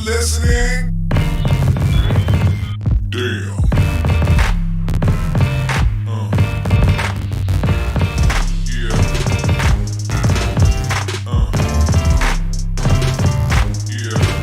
listening? Damn. Yeah. Yeah.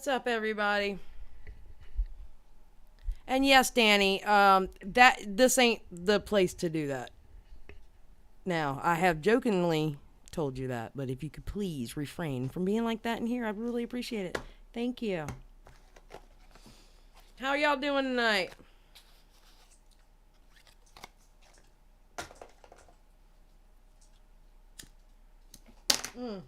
What's up, everybody? And yes, Danny, that this ain't the place to do that. Now, I have jokingly told you that, but if you could please refrain from being like that in here, I'd really appreciate it. Thank you. How y'all doing tonight? Mm.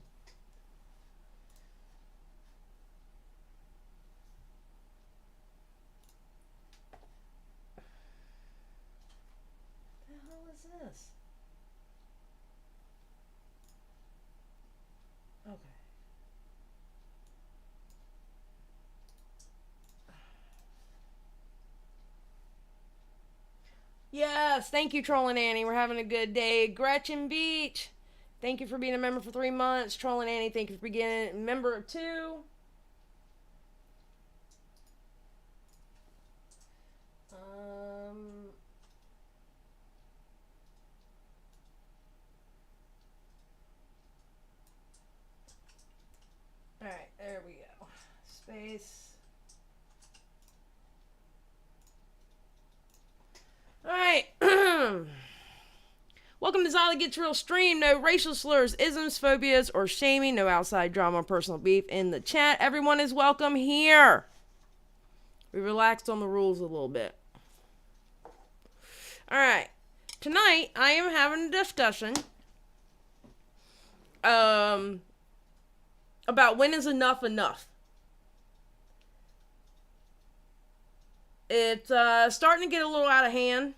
Yes, thank you, Trolling Annie. We're having a good day. Gretchen Beach, thank you for being a member for 3 months. Trolling Annie, thank you for being a member of 2. Alright, there we go. Space. Alright. Welcome to Zolly Gets Real Stream. No racial slurs, isms, phobias, or shaming. No outside drama or personal beef in the chat. Everyone is welcome here. We relaxed on the rules a little bit. Alright. Tonight, I am having a discussion about when is enough enough. It's starting to get a little out of hand.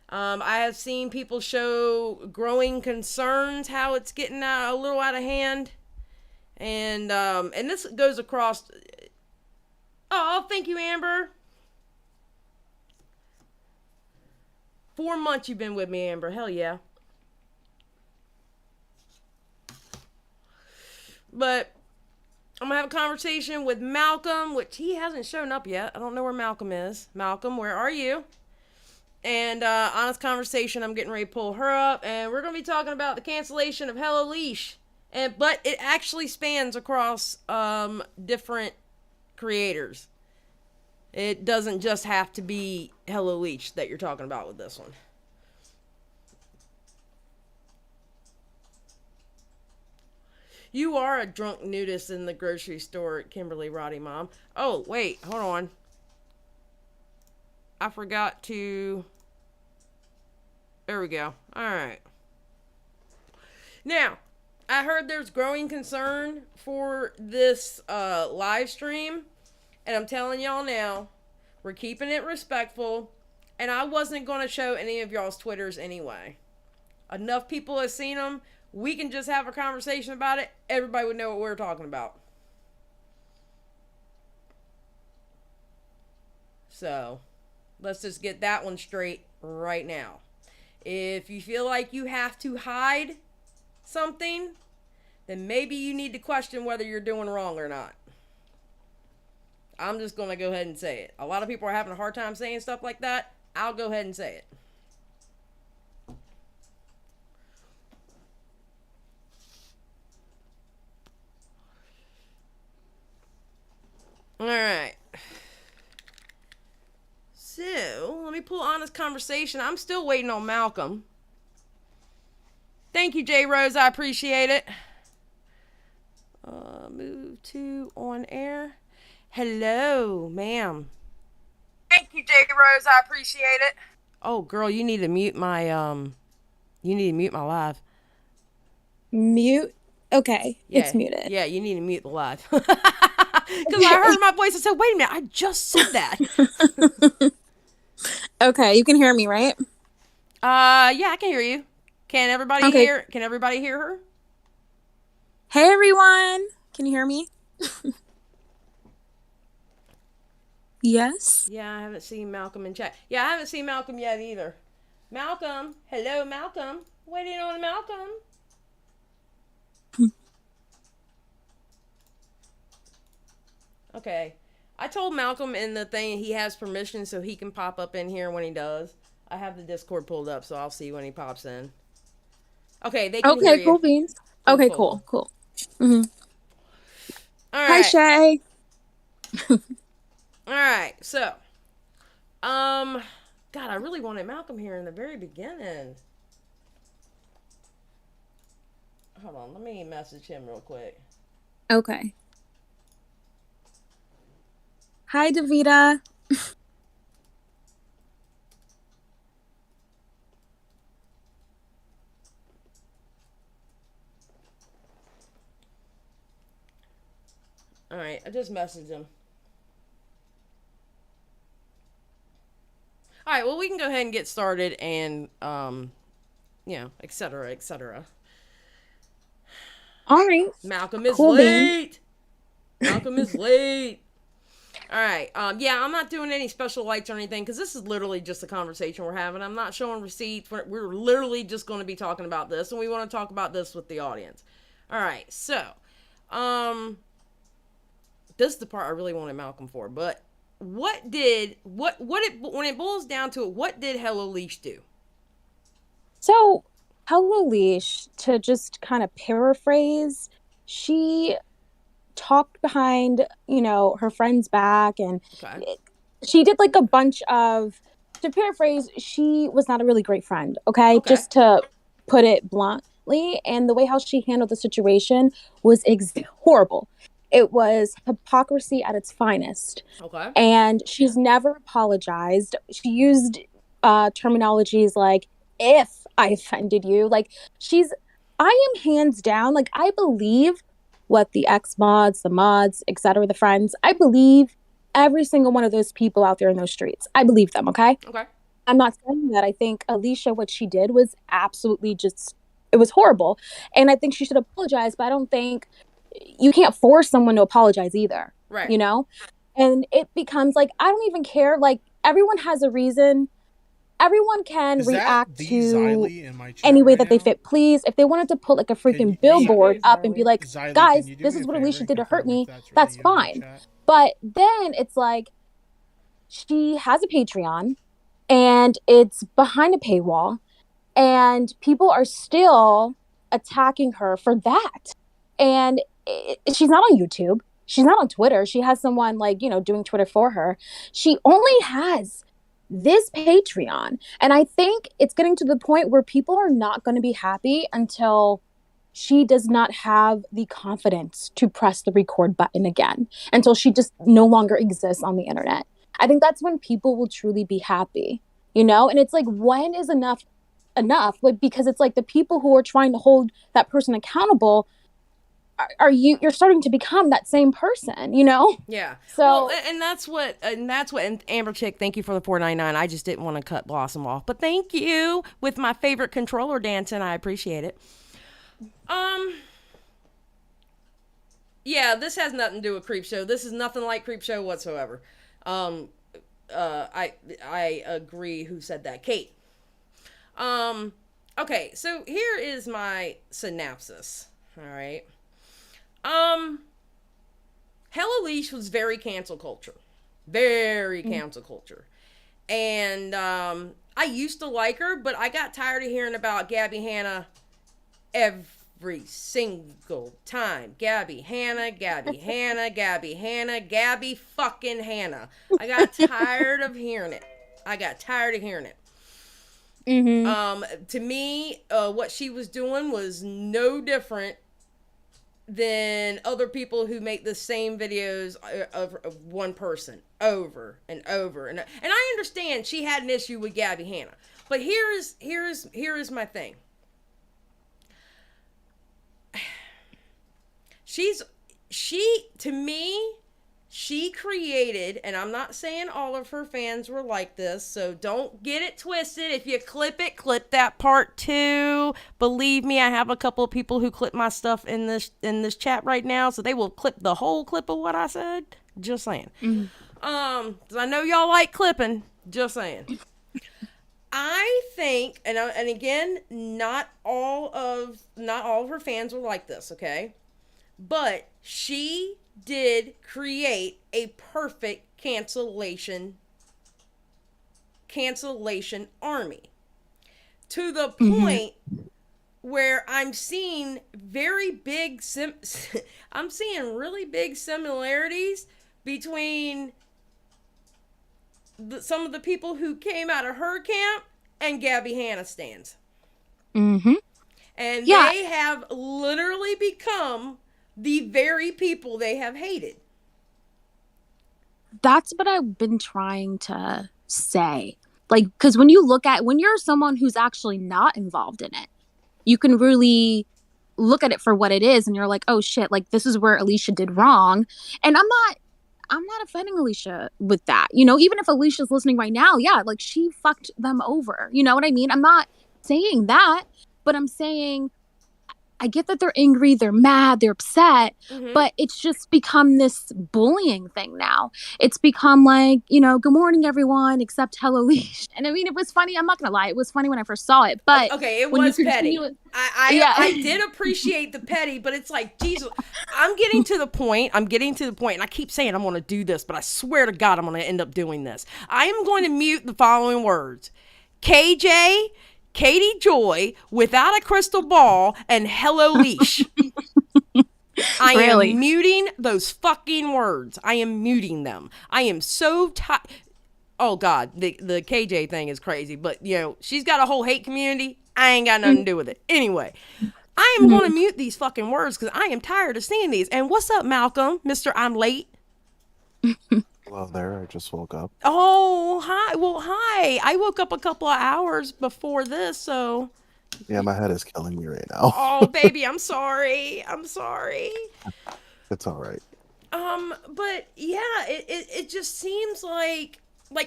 I have seen people show growing concerns how it's getting a little out of hand. And this goes across... Oh, thank you, Amber. 4 months you've been with me, Amber. Hell yeah. But I'm going to have a conversation with Malcolm, which he hasn't shown up yet. I don't know where Malcolm is. Malcolm, where are you? And honest conversation, I'm getting ready to pull her up. And we're going to be talking about the cancellation of Hello Leash. But it actually spans across different creators. It doesn't just have to be Hello Leash that you're talking about with this one. You are a drunk nudist in the grocery store, Kimberly Roddy Mom. Oh, wait, hold on. I forgot to... There we go. Alright. Now, I heard there's growing concern for this live stream. And I'm telling y'all now, we're keeping it respectful. And I wasn't going to show any of y'all's Twitters anyway. Enough people have seen them. We can just have a conversation about it. Everybody would know what we're talking about. So, let's just get that one straight right now. If you feel like you have to hide something, then maybe you need to question whether you're doing wrong or not. I'm just going to go ahead and say it. A lot of people are having a hard time saying stuff like that. I'll go ahead and say it. Alright. So, let me pull honest conversation. I'm still waiting on Malcolm. Thank you, J Rose. I appreciate it. Move to on air. Hello, ma'am. Thank you, J Rose. I appreciate it. Oh, girl, you need to mute my live. Mute? Okay, Yeah, it's muted. Yeah, you need to mute the live. Because I heard my voice and said, wait a minute, I just said that. Okay, you can hear me, right? Yeah, I can hear you. Can everybody hear her? Hey, everyone. Can you hear me? Yes? Yeah, I haven't seen Malcolm in chat. Yeah, I haven't seen Malcolm yet either. Malcolm. Hello, Malcolm. Waiting on Malcolm. Okay. I told Malcolm in the thing he has permission so he can pop up in here when he does. I have the Discord pulled up, so I'll see when he pops in. Okay, they can hear you. Okay, cool beans. Okay, cool. Mm-hmm. All right. Hi, Shay. All right, so, God, I really wanted Malcolm here in the very beginning. Hold on, let me message him real quick. Okay. Hi, Davita. All right, I just messaged him. All right, well, we can go ahead and get started and, et cetera, et cetera. All right. Malcolm is cool late. Malcolm is late. All right. Yeah, I'm not doing any special lights or anything because this is literally just a conversation we're having. I'm not showing receipts. We're literally just going to be talking about this, and we want to talk about this with the audience. All right. So, this is the part I really wanted Malcolm for. But when it boils down to it, what did Hello Leash do? So, Hello Leash, to just kind of paraphrase, she talked behind, her friend's back, and Okay. she did like a bunch of, to paraphrase, she was not a really great friend, okay? Okay. Just to put it bluntly. And the way how she handled the situation was horrible. It was hypocrisy at its finest. Okay. And she's never apologized. She used terminologies like, if I offended you. Like, I am hands down, like, I believe what the ex mods, the mods, etc., the friends, I believe every single one of those people out there in those streets. I believe them, okay? Okay. I'm not saying that. I think Alicia, what she did was absolutely just, it was horrible. And I think she should apologize, but I don't think you can't force someone to apologize either, Right. you know? And it becomes like, I don't even care. Like, everyone has a reason. Everyone can Is that react the to Xylee in my chat any way right that they now? fit. Please, if they wanted to put like a freaking billboard up and be like, Xylee, guys, can you do this me is a what favor Alicia and did to hurt confirm if me, that's really that's you in my fine. chat? But then it's like, she has a Patreon and it's behind a paywall, and people are still attacking her for that. And she's not on YouTube. She's not on Twitter. She has someone like, doing Twitter for her. She only has this Patreon. And I think it's getting to the point where people are not going to be happy until she does not have the confidence to press the record button again, until she just no longer exists on the internet. I think that's when people will truly be happy, And it's like, when is enough? Like, because it's like the people who are trying to hold that person accountable you're starting to become that same person, Yeah. So well, and and Amber Chick, thank you for the $4.99. I just didn't want to cut Blossom off, but thank you with my favorite controller dancing. I appreciate it. Yeah, this has nothing to do with Creep Show. This is nothing like Creep Show whatsoever. I agree. Who said that? Kate. Okay, so here is my synopsis. All right. Hello Leash was very cancel culture. Very cancel culture. And I used to like her, but I got tired of hearing about Gabby Hanna every single time. Gabby Hanna, Gabby Hanna, Gabby Hanna, Gabby fucking Hanna. I got tired of hearing it. To me, what she was doing was no different than other people who make the same videos of one person over and over and I understand she had an issue with Gabby Hanna, but here is my thing. To me, she created, and I'm not saying all of her fans were like this, so don't get it twisted. If you clip it, clip that part too. Believe me, I have a couple of people who clip my stuff in this chat right now, so they will clip the whole clip of what I said. Just saying. 'Cause I know y'all like clipping. Just saying. I think, and again, not all of her fans were like this, okay? But she did create a perfect cancellation army, to the point where I'm seeing really big similarities between some of the people who came out of her camp and Gabby Hanna stands. And they have literally become the very people they have hated. That's what I've been trying to say. Like, because when you're someone who's actually not involved in it, you can really look at it for what it is, and you're like, oh shit, like, this is where Alicia did wrong. And I'm not offending Alicia with that. Even if Alicia's listening right now, yeah, like, she fucked them over. You know what I mean? I'm not saying that, but I'm saying I get that they're angry, they're mad, they're upset, Mhm. but it's just become this bullying thing now. It's become like, good morning, everyone, except hello, leash. And I mean, it was funny. I'm not going to lie. It was funny when I first saw it, but Okay, it when you was petty. continue, I yeah. I did appreciate the petty, but it's like, Jesus, I'm getting to the point, and I keep saying I'm going to do this, but I swear to God, I'm going to end up doing this. I am going to mute the following words: KJ, Katie Joy, without a crystal ball, and hello, leash. I Really? am muting those fucking words. I am muting them. I am so tired. Oh God, the KJ thing is crazy, but she's got a whole hate community. I ain't got nothing to do with it. Anyway, I am going to mute these fucking words because I am tired of seeing these. And what's up, Malcolm, Mister I'm late? Hello there. I just woke up. Oh, hi. Well, hi. I woke up a couple of hours before this, so. Yeah, my head is killing me right now. Oh, baby, I'm sorry. I'm sorry. It's all right. But yeah, it just seems like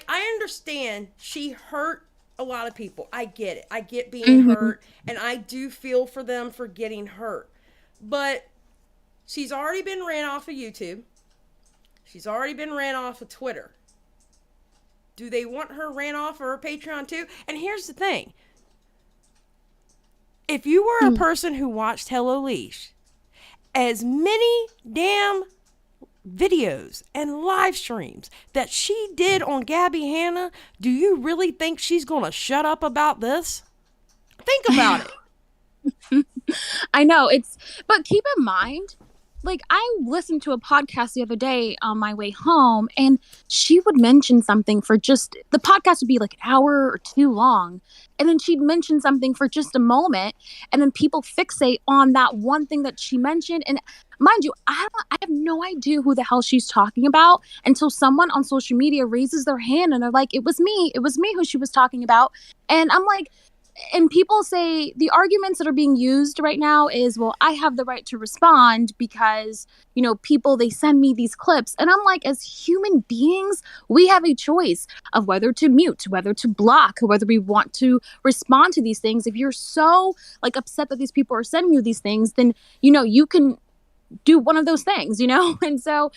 I understand she hurt a lot of people. I get it. I get being hurt, and I do feel for them for getting hurt. But she's already been ran off of YouTube. She's already been ran off of Twitter. Do they want her ran off of her Patreon too? And here's the thing. If you were a person who watched Hello Leash, as many damn videos and live streams that she did on Gabby Hanna, do you really think she's going to shut up about this? Think about it. I know but keep in mind, like, I listened to a podcast the other day on my way home, and she would mention something for the podcast would be like an hour or two long. And then she'd mention something for just a moment, and then people fixate on that one thing that she mentioned. And mind you, I have no idea who the hell she's talking about until someone on social media raises their hand and they're like, it was me who she was talking about. And I'm like, and people say the arguments that are being used right now is, well, I have the right to respond because, people, they send me these clips. And I'm like, as human beings, we have a choice of whether to mute, whether to block, whether we want to respond to these things. If you're so upset that these people are sending you these things, then, you can do one of those things, And so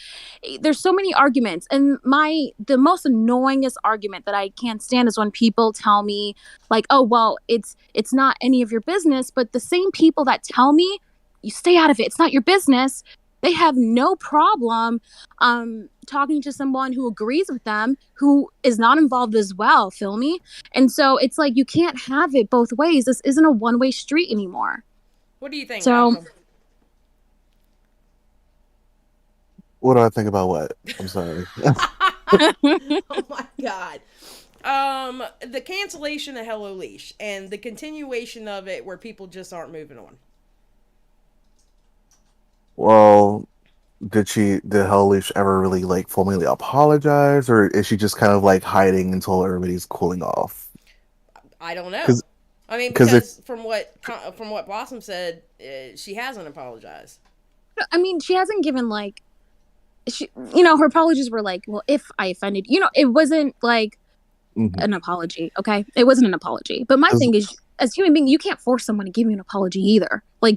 there's so many arguments. And the most annoyingest argument that I can't stand is when people tell me like, oh, well, it's not any of your business. But the same people that tell me, you stay out of it, it's not your business, they have no problem talking to someone who agrees with them, who is not involved as well, feel me? And so it's like, you can't have it both ways. This isn't a one-way street anymore. What do you think, So, Malcolm? What do I think about what? I'm sorry. Oh my God. The cancellation of Hello Leash and the continuation of it where people just aren't moving on. Well, did Hell Leash ever really formally apologize, or is she just kind of hiding until everybody's cooling off? I don't know. 'Cause- I mean, 'cause because from what Blossom said, she hasn't apologized. I mean, she hasn't given her apologies were like, well, if I offended, it wasn't like an apology. Okay. It wasn't an apology. But my thing is, as a human being, you can't force someone to give you an apology either. I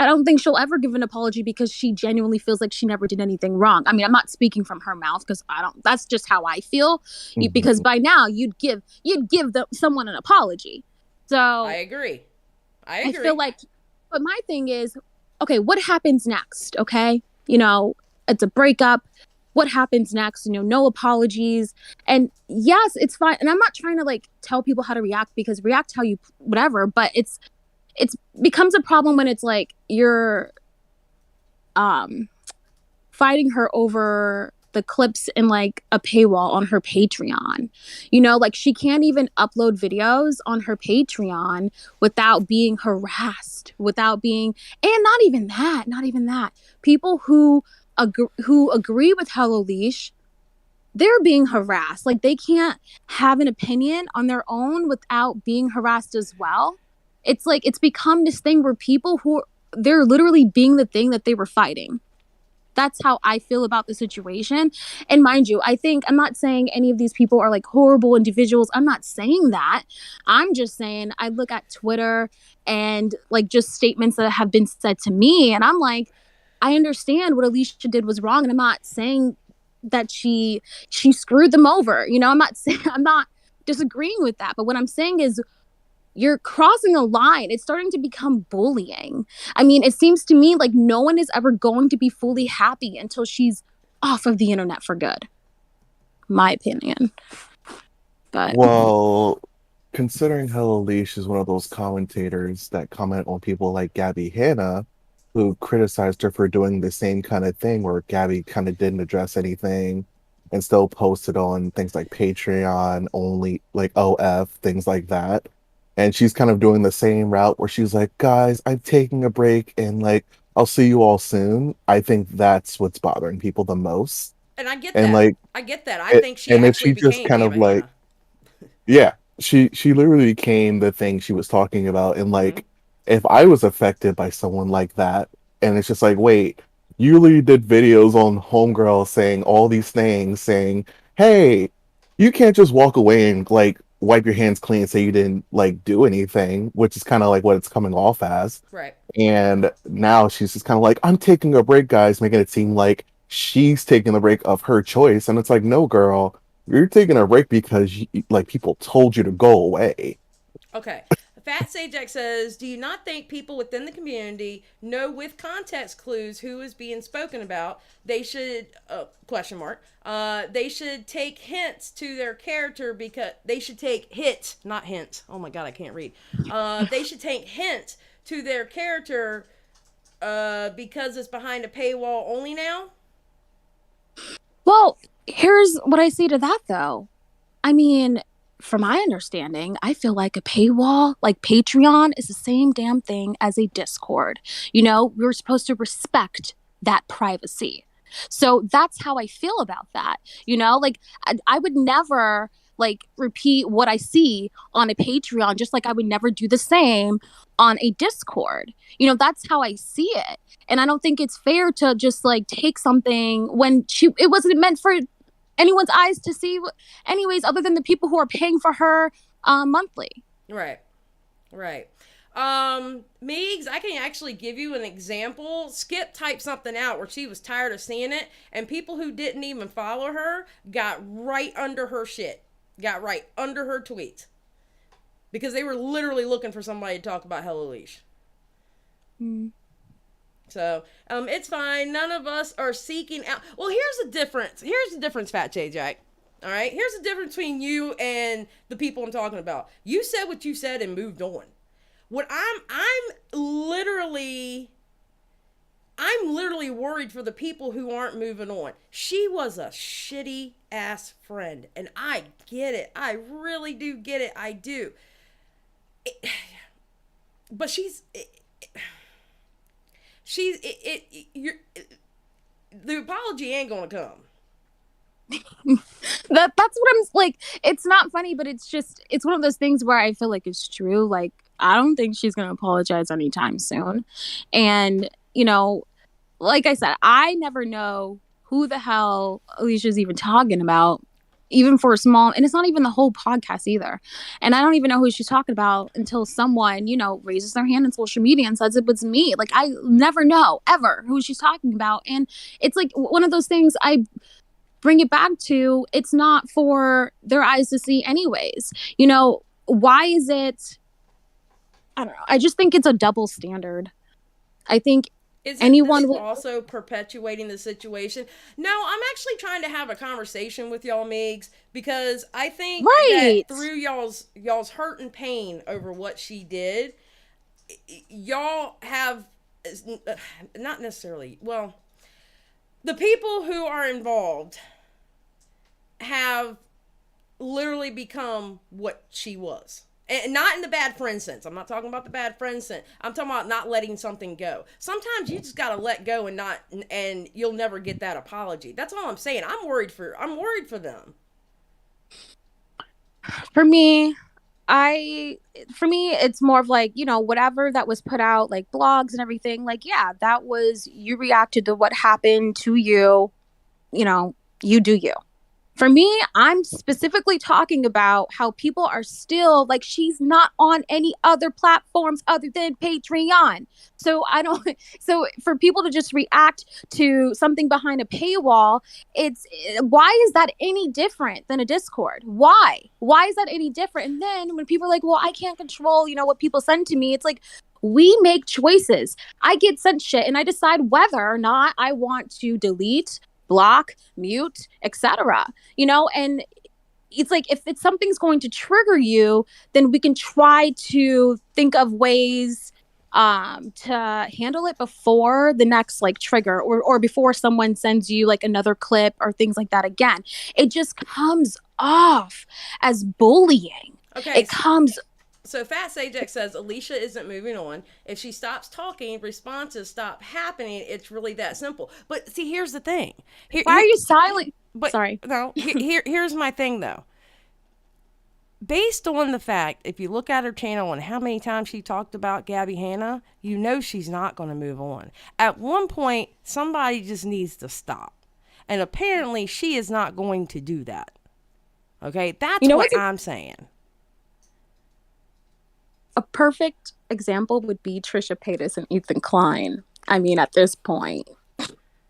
don't think she'll ever give an apology because she genuinely feels like she never did anything wrong. I mean, I'm not speaking from her mouth because that's just how I feel. Because by now you'd give someone an apology. So I agree. I feel like, but my thing is, okay, what happens next? Okay. It's a breakup. What happens next? No apologies. And yes, it's fine. And I'm not trying to tell people how to react, because react how you whatever, but it's becomes a problem when it's like you're fighting her over the clips in a paywall on her Patreon. She can't even upload videos on her Patreon without being harassed, and not even that. People who agree with Hello Leash, they're being harassed. They can't have an opinion on their own without being harassed as well. It's become this thing where people they're literally being the thing that they were fighting. That's how I feel about the situation. And mind you, I'm not saying any of these people are like horrible individuals. I'm not saying that. I'm just saying I look at Twitter and like just statements that have been said to me, and I'm like, I understand what Alicia did was wrong, and I'm not saying that she screwed them over. I'm not saying, I'm not disagreeing with that. But what I'm saying is you're crossing a line. It's starting to become bullying. I mean, it seems to me like no one is ever going to be fully happy until she's off of the internet for good. My opinion. But Well, considering Hello Leash is one of those commentators that comment on people like Gabby Hanna, who criticized her for doing the same kind of thing where Gabby kind of didn't address anything and still posted on things like Patreon, only like OF, things like that. And she's kind of doing the same route where she's like, guys, I'm taking a break and like, I'll see you all soon. I think that's what's bothering people the most. And I get And that. like, I get that. I think she and if actually she just became kind of Gabby like, Hanna. yeah, she literally became the thing she was talking about. And Mm-hmm. like, if I was affected by someone like that, and it's just like, wait, you literally did videos on Homegirl saying all these things, saying, hey, you can't just walk away and like wipe your hands clean and say you didn't like do anything, which is kind of like what it's coming off as. Right. And now she's just kind of like, I'm taking a break, guys, making it seem like she's taking the break of her choice. And it's like, no, girl, you're taking a break because like people told you to go away. Okay. Fat Sajak says, do you not think people within the community know with context clues who is being spoken about? They should, question mark, they should take hints to their character because they should take hits, not hints. Oh my God, I can't read. They should take hints to their character because it's behind a paywall only now? well, here's what I say to that though. I mean, from my understanding, I feel like a paywall, like Patreon, is the same damn thing as a Discord. We're supposed to respect that privacy. So that's how I feel about that. Like I would never like repeat what I see on a Patreon, just like I would never do the same on a Discord. That's how I see it. And I don't think it's fair to just like take something when it wasn't meant for anyone's eyes to see anyways, other than the people who are paying for her monthly. Right. Right. Meegs, I can actually give you an example. Skip typed something out where she was tired of seeing it, and people who didn't even follow her got right under her shit. Got right under her tweets. Because they were literally looking for somebody to talk about Hello Leash. So, it's fine. None of us are seeking out. Well, here's the difference. Here's the difference, Fat J Jack. All right? Here's the difference between you and the people I'm talking about. You said what you said and moved on. What I'm literally worried for the people who aren't moving on. She was a shitty ass friend, and I get it. I really do get it. I do. But the apology ain't gonna come. That's what I'm like. It's not funny, but it's one of those things where I feel like it's true. Like, I don't think she's gonna apologize anytime soon. And like I said, I never know who the hell Alicia's even talking about, even for a small, and it's not even the whole podcast either. And I don't even know who she's talking about until someone, raises their hand in social media and says it was me. Like, I never know ever who she's talking about. And it's like one of those things I bring it back to, it's not for their eyes to see anyways. Why is it? I don't know. I just think it's a double standard. I think Is anyone this will also perpetuating the situation? No, I'm actually trying to have a conversation with y'all, Migs, because I think Right. that through y'all's hurt and pain over what she did, y'all have not necessarily, well, the people who are involved have literally become what she was. And not in the bad friend sense. I'm not talking about the bad friend sense. I'm talking about not letting something go. Sometimes you just gotta let go and you'll never get that apology. That's all I'm saying. I'm worried for them. For me, For me, it's more of like, whatever that was put out, like blogs and everything, like, yeah, that was, you reacted to what happened to you, you do you. For me, I'm specifically talking about how people are still like, she's not on any other platforms other than Patreon. So so for people to just react to something behind a paywall, why is that any different than a Discord? Why is that any different? And then when people are like, well, I can't control, what people send to me, it's like, we make choices. I get sent shit and I decide whether or not I want to delete, block, mute, etc. And it's like, if something's going to trigger you, then we can try to think of ways to handle it before the next like trigger, or before someone sends you like another clip or things like that. Again, it just comes off as bullying. Okay. It comes. So Fat Sajak says Alicia isn't moving on. If she stops talking, responses stop happening. It's really that simple. But see, here's the thing. Why are you silent? But Sorry. No. Here's my thing though. Based on the fact, if you look at her channel and how many times she talked about Gabby Hanna, you know she's not going to move on. At one point, somebody just needs to stop. And apparently, she is not going to do that. Okay? That's what I'm saying. A perfect example would be Trisha Paytas and Ethan Klein. I mean, at this point.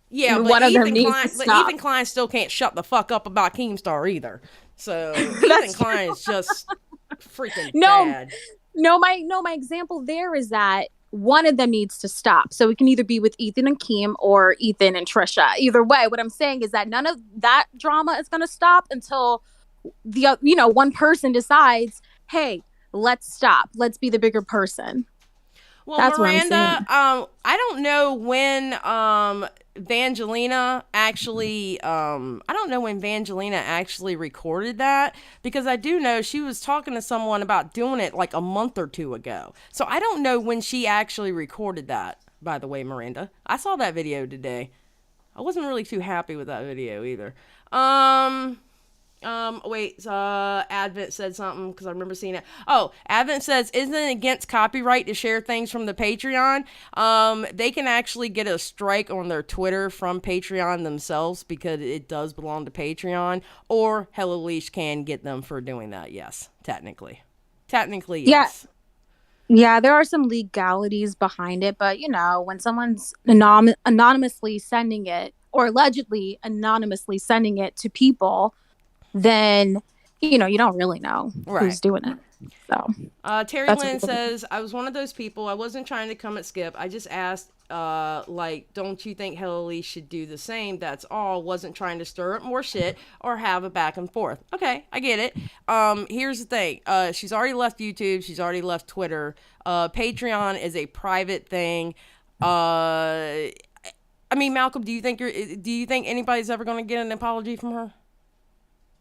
Yeah, but Ethan Klein still can't shut the fuck up about Keemstar either. So Ethan Klein is just freaking bad. No, my example there is that one of them needs to stop. So it can either be with Ethan and Keem or Ethan and Trisha. Either way, what I'm saying is that none of that drama is going to stop until one person decides, hey, let's stop. Let's be the bigger person. Well, that's Miranda, I don't know when Vangelina actually recorded that, because I do know she was talking to someone about doing it like a month or two ago. So I don't know when she actually recorded that, by the way, Miranda. I saw that video today. I wasn't really too happy with that video either. Advent said something because I remember seeing it. Oh, Advent says, isn't it against copyright to share things from the Patreon? They can actually get a strike on their Twitter from Patreon themselves because it does belong to Patreon, or Hello Leash can get them for doing that. Yes, technically, yes. Yeah, there are some legalities behind it, but when someone's anonymously sending it, or allegedly anonymously sending it to people, then you don't really know who's doing it. So Terry Lynn says, I was one of those people. I wasn't trying to come at Skip. I just asked, don't you think Hello Lee should do the same? That's all. Wasn't trying to stir up more shit or have a back and forth. Okay, I get it. Here's the thing. She's already left YouTube. She's already left Twitter. Patreon is a private thing. I mean, Malcolm, do you think anybody's ever going to get an apology from her?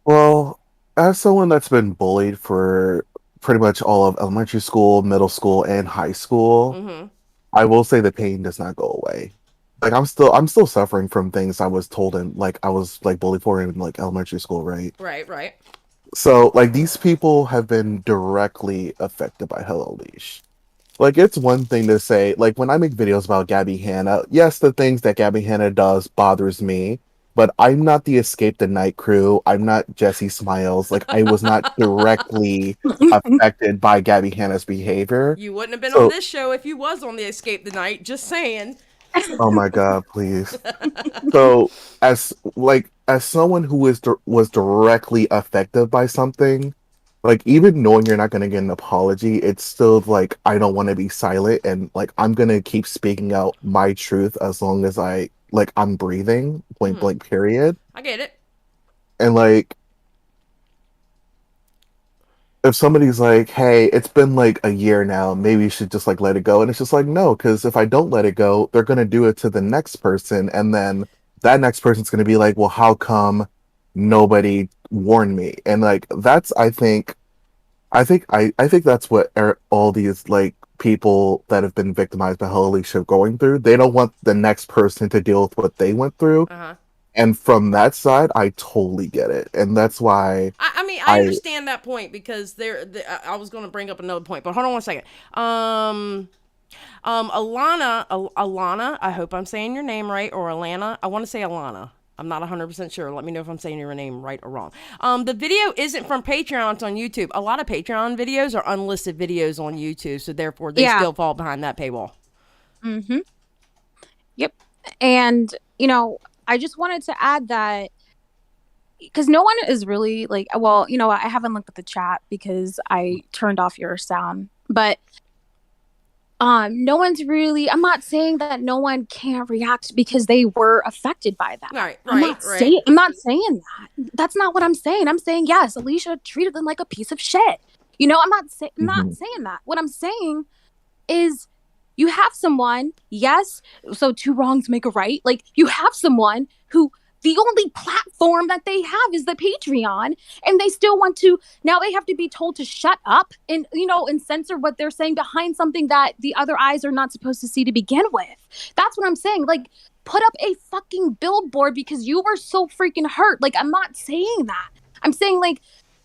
Well, as someone that's been bullied for pretty much all of elementary school, middle school, and high school, I will say the pain does not go away. Like, I'm still suffering from things I was told in, like, I was like bullied for in like elementary school, right? Right. So like, these people have been directly affected by Hello Leash. Like, it's one thing to say, like, when I make videos about Gabby Hanna, yes, the things that Gabby Hanna does bothers me, but I'm not the Escape the Night crew. I'm not Jesse Smiles. Like, I was not directly affected by Gabby Hanna's behavior. You wouldn't have been on this show if you was on the Escape the Night. Just saying. Oh my God, please. So, as someone who was directly affected by something, like, even knowing you're not going to get an apology, it's still like, I don't want to be silent, and like, I'm going to keep speaking out my truth as long as I'm breathing, point blank, period. I get it. And like, if somebody's like, hey, it's been like a year now, maybe you should just like let it go. And it's just like, no, because if I don't let it go, they're going to do it to the next person. And then that next person's going to be like, well, how come nobody warned me? And like, that's, I think that's what all these like people that have been victimized by Hello Leash are going through. They don't want the next person to deal with what they went through. And from that side, I totally get it, and that's why I mean, I I understand that point because I was going to bring up another point, but hold on one second. Alana, I hope I'm saying your name right, or Alana. I want to say Alana. I'm not 100% sure. Let me know if I'm saying your name right or wrong. The video isn't from Patreon, it's on YouTube. A lot of Patreon videos are unlisted videos on YouTube, so therefore they Yeah. still fall behind that paywall. Mm-hmm. Yep. And, I just wanted to add that because no one is really like, well, I haven't looked at the chat because I turned off your sound, but no one's really, I'm not saying that no one can't react because they were affected by that. Right, I'm not saying that. That's not what I'm saying. I'm saying, yes, Alicia treated them like a piece of shit. I'm not saying that. What I'm saying is you have someone, yes, so two wrongs make a right. Like, you have someone who the only platform that they have is the Patreon, and they still want to, now they have to be told to shut up and, and censor what they're saying behind something that the other eyes are not supposed to see to begin with. That's what I'm saying. Like, put up a fucking billboard because you were so freaking hurt. Like, I'm not saying that. I'm saying, like,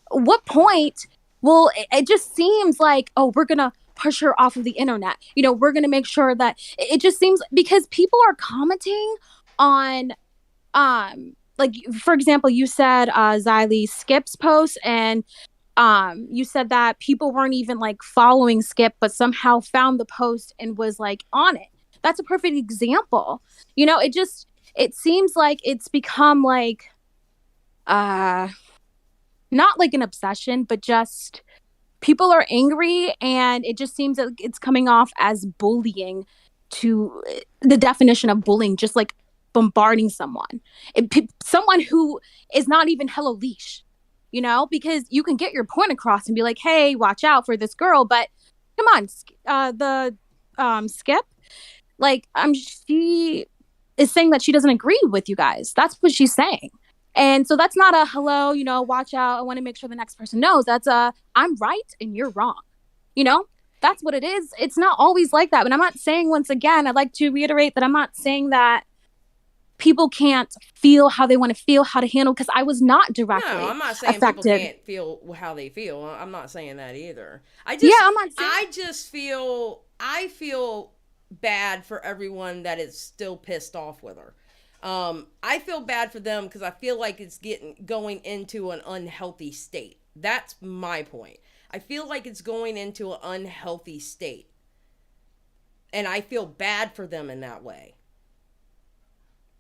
what point? Well, it just seems like, oh, we're gonna push her off of the internet. We're gonna make sure that it just seems because people are commenting on, like, for example, you said Xylee skips post, and you said that people weren't even like following Skip, but somehow found the post and was like on it. That's a perfect example. It seems like it's become like not like an obsession, but just people are angry, and it just seems that it's coming off as bullying, to the definition of bullying, just like bombarding someone, someone who is not even Hello Leash, because you can get your point across and be like, hey, watch out for this girl, but come on, Skip, like, she is saying that she doesn't agree with you guys. That's what she's saying. And so that's not a hello, watch out, I want to make sure the next person knows. That's a, I'm right and you're wrong. That's what it is. It's not always like that. But I'm not saying, once again, I'd like to reiterate that I'm not saying that people can't feel how they want to feel, how to handle, because I was not directly No, I'm not saying affected. people can't feel how they feel. I'm not saying that either. I'm not saying. I feel bad for everyone that is still pissed off with her. I feel bad for them because I feel like it's going into an unhealthy state. That's my point. I feel like it's going into an unhealthy state. And I feel bad for them in that way.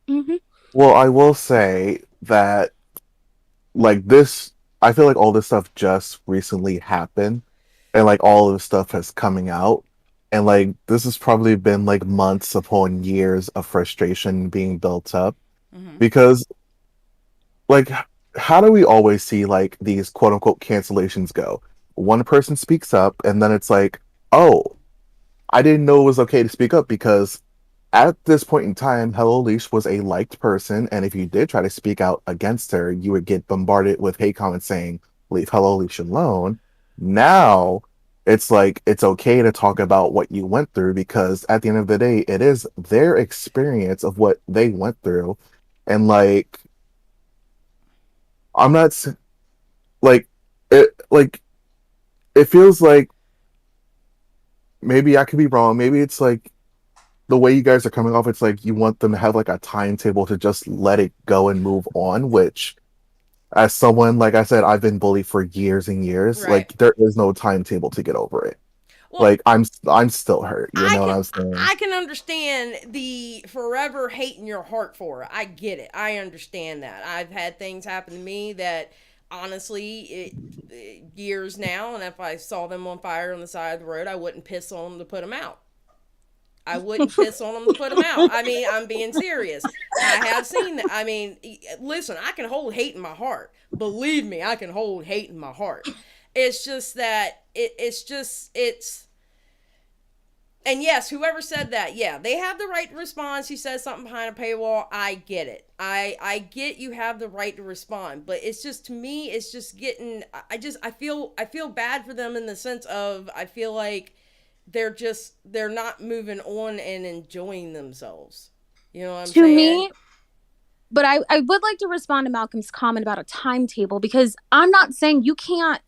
Mm-hmm. Well, I will say that, like, this, I feel like all this stuff just recently happened, and like all of this stuff has coming out, and like this has probably been like months upon years of frustration being built up, because, like, how do we always see like these quote unquote cancellations go? One person speaks up, and then it's like, oh, I didn't know it was okay to speak up because at this point in time, Hello Leash was a liked person, and if you did try to speak out against her, you would get bombarded with hate comments saying, leave Hello Leash alone. Now, it's like, it's okay to talk about what you went through because at the end of the day, it is their experience of what they went through. And, like, I'm not, like, it feels like, maybe I could be wrong, maybe it's like, the way you guys are coming off, it's like you want them to have like a timetable to just let it go and move on, which, as someone, like I said, I've been bullied for years and years. Right. Like, there is no timetable to get over it. Well, Like, I'm still hurt. You know what I'm saying? I can understand the forever hate in your heart for it. I get it. I understand that. I've had things happen to me that, honestly, years now, and if I saw them on fire on the side of the road, I wouldn't piss on them to put them out. I wouldn't piss on them to put them out. I mean, I'm being serious. I have seen that. I mean, listen, I can hold hate in my heart. Believe me, I can hold hate in my heart. It's just that and yes, whoever said that, yeah, they have the right to respond. She says something behind a paywall. I get it. I get you have the right to respond, but it's just, to me, it's just getting, I feel bad for them in the sense of, I feel like they're not moving on and enjoying themselves. You know what I'm saying? But I would like to respond to Malcolm's comment about a timetable, because I'm not saying you can't,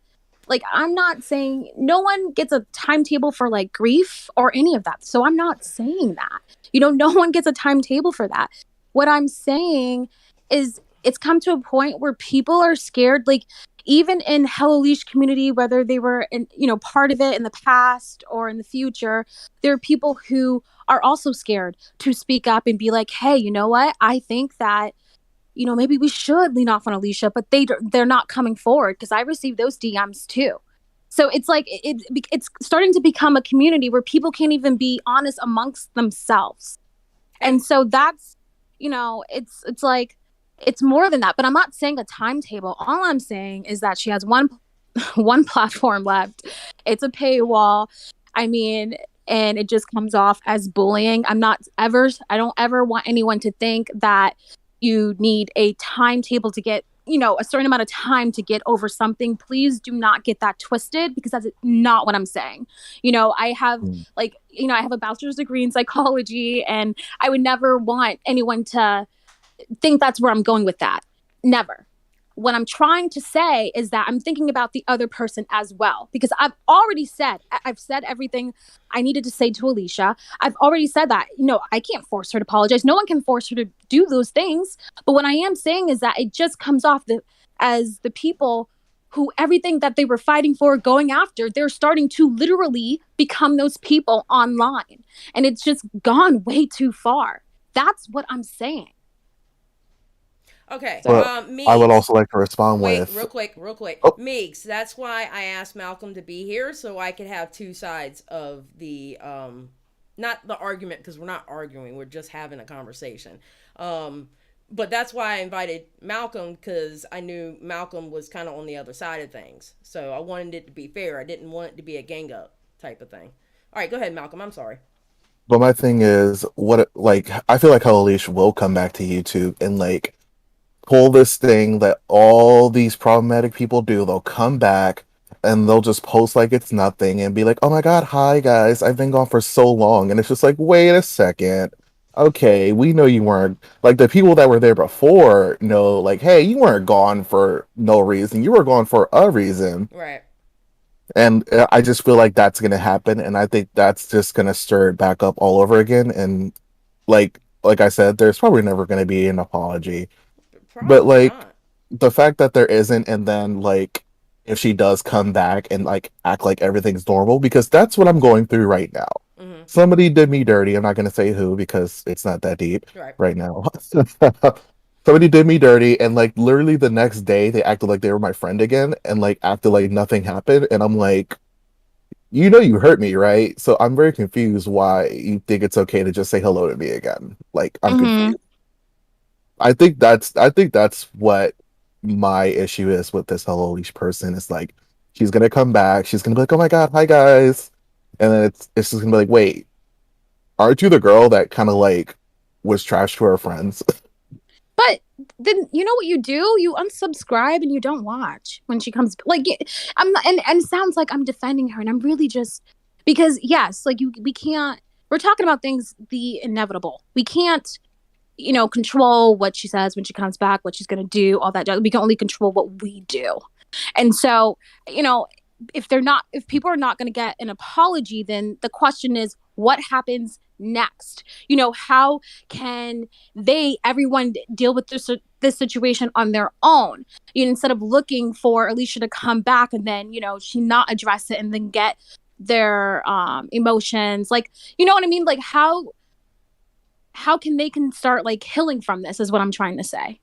like, I'm not saying no one gets a timetable for like grief or any of that. So I'm not saying that. No one gets a timetable for that. What I'm saying is it's come to a point where people are scared, like even in Hello Leash community, whether they were in, part of it in the past or in the future, there are people who are also scared to speak up and be like, hey, you know what? I think that maybe we should lean off on Alicia, but they're not coming forward, because I received those DMs too. So it's like it's starting to become a community where people can't even be honest amongst themselves. And so that's, it's like it's more than that. But I'm not saying a timetable. All I'm saying is that she has one platform left. It's a paywall. I mean, and it just comes off as bullying. I don't ever want anyone to think that you need a timetable to get, a certain amount of time to get over something. Please do not get that twisted, because that's not what I'm saying. I have I have a bachelor's degree in psychology, and I would never want anyone to think that's where I'm going with that. Never. What I'm trying to say is that I'm thinking about the other person as well, because I've said everything I needed to say to Alicia. I've already said that, I can't force her to apologize. No one can force her to do those things. But what I am saying is that it just comes off as the people who everything that they were fighting for, going after, they're starting to literally become those people online. And it's just gone way too far. That's what I'm saying. Okay. But Meeks, I would also like to respond wait, with, real quick. oh, Meeks, that's why I asked Malcolm to be here, so I could have two sides of the not the argument, because we're not arguing, we're just having a conversation. But that's why I invited Malcolm, because I knew Malcolm was kind of on the other side of things. So I wanted it to be fair. I didn't want it to be a gang up type of thing. All right, go ahead, Malcolm. I'm sorry. but my thing is, I feel like Hello Leash will come back to YouTube and like pull this thing that all these problematic people do. They'll come back and they'll just post like it's nothing and be like, "Oh my god, hi guys, I've been gone for so long." And it's just like, wait a second. Okay, we know you weren't, like, the people that were there before know, like, hey, you weren't gone for no reason. You were gone for a reason. Right. And I just feel like that's gonna happen, and I think that's just gonna stir it back up all over again. And like I said, there's probably never gonna be an apology. But Probably like not. the fact that there isn't, and then like if she does come back and like act like everything's normal, because that's what I'm going through right now. Mm-hmm. Somebody did me dirty. I'm not gonna say who because it's not that deep Right. right now. Somebody did me dirty, and like literally the next day they acted like they were my friend again and like acted like nothing happened. And I'm like, you hurt me, right? So I'm very confused why you think it's okay to just say hello to me again. Like I'm Mm-hmm. confused. I think that's what my issue is with this Hello Leash person. It's like she's gonna come back, she's gonna be like, "Oh my god, hi guys," and then it's just gonna be like, "Wait, aren't you the girl that kind of like was trash to her friends?" But then you know what you do? You unsubscribe and you don't watch when she comes. Like I'm not, and it sounds like I'm defending her, and I'm really just because yes, like we can't. We're talking about things the inevitable. We can't, control what she says when she comes back, what she's gonna do, all that. We can only control what we do, and so you know. If people are not going to get an apology, then the question is what happens next. How can everyone deal with this situation on their own, instead of looking for Alicia to come back and then she not address it and then get their emotions, like, you know what I mean, like how can start like healing from this is what I'm trying to say.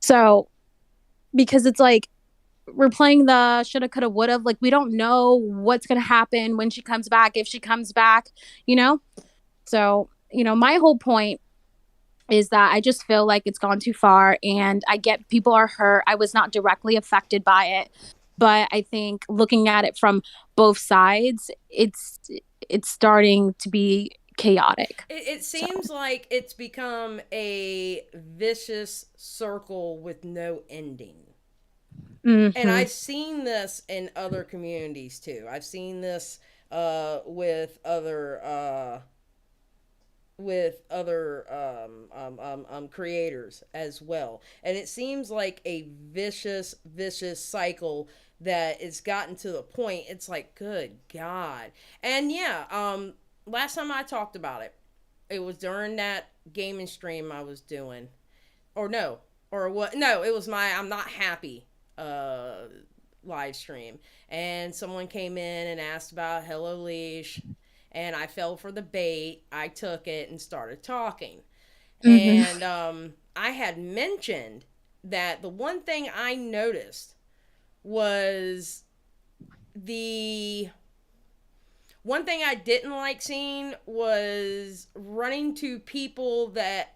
So because it's like we're playing the shoulda, coulda, woulda. Like we don't know what's gonna happen when she comes back, if she comes back, you know. So my whole point is that I just feel like it's gone too far, and I get people are hurt. I was not directly affected by it, but I think looking at it from both sides, it's starting to be chaotic. It seems like it's become a vicious circle with no ending. Mm-hmm. And I've seen this in other communities too. I've seen this with other with other creators as well, and it seems like a vicious cycle that it's gotten to the point. It's like, good God. And yeah, last time I talked about it, it was during that gaming stream I was doing, or no, or what? No, it was my I'm not happy uh live stream, and someone came in and asked about Hello Leash, and I fell for the bait. I took it and started talking, Hmm. and I had mentioned that the one thing I noticed was the one thing I didn't like seeing was running to people that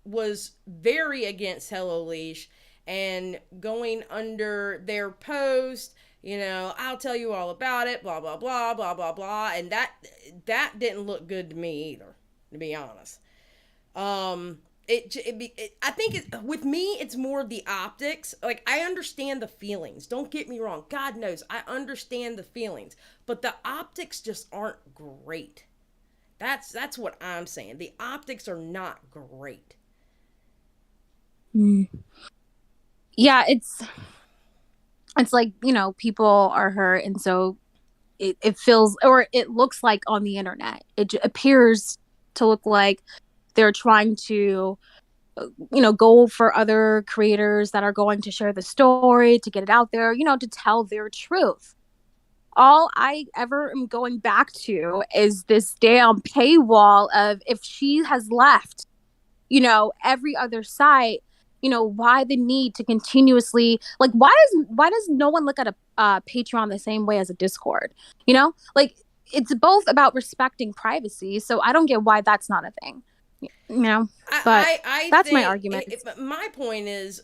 was very against Hello Leash and going under their post, I'll tell you all about it, blah blah blah blah blah blah, and that didn't look good to me either, to be honest. I think with me it's more the optics. Like, I understand the feelings, don't get me wrong, God knows I understand the feelings, but the optics just aren't great. That's what I'm saying. The optics are not great. Mm. Yeah, it's like, people are hurt, and so it feels, or it looks like on the internet, appears to look like they're trying to go for other creators that are going to share the story, to get it out there, to tell their truth. All I ever am going back to is this damn paywall of, if she has left, every other site, why the need to continuously, like, why does no one look at a Patreon the same way as a Discord? Like, it's both about respecting privacy, so I don't get why that's not a thing. But I that's my think argument. my point is,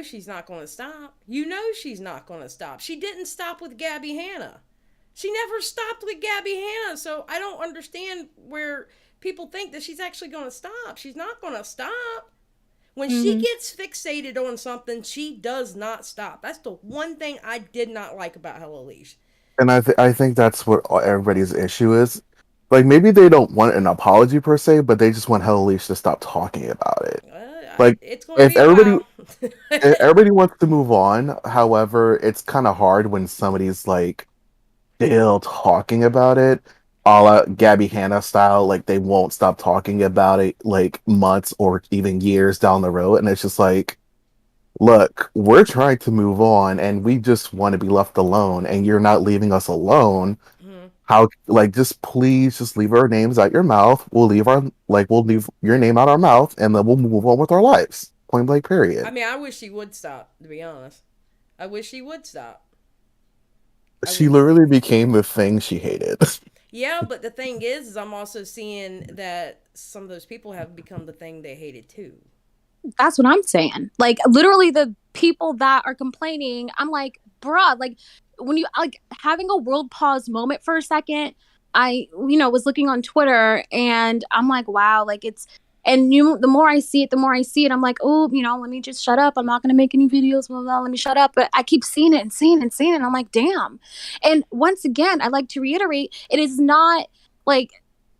she's not going to stop. She's not going to stop. She didn't stop with Gabby Hanna. She never stopped with Gabby Hanna. So I don't understand where people think that she's actually going to stop. She's not going to stop. When she Mhm. gets fixated on something, she does not stop. That's the one thing I did not like about Hello Leash. And I think that's what everybody's issue is. Like, maybe they don't want an apology per se, but they just want Hello Leash to stop talking about it. Like, It's going to if be a everybody while. if everybody wants to move on, however, it's kind of hard when somebody's like still talking about it, a la Gabby Hanna style. Like, they won't stop talking about it like months or even years down the road, and it's just like, look, we're trying to move on, and we just want to be left alone, and you're not leaving us alone. Mhm. How, like, just please just leave our names out your mouth. We'll leave your name out our mouth, and then we'll move on with our lives. Point blank, I period. mean, I wish she would stop, to be honest. I wish she would stop. I She w- literally became the thing she hated. yeah, but the thing is I'm also seeing that some of those people have become the thing they hated too. That's what I'm saying. Like, literally, the people that are complaining, I'm like, bruh, like, when you, like, having a world pause moment for a second, I, was looking on Twitter, and I'm like, wow, like, and the more I see it, I'm like, oh, let me just shut up. I'm not going to make any videos. Blah, blah, let me shut up. But I keep seeing it and seeing it and seeing it. And I'm like, damn. And once again, I like to reiterate, it is not like,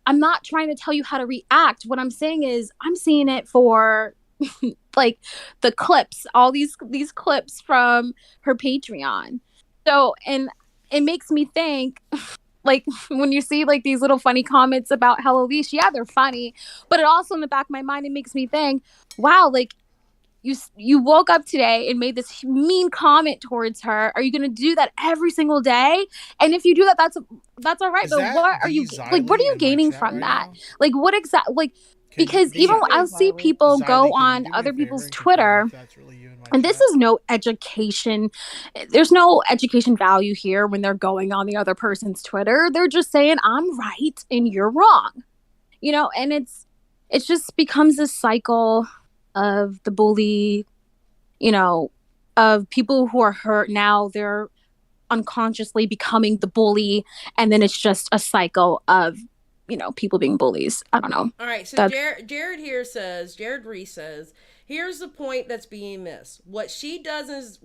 I'm not trying to tell you how to react. What I'm saying is, I'm seeing it for like the clips, all these clips from her Patreon. So, and it makes me think, like, when you see like these little funny comments about Hello Leash, yeah, they're funny, but it also, in the back of my mind, it makes me think, wow, like, you woke up today and made this mean comment towards her. Are you going to do that every single day? And if you do that, that's all right. Is but that what are the you like? What are Xylee you in my gaining chat from right that? now? Like, what exactly? Like, Can because the even Yeah. I'll see people go Xylee, can you on do me other a favor people's and confirm Twitter, if that's really you in my and this chat? is no education. There's no education value here when they're going on the other person's Twitter. They're just saying, I'm right and you're wrong. And it's just becomes this cycle of the bully, you know, of people who are hurt. Now they're unconsciously becoming the bully, and then it's just a cycle of, people being bullies. I don't know. All right, so That Jared Reese says, here's the point that's being missed. What she does is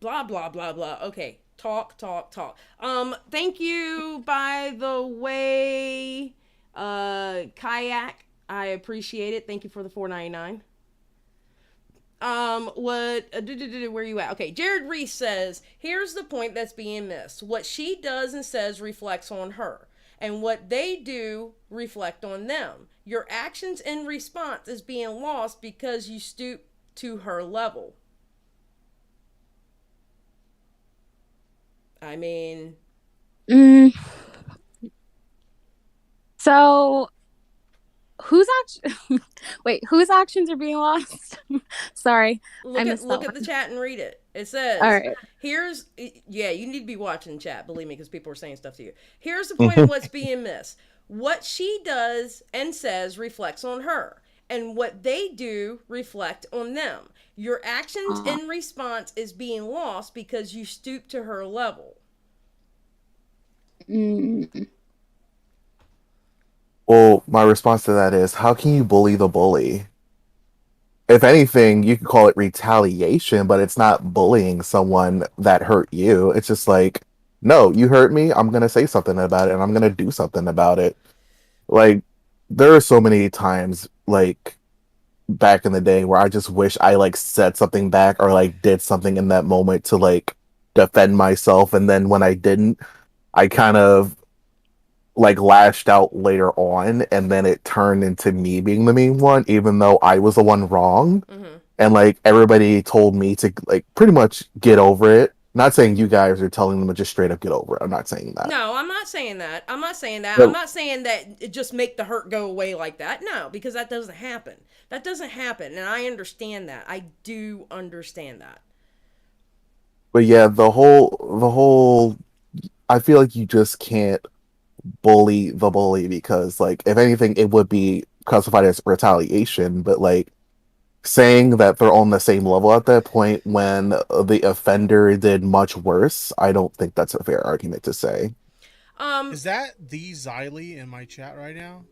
blah blah blah blah. Okay, talk. Thank you, by the way, Kayak, I appreciate it. Thank you for the $4.99. Where you at? Okay, Jared Reese says, here's the point that's being missed. What she does and says reflects on her, and what they do reflect on them. Your actions in response is being lost because you stoop to her level. I mean, So whose whose actions are being lost? Sorry, I missed look that at the chat and read it. It says, All right. here's, yeah, you need to be watching the chat, believe me, because people are saying stuff to you. Here's the point of what's being missed. What she does and says reflects on her, and what they do reflect on them. Your actions in response is being lost because you stoop to her level. Well, my response to that is, how can you bully the bully? If anything, you could call it retaliation, but it's not bullying someone that hurt you. It's just like, no, you hurt me, I'm gonna say something about it, and I'm gonna do something about it. Like, there are so many times, like, back in the day where I just wish I, like, said something back or, like, did something in that moment to, like, defend myself, and then when I didn't, I kind of like lashed out later on, and then it turned into me being the mean one, even though I was the one wrong. And like everybody told me to like pretty much get over it. Not saying you guys are telling them to just straight up get over it. I'm not saying that. No, I'm not saying that. I'm not saying that. But- I'm not saying that it just make the hurt go away like that. No, because that doesn't happen. That doesn't happen, and I understand that. I do understand that. But yeah, the whole I feel like you just can't bully the bully, because like if anything it would be classified as retaliation, but like saying that they're on the same level at that point when the offender did much worse, I don't think that's a fair argument to say. Is that the Xylee in my chat right now?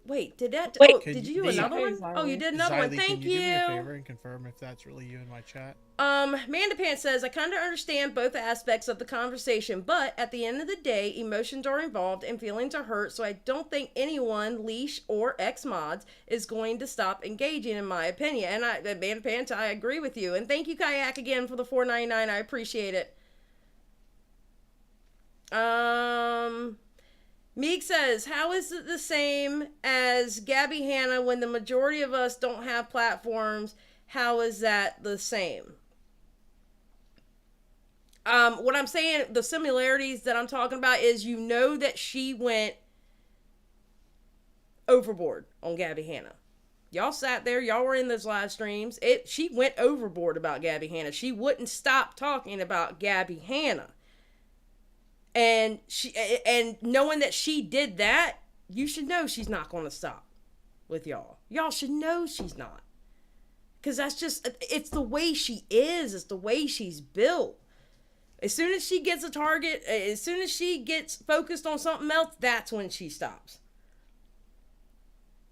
Wait, did that? Wait, oh, did you do another one? Oh, you did another one. Xylee, Thank can you do me a you. favor and confirm if that's really you in my chat? Mandapant says, I kind of understand both aspects of the conversation, but at the end of the day, emotions are involved and feelings are hurt, so I don't think anyone, Leash or X-Mods, is going to stop engaging, in my opinion. And Mandapant, I agree with you. And thank you, Kayak, again for the $4.99. I appreciate it. Meek says, how is it the same as Gabby Hanna when the majority of us don't have platforms? How is that the same? What I'm saying, the similarities that I'm talking about is, you know that she went overboard on Gabby Hanna. Y'all sat there, y'all were in those live streams. She went overboard about Gabby Hanna. She wouldn't stop talking about Gabby Hanna. And knowing that she did that, you should know she's not going to stop with y'all. Y'all should know she's not. Because that's just, it's the way she is. It's the way she's built. As soon as she gets a target, as soon as she gets focused on something else, that's when she stops.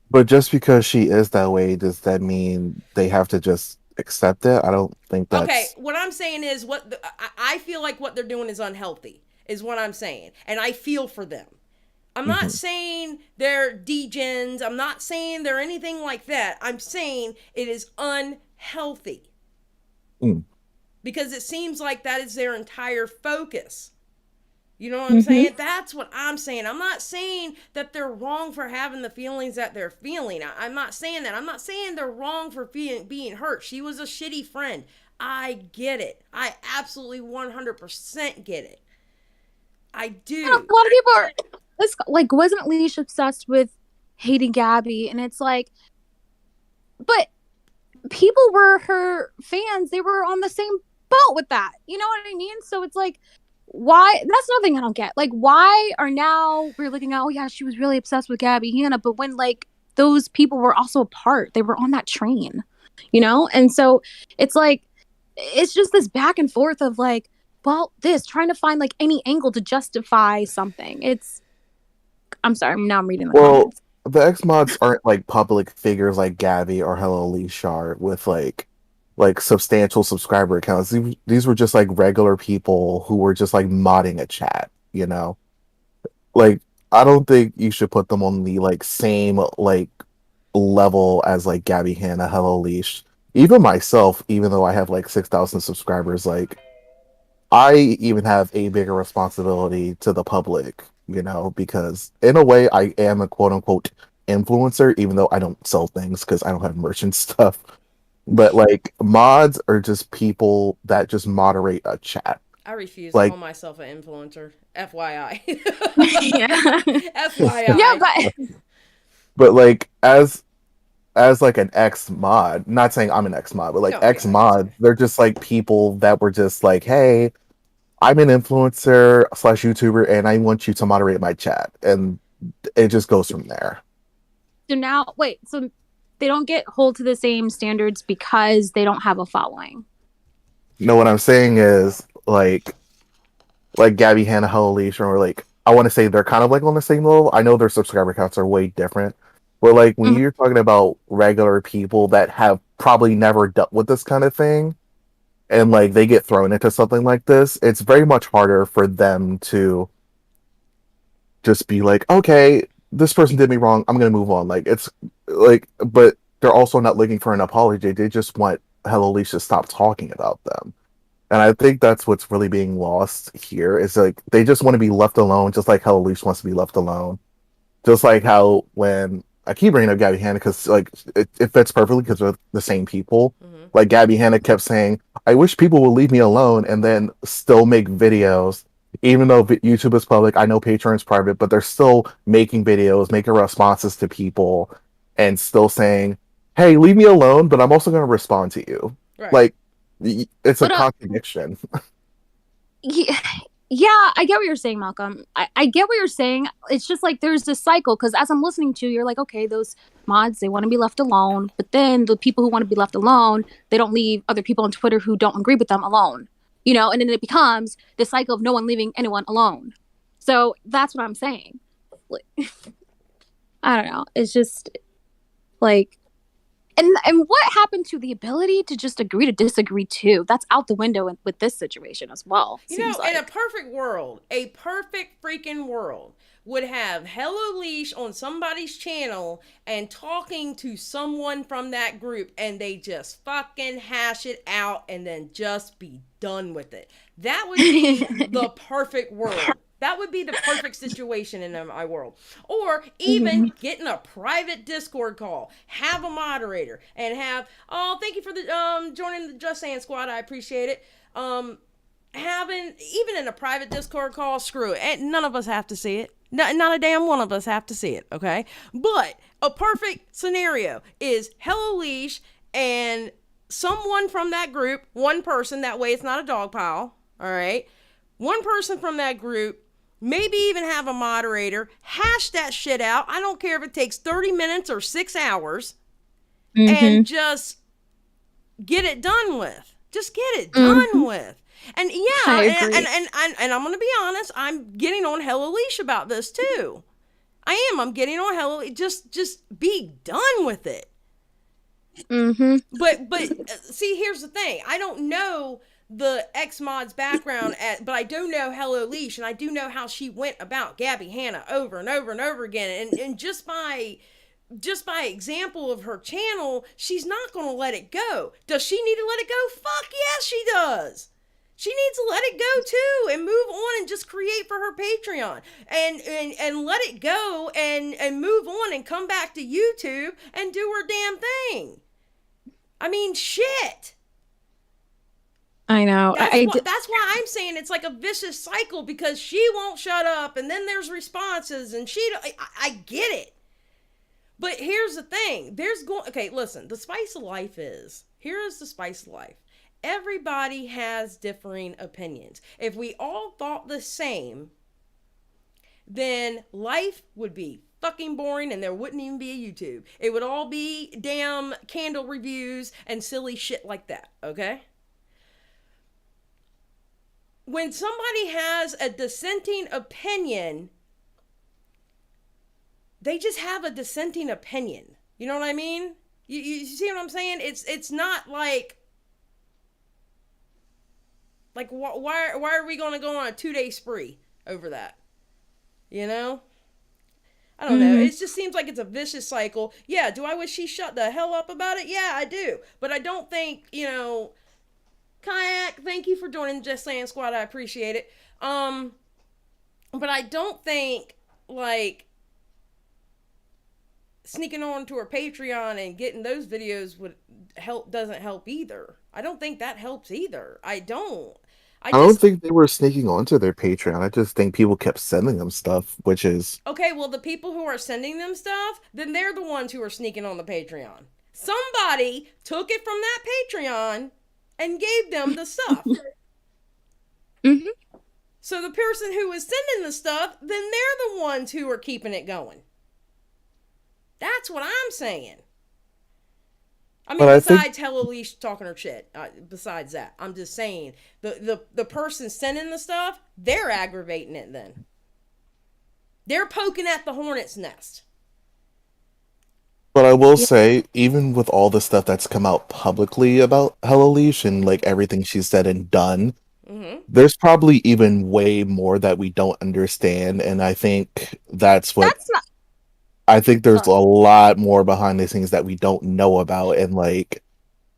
But just because she is that way, does that mean they have to just accept it? I don't think that's... Okay, what I'm saying is, I feel like what they're doing is unhealthy, is what I'm saying. And I feel for them. I'm not saying they're degens. I'm not saying they're anything like that. I'm saying it is unhealthy. Because it seems like that is their entire focus. You know what I'm saying? That's what I'm saying. I'm not saying that they're wrong for having the feelings that they're feeling. I'm not saying that. I'm not saying they're wrong for being hurt. She was a shitty friend. I get it. I absolutely 100% get it. I do. A lot of people are like, wasn't Leash obsessed with hating Gabby? And it's like, but people were her fans. They were on the same boat with that. You know what I mean? So it's like, why? That's another thing I don't get. Like, why are now we're looking at, oh yeah, she was really obsessed with Gabby Hanna, but when like those people were also a part, they were on that train, you know? And so it's like, it's just this back and forth of like, well, trying to find like any angle to justify something. I'm sorry, now I'm reading the comments. The X-Mods aren't like public figures like Gabby or Hello Leash are with like substantial subscriber accounts. These were just like regular people who were just like modding a chat, you know? Like, I don't think you should put them on the like same like level as like Gabby Hanna, Hello Leash. Even myself, even though I have like 6,000 subscribers, like I even have a bigger responsibility to the public, because in a way I am a quote unquote influencer, even though I don't sell things because I don't have merch and stuff. But like mods are just people that just moderate a chat. I refuse to Like call myself an influencer. FYI. Yeah. FYI. Yeah, but but like as like an ex mod, not saying I'm an ex mod, but like No, ex yeah, mod, they're just like people that were just like, hey, I'm an influencer slash YouTuber and I want you to moderate my chat. And it just goes from there. so now, wait, so they don't get hold to the same standards because they don't have a following. No, what I'm saying is like Gabby Hanna, Hello Leash, or like I want to say they're kind of like on the same level. I know their subscriber counts are way different. But like when Mhm. you're talking about regular people that have probably never dealt with this kind of thing, and like they get thrown into something like this, it's very much harder for them to just be like, okay, this person did me wrong. I'm gonna move on. Like it's like, but they're also not looking for an apology. They just want Hello Leash to stop talking about them. And I think that's what's really being lost here. Is like they just want to be left alone, just like Hello Leash wants to be left alone. Just like how when I keep bringing up Gabby Hanna because like it fits perfectly because we're the same people. Mm-hmm. Like Gabby Hanna kept saying, "I wish people would leave me alone," and then still make videos. Even though YouTube is public, I know Patreon is private, but they're still making videos, making responses to people, and still saying, "Hey, leave me alone," but I'm also going to respond to you. Right. Like, it's a But, contradiction. Yeah, I get what you're saying, Malcolm. I get what you're saying. It's just like there's this cycle because as I'm listening to you, you're like, okay, those mods, they want to be left alone. But then the people who want to be left alone, they don't leave other people on Twitter who don't agree with them alone. And then it becomes the cycle of no one leaving anyone alone. So that's what I'm saying. Like, I don't know. It's just like and what happened to the ability to just agree to disagree too? That's out the window with this situation as well. In a perfect world, a perfect freaking world would have Hello Leash on somebody's channel and talking to someone from that group and they just fucking hash it out and then just be done with it. That would be the perfect world. That would be the perfect situation in my world. Or even getting a private Discord call, have a moderator, and have, oh, thank you for the joining the Just Saying Squad. I appreciate it. Having, even in a private Discord call, screw it. And none of us have to see it. Not a damn one of us have to see it, okay? But a perfect scenario is Hello Leash and someone from that group, one person, that way it's not a dog pile, all right? One person from that group, maybe even have a moderator, hash that shit out. I don't care if it takes 30 minutes or 6 hours, and just get it done with. Just get it done with. And yeah, I agree. and I'm gonna be honest, I'm getting on Hello Leash about this too. I am. I'm getting on Hello. Just be done with it. But see, here's the thing. I don't know the X Mod's background, but I do know Hello Leash, and I do know how she went about Gabby Hanna over and over and over again, and just by example of her channel, she's not going to let it go. Does she need to let it go? Fuck yes, she does. She needs to let it go too and move on and just create for her Patreon and let it go and move on and come back to YouTube and do her damn thing. I mean, shit. I know. That's why I'm saying it's like a vicious cycle because she won't shut up and then there's responses and I get it. But here's the thing. Okay, listen, the spice of life here is the spice of life. Everybody has differing opinions. If we all thought the same, then life would be fucking boring and there wouldn't even be a YouTube. It would all be damn candle reviews and silly shit like that, okay? When somebody has a dissenting opinion, they just have a dissenting opinion. You know what I mean? You see what I'm saying? It's not like why are we going to go on a 2-day spree over that? You know? I don't know. It just seems like it's a vicious cycle. Yeah, do I wish she shut the hell up about it? Yeah, I do. But I don't think, Kayak, thank you for joining the Just Saying Squad. I appreciate it. But I don't think, like, sneaking on to her Patreon and getting those videos doesn't help either. I don't think that helps either. I don't. I don't think they were sneaking onto their Patreon. I just think people kept sending them stuff, which is okay. Well, the people who are sending them stuff, then they're the ones who are sneaking on the Patreon. Somebody took it from that Patreon and gave them the stuff. So the person who is sending the stuff, then they're the ones who are keeping it going. That's what I'm saying. I mean, besides Hello Leash talking her shit. Besides that, I'm just saying the person sending the stuff, they're aggravating it. Then they're poking at the hornet's nest. But I will say, even with all the stuff that's come out publicly about Hello Leash and like everything she's said and done, there's probably even way more that we don't understand, and I think that's what. I think there's a lot more behind the scenes that we don't know about, and like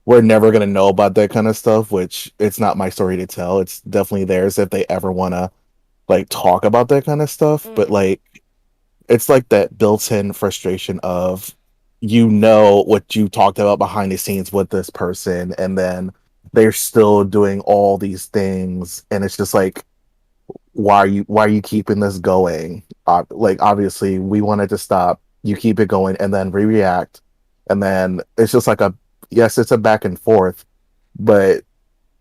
we're never gonna know about that kind of stuff. Which it's not my story to tell. It's definitely theirs if they ever want to like talk about that kind of stuff. But like, it's like that built-in frustration of what you talked about behind the scenes with this person, and then they're still doing all these things, and it's just like, why are you keeping this going? Like, obviously we wanted to stop, you keep it going, and then react, and then it's just like it's a back and forth. But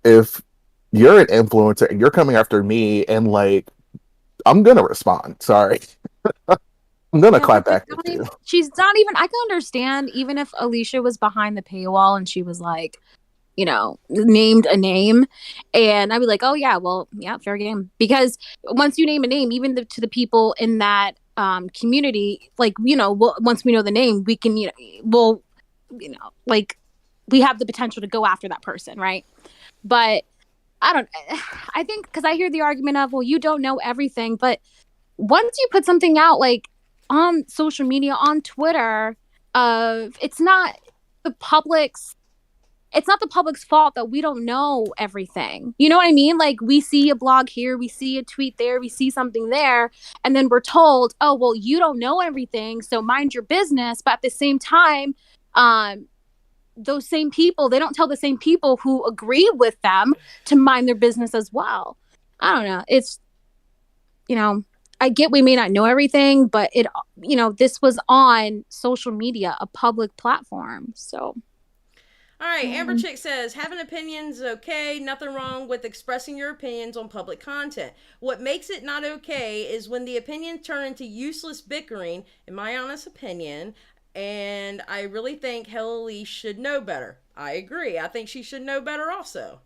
if you're an influencer and you're coming after me, and like, I'm gonna respond. Sorry. I'm gonna clap back at you. She's not even, I can understand even if Alicia was behind the paywall and she was like, named a name, and I'd be like, oh yeah, well, yeah, fair game. Because once you name a name, even to the people in that community, like, once we know the name, we can, like, we have the potential to go after that person, right? But I think, because I hear the argument of, well, you don't know everything, but once you put something out, like, on social media, on Twitter, it's not the public's fault that we don't know everything. You know what I mean? Like, we see a blog here, we see a tweet there, we see something there, and then we're told, oh, well, you don't know everything, so mind your business. But at the same time, those same people, they don't tell the same people who agree with them to mind their business as well. I don't know. It's, I get we may not know everything, but this was on social media, a public platform. So. All right, Amber Chick says, having opinions is okay. Nothing wrong with expressing your opinions on public content. What makes it not okay is when the opinions turn into useless bickering, in my honest opinion, and I really think Hello Leash should know better. I agree. I think she should know better also.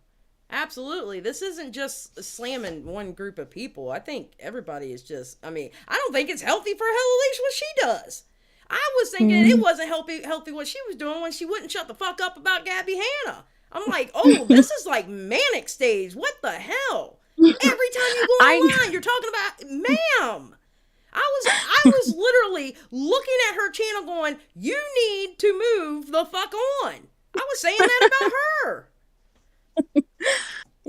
Absolutely. This isn't just slamming one group of people. I think everybody is just, I don't think it's healthy for Hello Leash what she does. I was thinking it wasn't healthy what she was doing when she wouldn't shut the fuck up about Gabby Hanna. I'm like, oh, this is like manic stage. What the hell? Every time you go online, you're talking about, ma'am. I was literally looking at her channel going, you need to move the fuck on. I was saying that about her.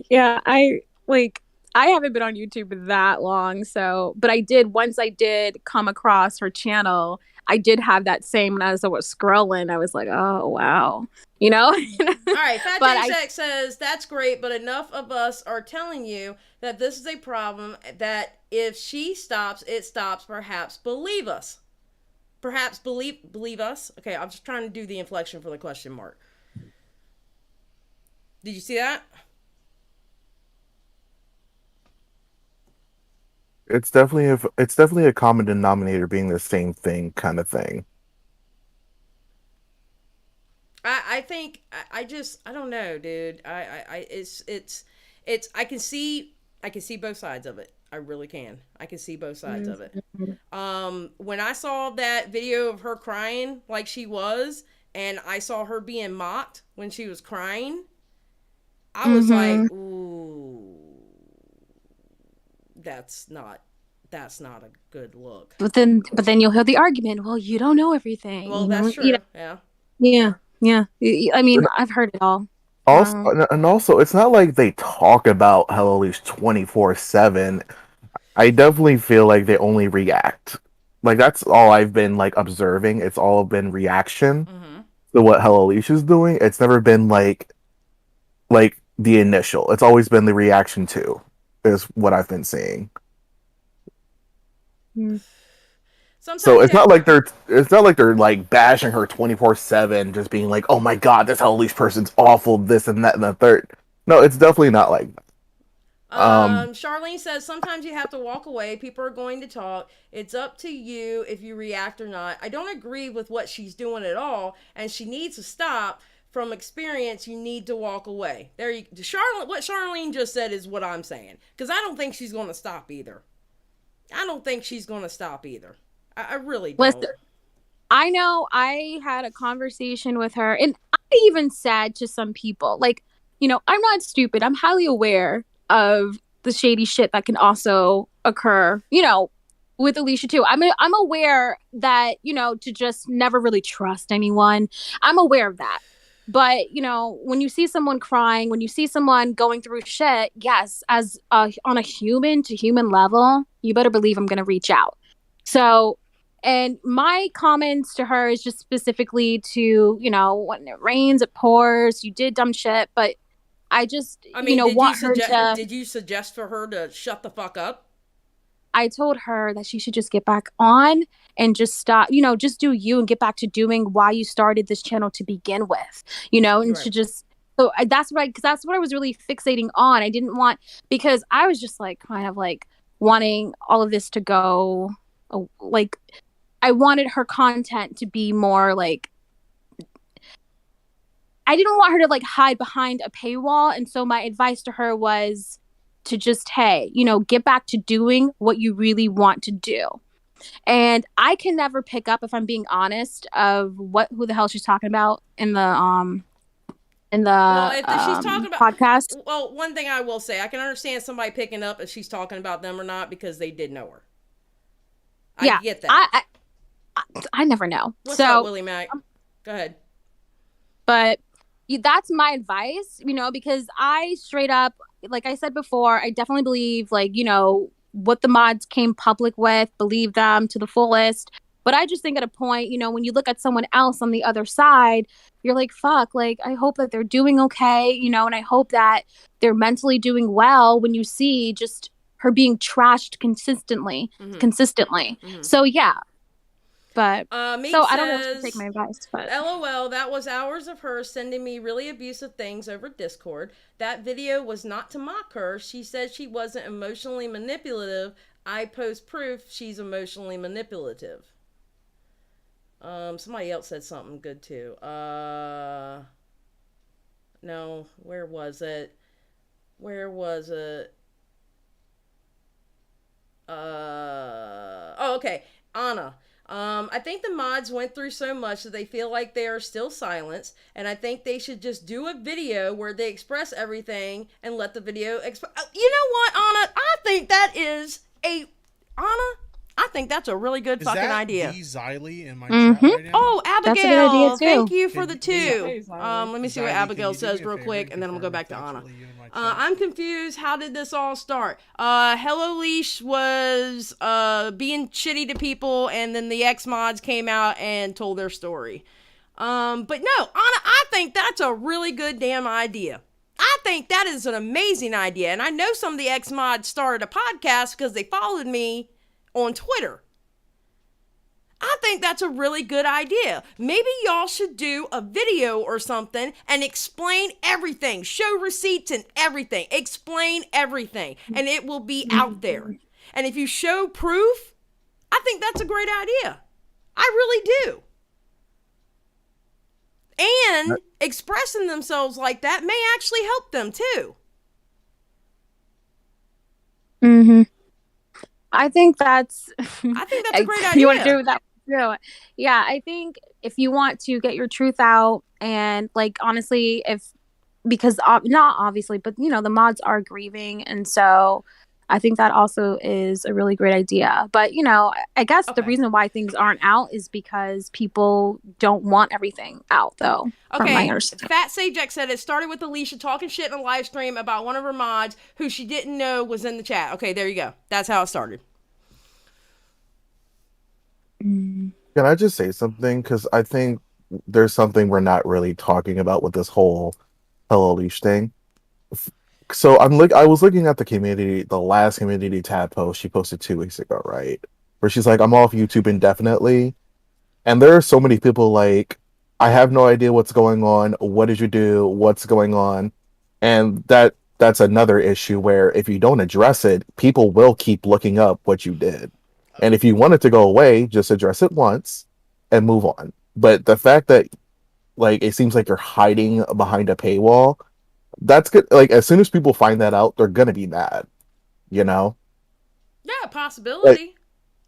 Yeah, I haven't been on YouTube that long, but once I did come across her channel, I did have that same, as I was scrolling, I was like, oh, wow. All right, Fat Jack says, that's great, but enough of us are telling you that this is a problem, that if she stops, it stops. Perhaps believe us. Perhaps believe us. Okay, I'm just trying to do the inflection for the question mark. Did you see that? It's definitely a common denominator being the same thing kind of thing. I think I don't know, dude. It's I can see both sides of it. I really can. I can see both sides of it. When I saw that video of her crying like she was, and I saw her being mocked when she was crying, I was like, ooh, that's not that's not a good look. But then you'll hear the argument. Well, you don't know everything. Well, you know? that's true. You know, Yeah. yeah. I mean, I've heard it all. Also, and also, it's not like they talk about Hello Leash 24/7. I definitely feel like they only react. Like that's all I've been like observing. It's all been reaction Mm-hmm. to what Hello Leash is doing. It's never been like the initial. It's always been the reaction to is what I've been seeing. Sometimes So it's you not have- like they're like bashing her 24/7, just being like, oh my god, this Hello Leash person's awful, this and that and the third. No, it's definitely not like that. Charlene says sometimes you have to walk away. People are going to talk. It's up to you if you react or not. I don't agree with what she's doing at all, and she needs to stop. From experience, you need to walk away. Charlene. What Charlene just said is what I'm saying, because I don't think she's going to stop either. I really don't. Listen, I know I had a conversation with her, and I even said to some people, like, I'm not stupid. I'm highly aware of the shady shit that can also occur, with Alicia too. I'm aware that, to just never really trust anyone. I'm aware of that. But, when you see someone crying, when you see someone going through shit, yes, as on a human to human level, you better believe I'm going to reach out. So, and my comments to her is just specifically to, when it rains, it pours, you did dumb shit. But I just, want her to... Did you suggest for her to shut the fuck up? I told her that she should just get back on and just stop, just do you and get back to doing why you started this channel to begin with, and right. Should just, so that's what I was really fixating on. I didn't want, because I was just like, kind of like wanting all of this to go, like, I wanted her content to be more like, I didn't want her to like hide behind a paywall. And so my advice to her was to just, hey, get back to doing what you really want to do. And I can never pick up, if I'm being honest, of who the hell she's talking about in the she's talking about podcast. Well, one thing I will say, I can understand somebody picking up if she's talking about them or not, because they did know her. I get that. I never know. What's up, Willie Mac? Go ahead. But that's my advice, because I straight up, like I said before, I definitely believe, like, what the mods came public with, believe them to the fullest. But I just think at a point, when you look at someone else on the other side, you're like, fuck, like, I hope that they're doing okay, and I hope that they're mentally doing well when you see just her being trashed consistently. Mm-hmm. So, yeah. But so I don't know if she'll take my advice, but LOL, that was hours of her sending me really abusive things over Discord. That video was not to mock her. She said she wasn't emotionally manipulative. I post proof she's emotionally manipulative. Somebody else said something good too. No, where was it? Oh, okay. Anna. I think the mods went through so much that they feel like they are still silenced, and I think they should just do a video where they express everything and let the video express. You know what, Anna? I think that's a really good fucking idea. Is that Xylee in my chat right now? Oh, Abigail! That's a good idea, too. Thank you for the two. Hey, Xylee. Let me see what Xylee, Abigail can you do says me a real favor quick, and then I'm gonna go confirm back to if that's Anna. really you in my chat? I'm confused. How did this all start? Hello Leash was being shitty to people, and then the X mods came out and told their story. But no, Anna, I think that's a really good damn idea. I think that is an amazing idea, and I know some of the X mods started a podcast because they followed me on Twitter. I think that's a really good idea. Maybe y'all should do a video or something and explain everything. Show receipts and everything. Explain everything. And it will be out there. And if you show proof, I think that's a great idea. I really do. And expressing themselves like that may actually help them too. Mm-hmm. I think that's a great idea. You want to do that? Yeah, I think if you want to get your truth out, and like honestly, because not obviously, but the mods are grieving, and so I think that also is a really great idea. But, I guess the Okay. reason why things aren't out is because people don't want everything out, though. From my Okay, understanding. Fat Sajak said it started with Alicia talking shit in a live stream about one of her mods who she didn't know was in the chat. Okay, there you go. That's how it started. Can I just say something? Because I think there's something we're not really talking about with this whole Hello Leash thing. So I was looking at the last community tab post she posted 2 weeks ago, right? Where she's like, I'm off YouTube indefinitely. And there are so many people like, I have no idea what's going on. What did you do? What's going on? And that's another issue where if you don't address it, people will keep looking up what you did. And if you want it to go away, just address it once and move on. But the fact that like it seems like you're hiding behind a paywall, that's good. Like as soon as people find that out, they're gonna be mad. You know? Yeah, possibility.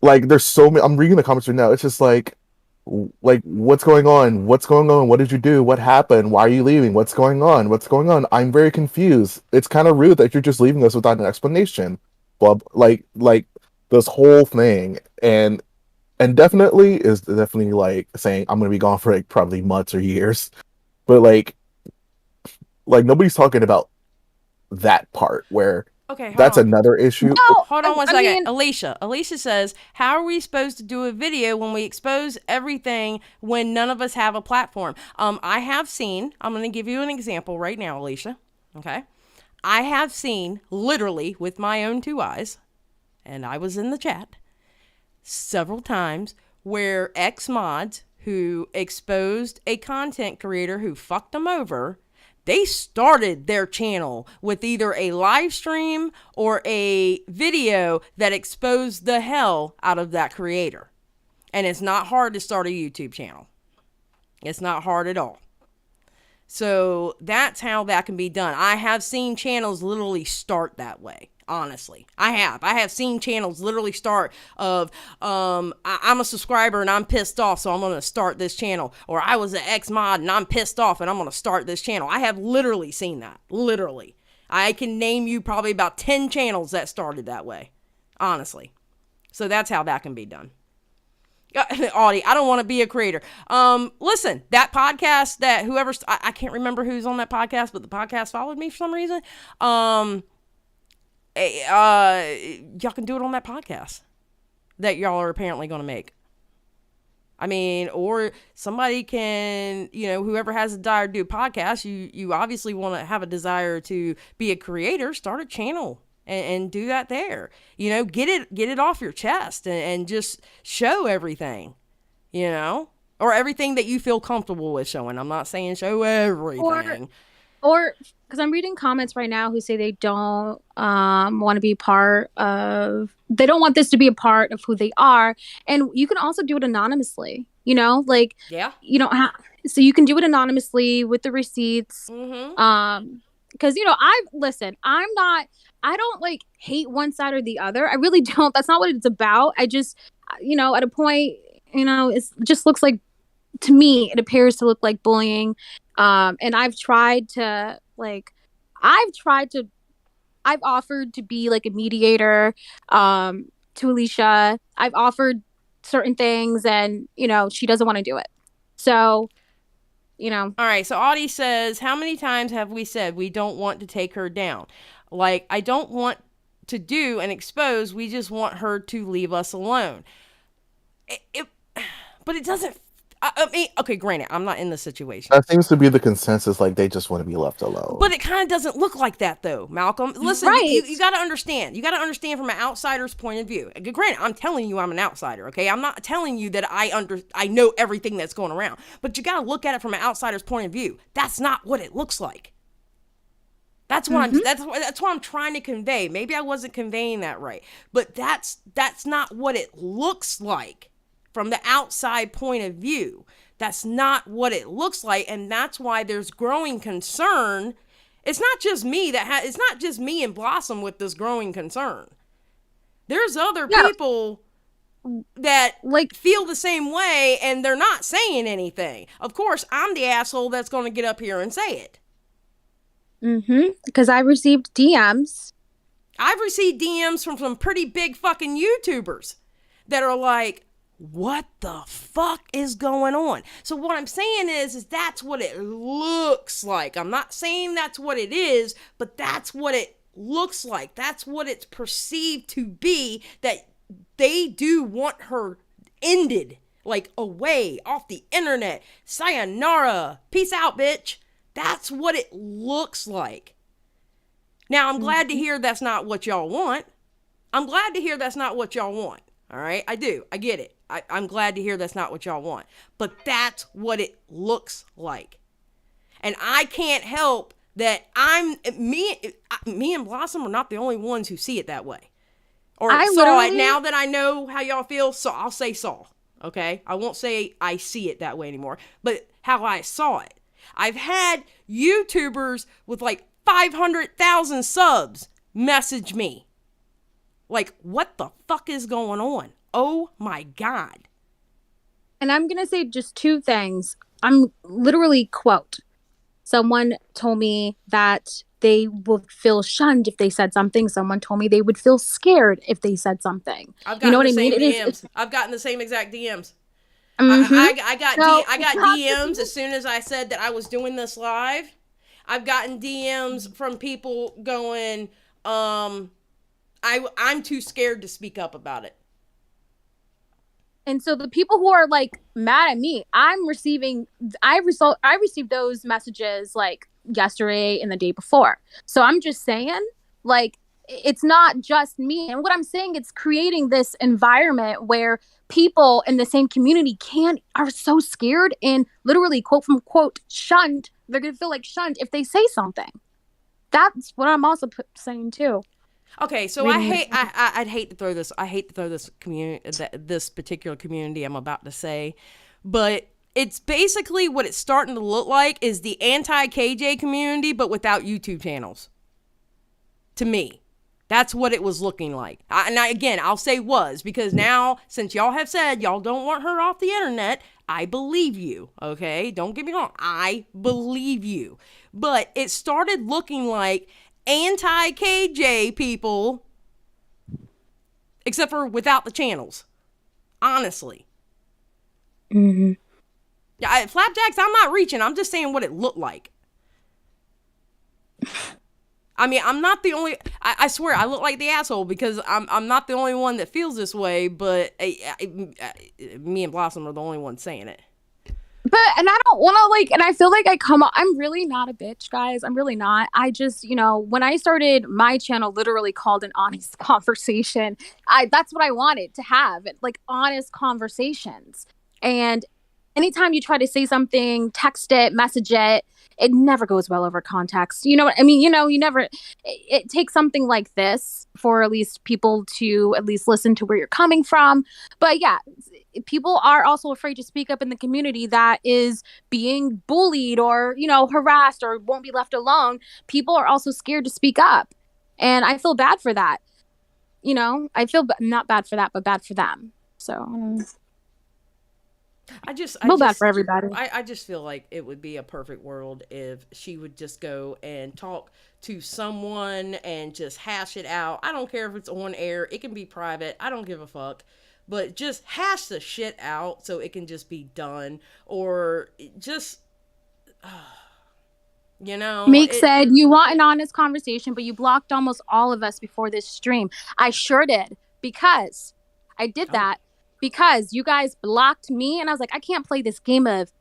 Like there's so many. I'm reading the comments right now. It's just like what's going on? What's going on? What did you do? What happened? Why are you leaving? What's going on? What's going on? I'm very confused. It's kind of rude that you're just leaving us without an explanation. Well, like this whole thing, and definitely is definitely like saying I'm gonna be gone for like probably months or years, but like nobody's talking about that part where Okay, hold that's on. another issue. No, Hold on one I second. mean- Alicia. Alicia says, how are we supposed to do a video when we expose everything when none of us have a platform? I have seen, I'm going to give you an example right now, Alicia. Okay. I have seen literally with my own 2 eyes, and I was in the chat several times where ex-mods who exposed a content creator who fucked them over, they started their channel with either a live stream or a video that exposed the hell out of that creator. And it's not hard to start a YouTube channel. It's not hard at all. So that's how that can be done. I have seen channels literally start that way. Honestly, I have seen channels literally start of I'm a subscriber and I'm pissed off, so I'm going to start this channel. Or I was an ex-mod and I'm pissed off and I'm going to start this channel. I have literally seen that. Literally. I can name you probably about 10 channels that started that way. Honestly. So that's how that can be done. Audie, I don't want to be a creator. Listen, that podcast that whoever, I can't remember who's on that podcast, but the podcast followed me for some reason. Y'all can do it on that podcast that y'all are apparently going to make. I mean, or somebody can, whoever has a desire to do a podcast, you obviously want to have a desire to be a creator, start a channel and do that there. Get it off your chest and just show everything, or everything that you feel comfortable with showing. I'm not saying show everything. Or because I'm reading comments right now who say they don't want to be they don't want this to be a part of who they are. And you can also do it anonymously, Yeah. you don't have, so you can do it anonymously with the receipts. Mm-hmm. Because, I don't like hate one side or the other. I really don't. That's not what it's about. I just, at a point, it just looks like, to me, it appears to look like bullying. And I've offered to be like a mediator, to Alicia. I've offered certain things and, she doesn't want to do it. So, All right. So Audie says, how many times have we said we don't want to take her down? Like, I don't want to do and expose. We just want her to leave us alone. But it doesn't. I mean, okay, granted, I'm not in the situation. That seems to be the consensus. Like they just want to be left alone. But it kind of doesn't look like that, though, Malcolm. Listen, Right. you got to understand. You got to understand from an outsider's point of view. Granted, I'm telling you I'm an outsider, okay? I'm not telling you that I know everything that's going around. But you got to look at it from an outsider's point of view. That's not what it looks like. That's what that's what I'm trying to convey. Maybe I wasn't conveying that right. But that's not what it looks like. From the outside point of view, that's not what it looks like, and that's why there's growing concern. It's not just me it's not just me and Blossom with this growing concern. There's other people that feel the same way, and they're not saying anything. Of course, I'm the asshole that's going to get up here and say it. because I received DMs. I've received DMs from some pretty big fucking YouTubers that are like, what the fuck is going on? So what I'm saying is that's what it looks like. I'm not saying that's what it is, but that's what it looks like. That's what it's perceived to be, that they do want her ended, like away off the internet. Sayonara. Peace out, bitch. That's what it looks like. Now, I'm glad to hear that's not what y'all want. I'm glad to hear that's not what y'all want. All right? I do. I get it. I'm glad to hear that's not what y'all want. But that's what it looks like. And I can't help that me and Blossom are not the only ones who see it that way. Or saw it. Now that I know how y'all feel, so I'll say saw. Okay? I won't say I see it that way anymore. But how I saw it. I've had YouTubers with like 500,000 subs message me. Like, what the fuck is going on? Oh my God. And I'm going to say just two things. I'm literally, quote, someone told me that they would feel shunned if they said something. Someone told me they would feel scared if they said something. You know what I mean? I've gotten the same exact DMs. Mm-hmm. I got DMs as soon as I said that I was doing this live. I've gotten DMs from people going, I'm too scared to speak up about it. And so the people who are like mad at me, I received those messages like yesterday and the day before. So I'm just saying, like, it's not just me. And what I'm saying, it's creating this environment where people in the same community are so scared and literally, quote from quote, shunned. They're going to feel like shunned if they say something. That's what I'm also saying too. Okay, so I'd hate to throw this. I hate to throw this this particular community I'm about to say, but it's basically what it's starting to look like is the anti-KJ community, but without YouTube channels. To me, that's what it was looking like. I'll say was, because now since y'all have said y'all don't want her off the internet, I believe you. Okay, don't get me wrong, I believe you, but it started looking like anti-KJ people, except for without the channels. Honestly. Mm-hmm. Yeah, Flapjacks, I'm not reaching. I'm just saying what it looked like. I mean, I'm not the only... I swear, I look like the asshole because I'm not the only one that feels this way, but me and Blossom are the only ones saying it. And I don't want to and I feel like I'm really not a bitch, guys. I'm really not. I just, when I started my channel, literally called An Honest Conversation, that's what I wanted to have, like honest conversations. And anytime you try to say something, text it, message it, it never goes well over context. You know what I mean? You never, it takes something like this for at least people to at least listen to where you're coming from. But yeah, people are also afraid to speak up in the community that is being bullied or, harassed or won't be left alone. People are also scared to speak up. And I feel bad for that. I feel not bad for that, but bad for them. So I feel bad for everybody. I just feel like it would be a perfect world if she would just go and talk to someone and just hash it out. I don't care if it's on air. It can be private. I don't give a fuck. But just hash the shit out so it can just be done. Or just, Meek said, you want an honest conversation, but you blocked almost all of us before this stream. I sure did. Because I did that. Because you guys blocked me. And I was like, I can't play this game of,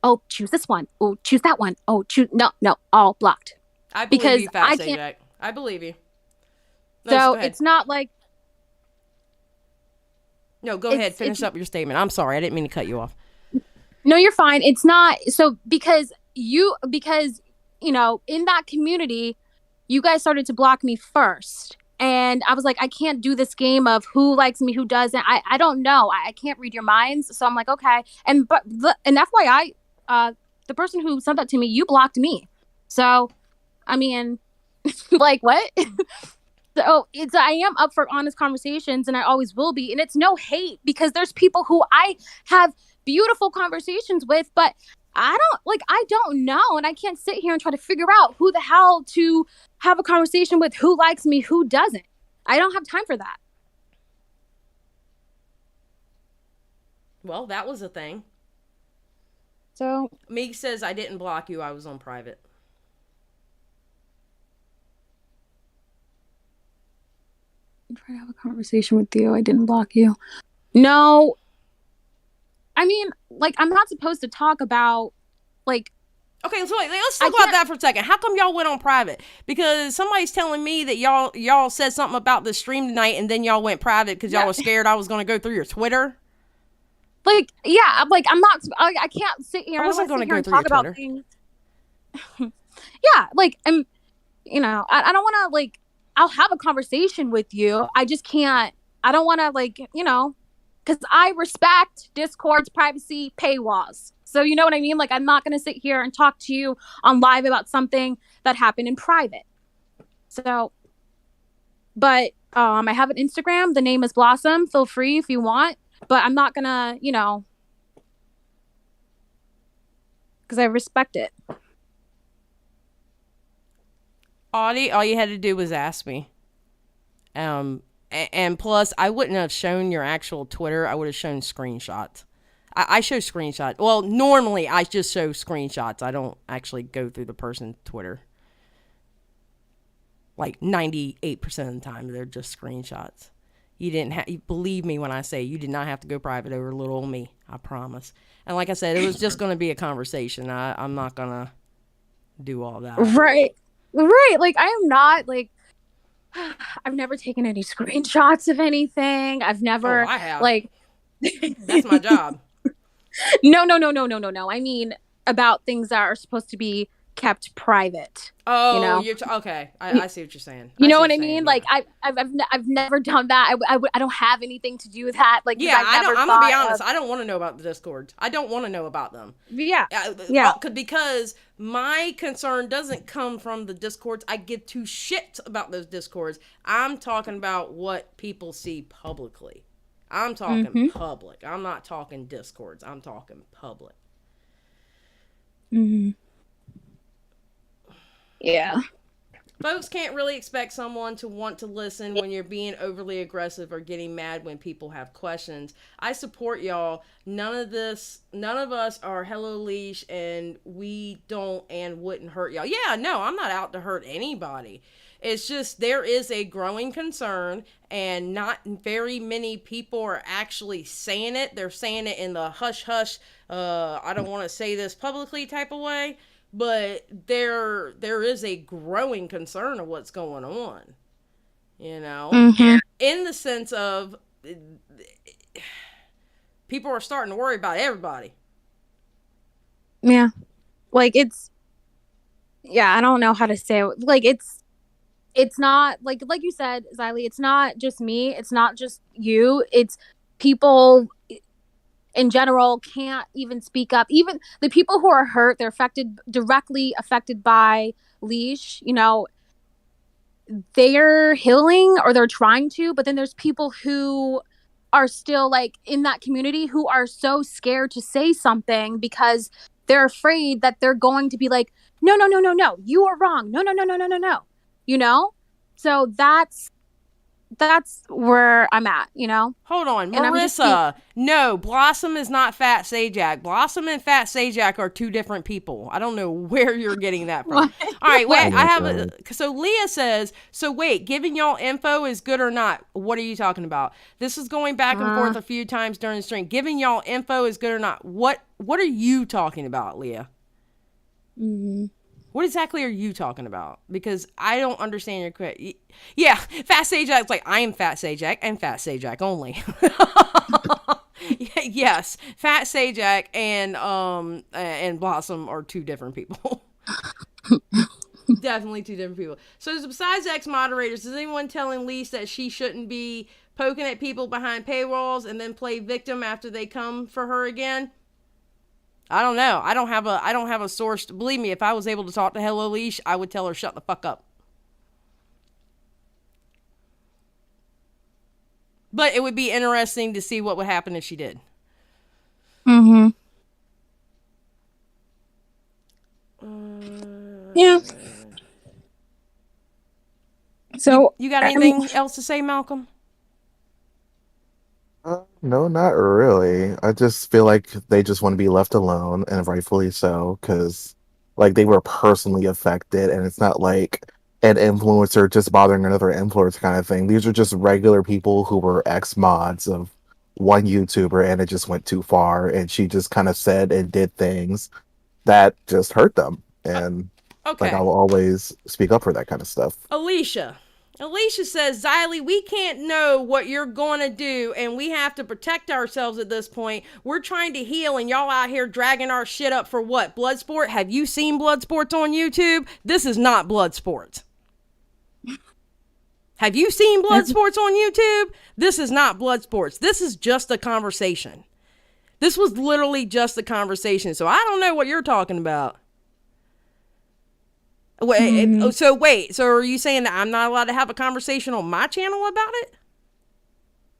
oh, choose this one. Oh, choose that one. Oh, choose. No, all blocked. I believe you, Fat Sajak. I believe you. No, so it's not like. No, go ahead. Finish up your statement. I'm sorry. I didn't mean to cut you off. No, you're fine. It's not. So because in that community, you guys started to block me first. And I was like, I can't do this game of who likes me, who doesn't. I don't know. I can't read your minds. So I'm like, okay. And FYI, the person who sent that to me, you blocked me. So, I mean, like what? So I am up for honest conversations and I always will be. And it's no hate because there's people who I have beautiful conversations with, but I don't know. And I can't sit here and try to figure out who the hell to have a conversation with, who likes me, who doesn't. I don't have time for that. Well, that was a thing. So Meek says, I didn't block you. I was on private. I'm trying to have a conversation with you. I didn't block you. No. I mean, like, I'm not supposed to talk about, like, Okay, so wait, let's talk about that for a second. How come y'all went on private? Because somebody's telling me that y'all said something about the stream tonight, and then y'all went private because y'all were scared I was going to go through your Twitter. like, yeah, like, I'm not, I can't sit here. I wasn't going to go through talk your about Twitter. things. Yeah, like, I'm, you know, I don't want to, like, I'll have a conversation with you. I just can't, I don't want to, like, you know, because I respect Discord's privacy paywalls. So you know what I mean? Like, I'm not going to sit here and talk to you on live about something that happened in private. So, but I have an Instagram. The name is Blossom. Feel free if you want. But I'm not going to, you know, because I respect it. Audie, all you had to do was ask me. And plus, I wouldn't have shown your actual Twitter. I would have shown screenshots. I show screenshots. Well, normally I just show screenshots. I don't actually go through the person's Twitter. Like 98% of the time, they're just screenshots. You didn't have, believe me when I say you did not have to go private over little old me. I promise. And like I said, it was just going to be a conversation. I'm not going to do all that. Right. Right. Like, I am not, like, I've never taken any screenshots of anything. I've never, I have. like, that's my job. No. I mean, about things that are supposed to be kept private. Oh, you know? you're okay. I see what you're saying. You know what I mean? Like, I've never done that. I don't have anything to do with that. Like, yeah, I'm gonna be honest. I don't want to know about the Discords. I don't want to know about them. Yeah. Because my concern doesn't come from the Discords. I give two shits about those Discords. I'm talking about what people see publicly. I'm talking public. I'm not talking Discords. I'm talking public. Mm-hmm. Yeah. Folks can't really expect someone to want to listen when you're being overly aggressive or getting mad when people have questions. I support y'all. None of us are Hello Leash, and we don't and wouldn't hurt y'all. Yeah, no, I'm not out to hurt anybody. It's just there is a growing concern, and not very many people are actually saying it. They're saying it in the hush hush, I don't want to say this publicly type of way. But there is a growing concern of what's going on, you know, in the sense of people are starting to worry about everybody. Yeah. Like, I don't know how to say it. Like, it's not, like you said, Xylee, it's not just me. It's not just you. It's people in general can't even speak up. Even the people who are hurt, they're directly affected by Leash, you know, they're healing or they're trying to, but then there's people who are still, like, in that community who are so scared to say something because they're afraid that they're going to be like, no, you are wrong. No. You know? So that's where I'm at, you know? Hold on, Marissa. No, Blossom is not Fat Sajak. Blossom and Fat Sajak are two different people. I don't know where you're getting that from. All right, wait. So Leah says, so wait, giving y'all info is good or not? What are you talking about? This is going back and forth a few times during the stream. Giving y'all info is good or not? What are you talking about, Leah? Mm-hmm. What exactly are you talking about? Because I don't understand your question. Yeah, Fat Sajak's like, I am Fat Sajak and Fat Sajak only. Yes, Fat Sajak and Blossom are two different people. Definitely two different people. So besides ex-moderators, is anyone telling Lise that she shouldn't be poking at people behind paywalls and then play victim after they come for her again? I don't know. I don't have a source. Believe me, if I was able to talk to Hello Leash, I would tell her shut the fuck up. But it would be interesting to see what would happen if she did. Mm-hmm. Yeah. So You got I mean, anything else to say, Malcolm? No, not really. I just feel like they just want to be left alone, and rightfully so, because like they were personally affected, and it's not like an influencer just bothering another influencer kind of thing. These are just regular people who were ex mods of one YouTuber, and it just went too far, and she just kind of said and did things that just hurt them, and like Okay. I will always speak up for that kind of stuff. Alicia. Alicia says, Xylee, we can't know what you're going to do, and we have to protect ourselves at this point. We're trying to heal, and y'all out here dragging our shit up for what? Bloodsport? Have you seen Bloodsports on YouTube? This is not Bloodsports. Have you seen Bloodsports on YouTube? This is not Bloodsports. This is just a conversation. This was literally just a conversation, so I don't know what you're talking about. Wait, so are you saying that I'm not allowed to have a conversation on my channel about it?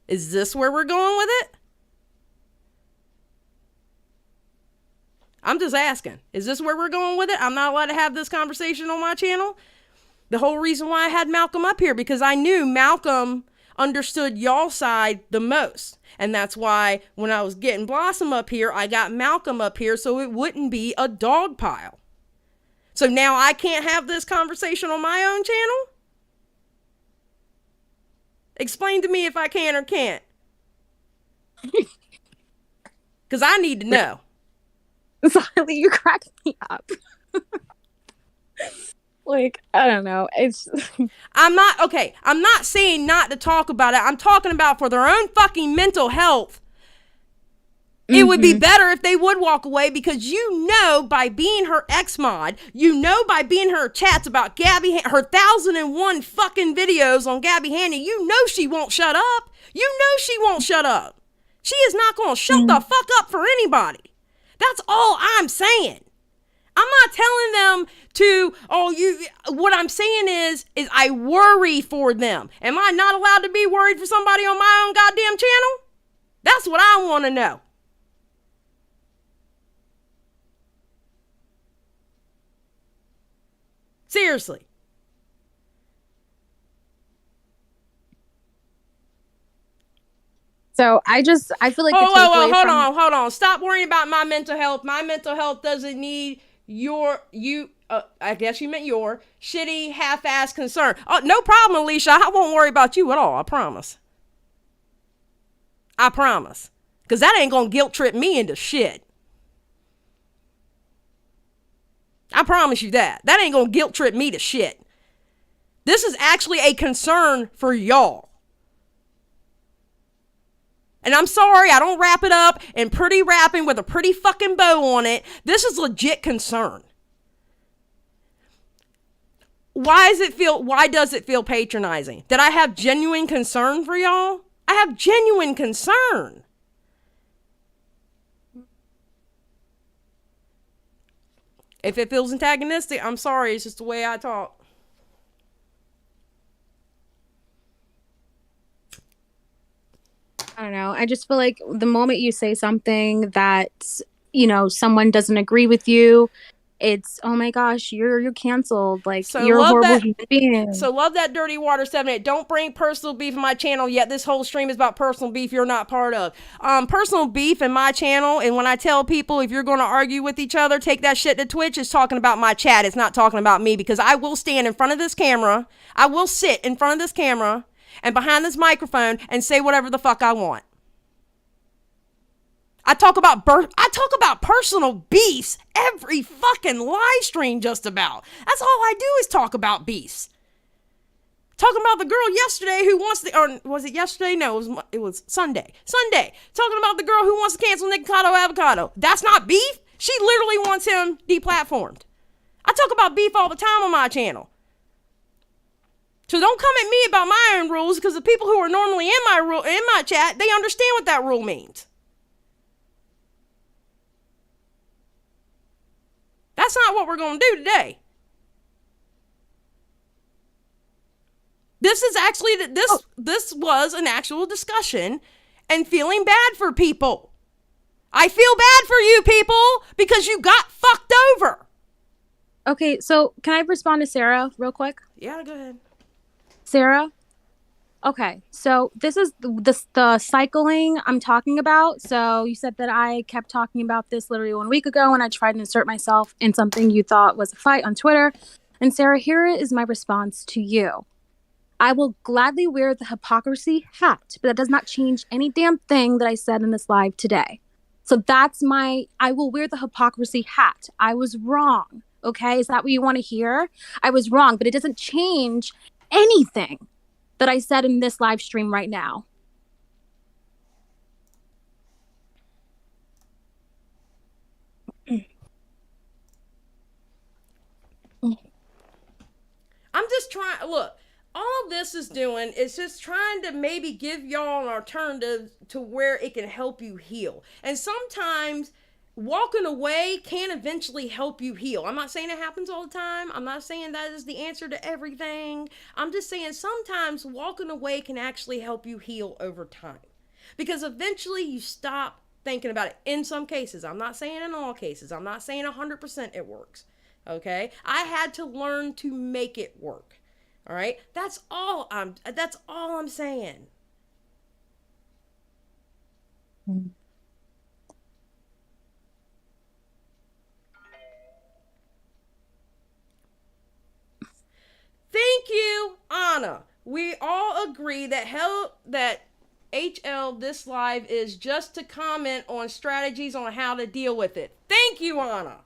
Is this where we're going with it? I'm just asking. Is this where we're going with it? I'm not allowed to have this conversation on my channel? The whole reason why I had Malcolm up here, because I knew Malcolm understood y'all's side the most. And that's why when I was getting Blossom up here, I got Malcolm up here so it wouldn't be a dog pile. So now I can't have this conversation on my own channel? Explain to me if I can or can't. Because I need to know. Xylee, you crack me up. Like, I don't know. It's I'm not saying not to talk about it. I'm talking about for their own fucking mental health. It would be better if they would walk away, because you know by being her ex-mod, you know by being her chats about Gabby, her 1,001 fucking videos on Gabby Hanna, you know she won't shut up. You know she won't shut up. She is not going to shut the fuck up for anybody. That's all I'm saying. I'm not telling them to, what I'm saying is I worry for them. Am I not allowed to be worried for somebody on my own goddamn channel? That's what I want to know. Seriously. so I feel like Hold on. Stop worrying about my mental health. My mental health doesn't need I guess you meant your shitty half-ass concern. Oh, no problem, Alicia. I won't worry about you at all. I promise. Because that ain't gonna guilt trip me into shit. I promise you that. That ain't gonna guilt trip me to shit. This is actually a concern for y'all. And I'm sorry, I don't wrap it up in pretty wrapping with a pretty fucking bow on it. This is legit concern. Why does it feel patronizing? That I have genuine concern for y'all? I have genuine concern. If it feels antagonistic, I'm sorry. It's just the way I talk. I don't know. I just feel like the moment you say something that, someone doesn't agree with you, it's, oh my gosh, you're canceled. Like, So you're a love horrible that- human being. So love that Dirty Water 78. Don't bring personal beef in my channel yet. This whole stream is about personal beef you're not part of. Personal beef in my channel, and when I tell people if you're going to argue with each other, take that shit to Twitch, it's talking about my chat. It's not talking about me, because I will stand in front of this camera. I will sit in front of this camera and behind this microphone and say whatever the fuck I want. I talk about personal beefs every fucking live stream just about. That's all I do is talk about beefs. Talking about the girl yesterday who wants to, or was it yesterday? No, it was Sunday. Talking about the girl who wants to cancel Nikocado Avocado. That's not beef. She literally wants him deplatformed. I talk about beef all the time on my channel. So don't come at me about my own rules, because the people who are normally in my chat, they understand what that rule means. That's not what we're going to do today. This is actually this was an actual discussion and feeling bad for people. I feel bad for you people because you got fucked over. Okay, so can I respond to Sarah real quick? Yeah, go ahead. Sarah? Okay, so this is the cycling I'm talking about. So you said that I kept talking about this literally 1 week ago, and I tried to insert myself in something you thought was a fight on Twitter. And Sarah, here is my response to you. I will gladly wear the hypocrisy hat, but that does not change any damn thing that I said in this live today. So I will wear the hypocrisy hat. I was wrong. Okay, is that what you want to hear? I was wrong, but it doesn't change anything that I said in this live stream right now. I'm just trying. Look, all this is doing is just trying to maybe give y'all an alternative to where it can help you heal. And sometimes walking away can eventually help you heal. I'm not saying it happens all the time. I'm not saying that is the answer to everything. I'm just saying sometimes walking away can actually help you heal over time. Because eventually you stop thinking about it. In some cases, I'm not saying in all cases. I'm not saying 100% it works. Okay? I had to learn to make it work. All right? That's all I'm saying. Thank you, Anna. We all agree that HL this live is just to comment on strategies on how to deal with it. Thank you, Anna.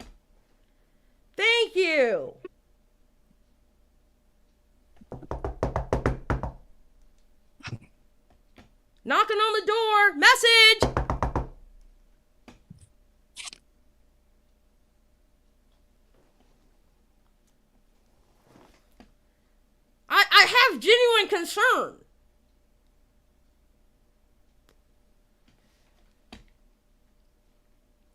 Thank you. Knocking on the door. Message. I have genuine concern.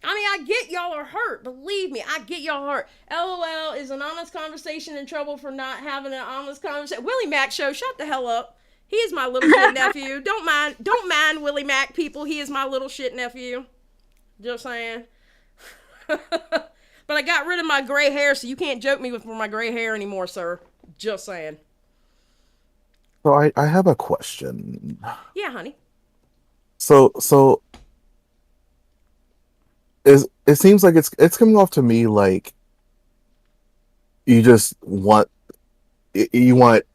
I mean, I get y'all are hurt. Believe me, I get y'all hurt. LOL, is an honest conversation in trouble for not having an honest conversation? Willie Mac show, shut the hell up. He is my little shit nephew. Don't mind Willie Mac, people. He is my little shit nephew. Just saying. But I got rid of my gray hair, so you can't joke me with my gray hair anymore, sir. Just saying. So I have a question. Yeah, honey. So it seems like it's coming off to me like you just want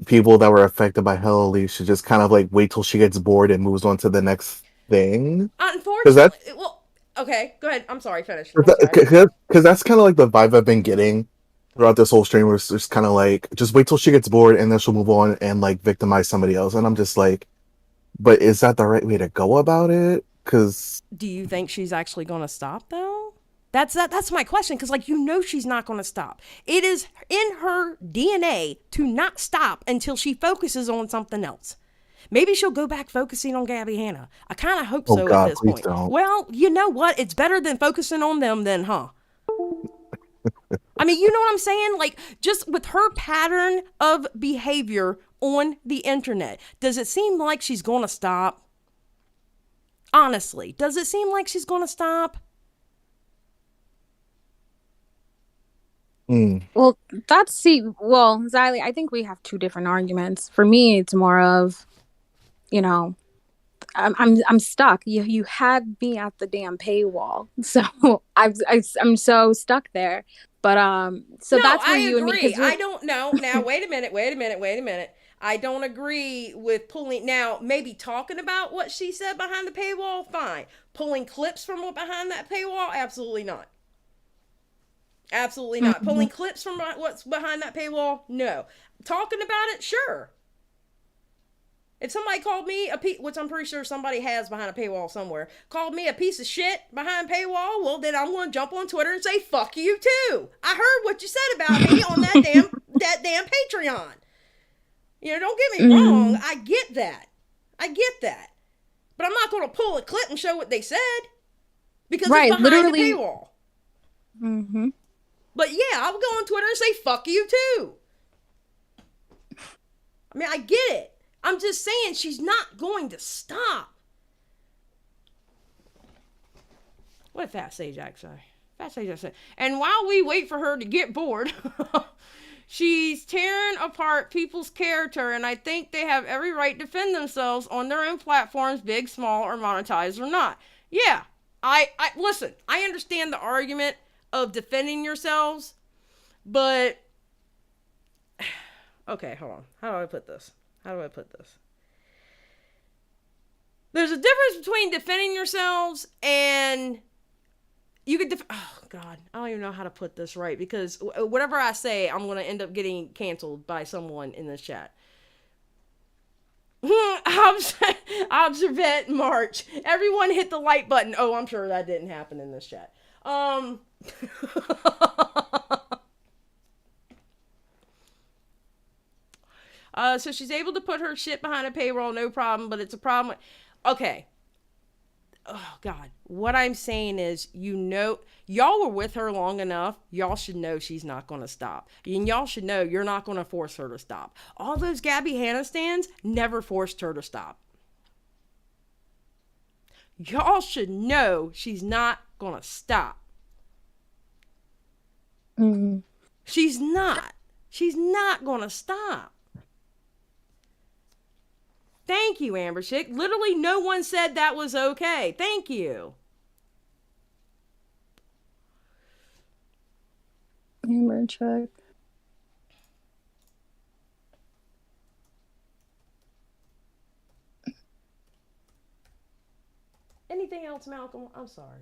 people that were affected by Hell Elise to just kind of like wait till she gets bored and moves on to the next thing. Unfortunately, well, okay, go ahead. I'm sorry, finish. Because that's kind of like the vibe I've been getting throughout this whole stream, where it's just kind of like, just wait till she gets bored and then she'll move on and like victimize somebody else. And I'm just like, but is that the right way to go about it? Because do you think she's actually going to stop though? That's my question, because like she's not going to stop. It is in her DNA to not stop until she focuses on something else. Maybe she'll go back focusing on Gabby Hanna. I kind of hope so at this point. Don't. Well, you know what? It's better than focusing on them then, huh? I mean, you know what I'm saying? Like, just with her pattern of behavior on the internet, does it seem like she's going to stop? Honestly, does it seem like she's going to stop? Well, Xylee, I think we have two different arguments. For me, it's more of, I'm stuck. You had me at the damn paywall, so I'm so stuck there. But so that's where you and me. I don't know. Now wait a minute. I don't agree with pulling. Now maybe talking about what she said behind the paywall, fine. Pulling clips from behind that paywall, absolutely not. Absolutely not. Pulling clips from what's behind that paywall, no. Talking about it, sure. If somebody called me which I'm pretty sure somebody has behind a paywall somewhere, called me a piece of shit behind paywall, well then I'm going to jump on Twitter and say fuck you too. I heard what you said about me on that damn Patreon. Don't get me wrong. I get that. But I'm not going to pull a clip and show what they said because it's behind the paywall. Mm-hmm. But yeah, I'll go on Twitter and say fuck you too. I mean, I get it. I'm just saying she's not going to stop. What did Fat Sage say? And while we wait for her to get bored, She's tearing apart people's character, and I think they have every right to defend themselves on their own platforms, big, small, or monetized or not. Yeah, I listen, I understand the argument of defending yourselves, but okay, hold on. How do I put this? There's a difference between defending yourselves and you could oh god, I don't even know how to put this right, because whatever I say, I'm going to end up getting canceled by someone in this chat. Observant March. Everyone hit the like button. Oh, I'm sure that didn't happen in this chat. So she's able to put her shit behind a paywall, no problem, but it's a problem. Okay. Oh, God. What I'm saying is, y'all were with her long enough. Y'all should know she's not going to stop. And y'all should know you're not going to force her to stop. All those Gabby Hanna stands never forced her to stop. Y'all should know she's not going to stop. Mm-hmm. She's not. She's not going to stop. Thank you, Amber Chick. Literally, no one said that was okay. Thank you. Amber Chick. Anything else, Malcolm? I'm sorry.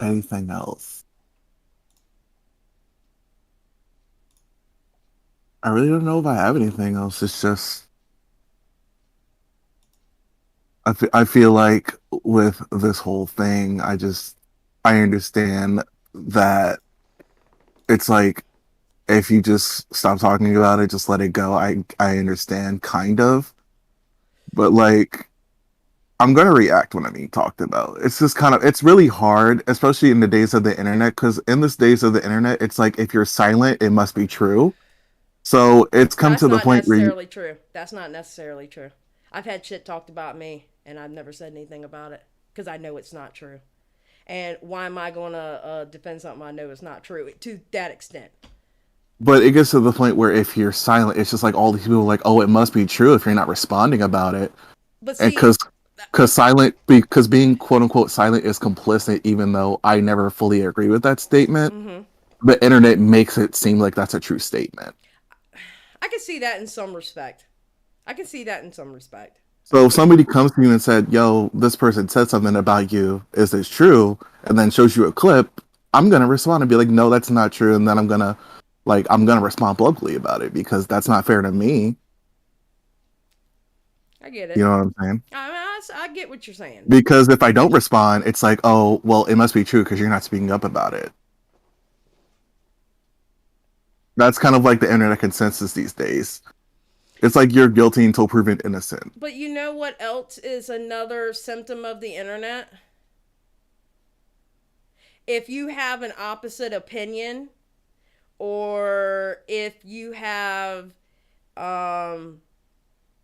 Anything else? I really don't know if I have anything else. It's just I feel like with this whole thing, I understand that it's like if you just stop talking about it, just let it go. I understand kind of, but like I'm gonna react when I'm being talked about. It's just it's really hard, especially in the days of the internet, because in this days of the internet, it's like if you're silent, it must be true. So it's come to the point where That's not necessarily true. I've had shit talked about me, and I've never said anything about it because I know it's not true. And why am I going to defend something I know is not true to that extent? But it gets to the point where if you're silent, it's just like all these people are like, oh, it must be true if you're not responding about it. But see, because being quote unquote silent is complicit, even though I never fully agree with that statement. Mm-hmm. The internet makes it seem like that's a true statement. I can see that in some respect. So if somebody comes to you and said, yo, this person said something about you, is this true? And then shows you a clip, I'm going to respond and be like, no, that's not true. And then I'm going to respond bluntly about it because that's not fair to me. I get it. You know what I'm saying? I get what you're saying. Because if I don't respond, it's like, oh, well, it must be true because you're not speaking up about it. That's kind of like the internet consensus these days. It's like you're guilty until proven innocent. But you know what else is another symptom of the internet? If you have an opposite opinion, or if you have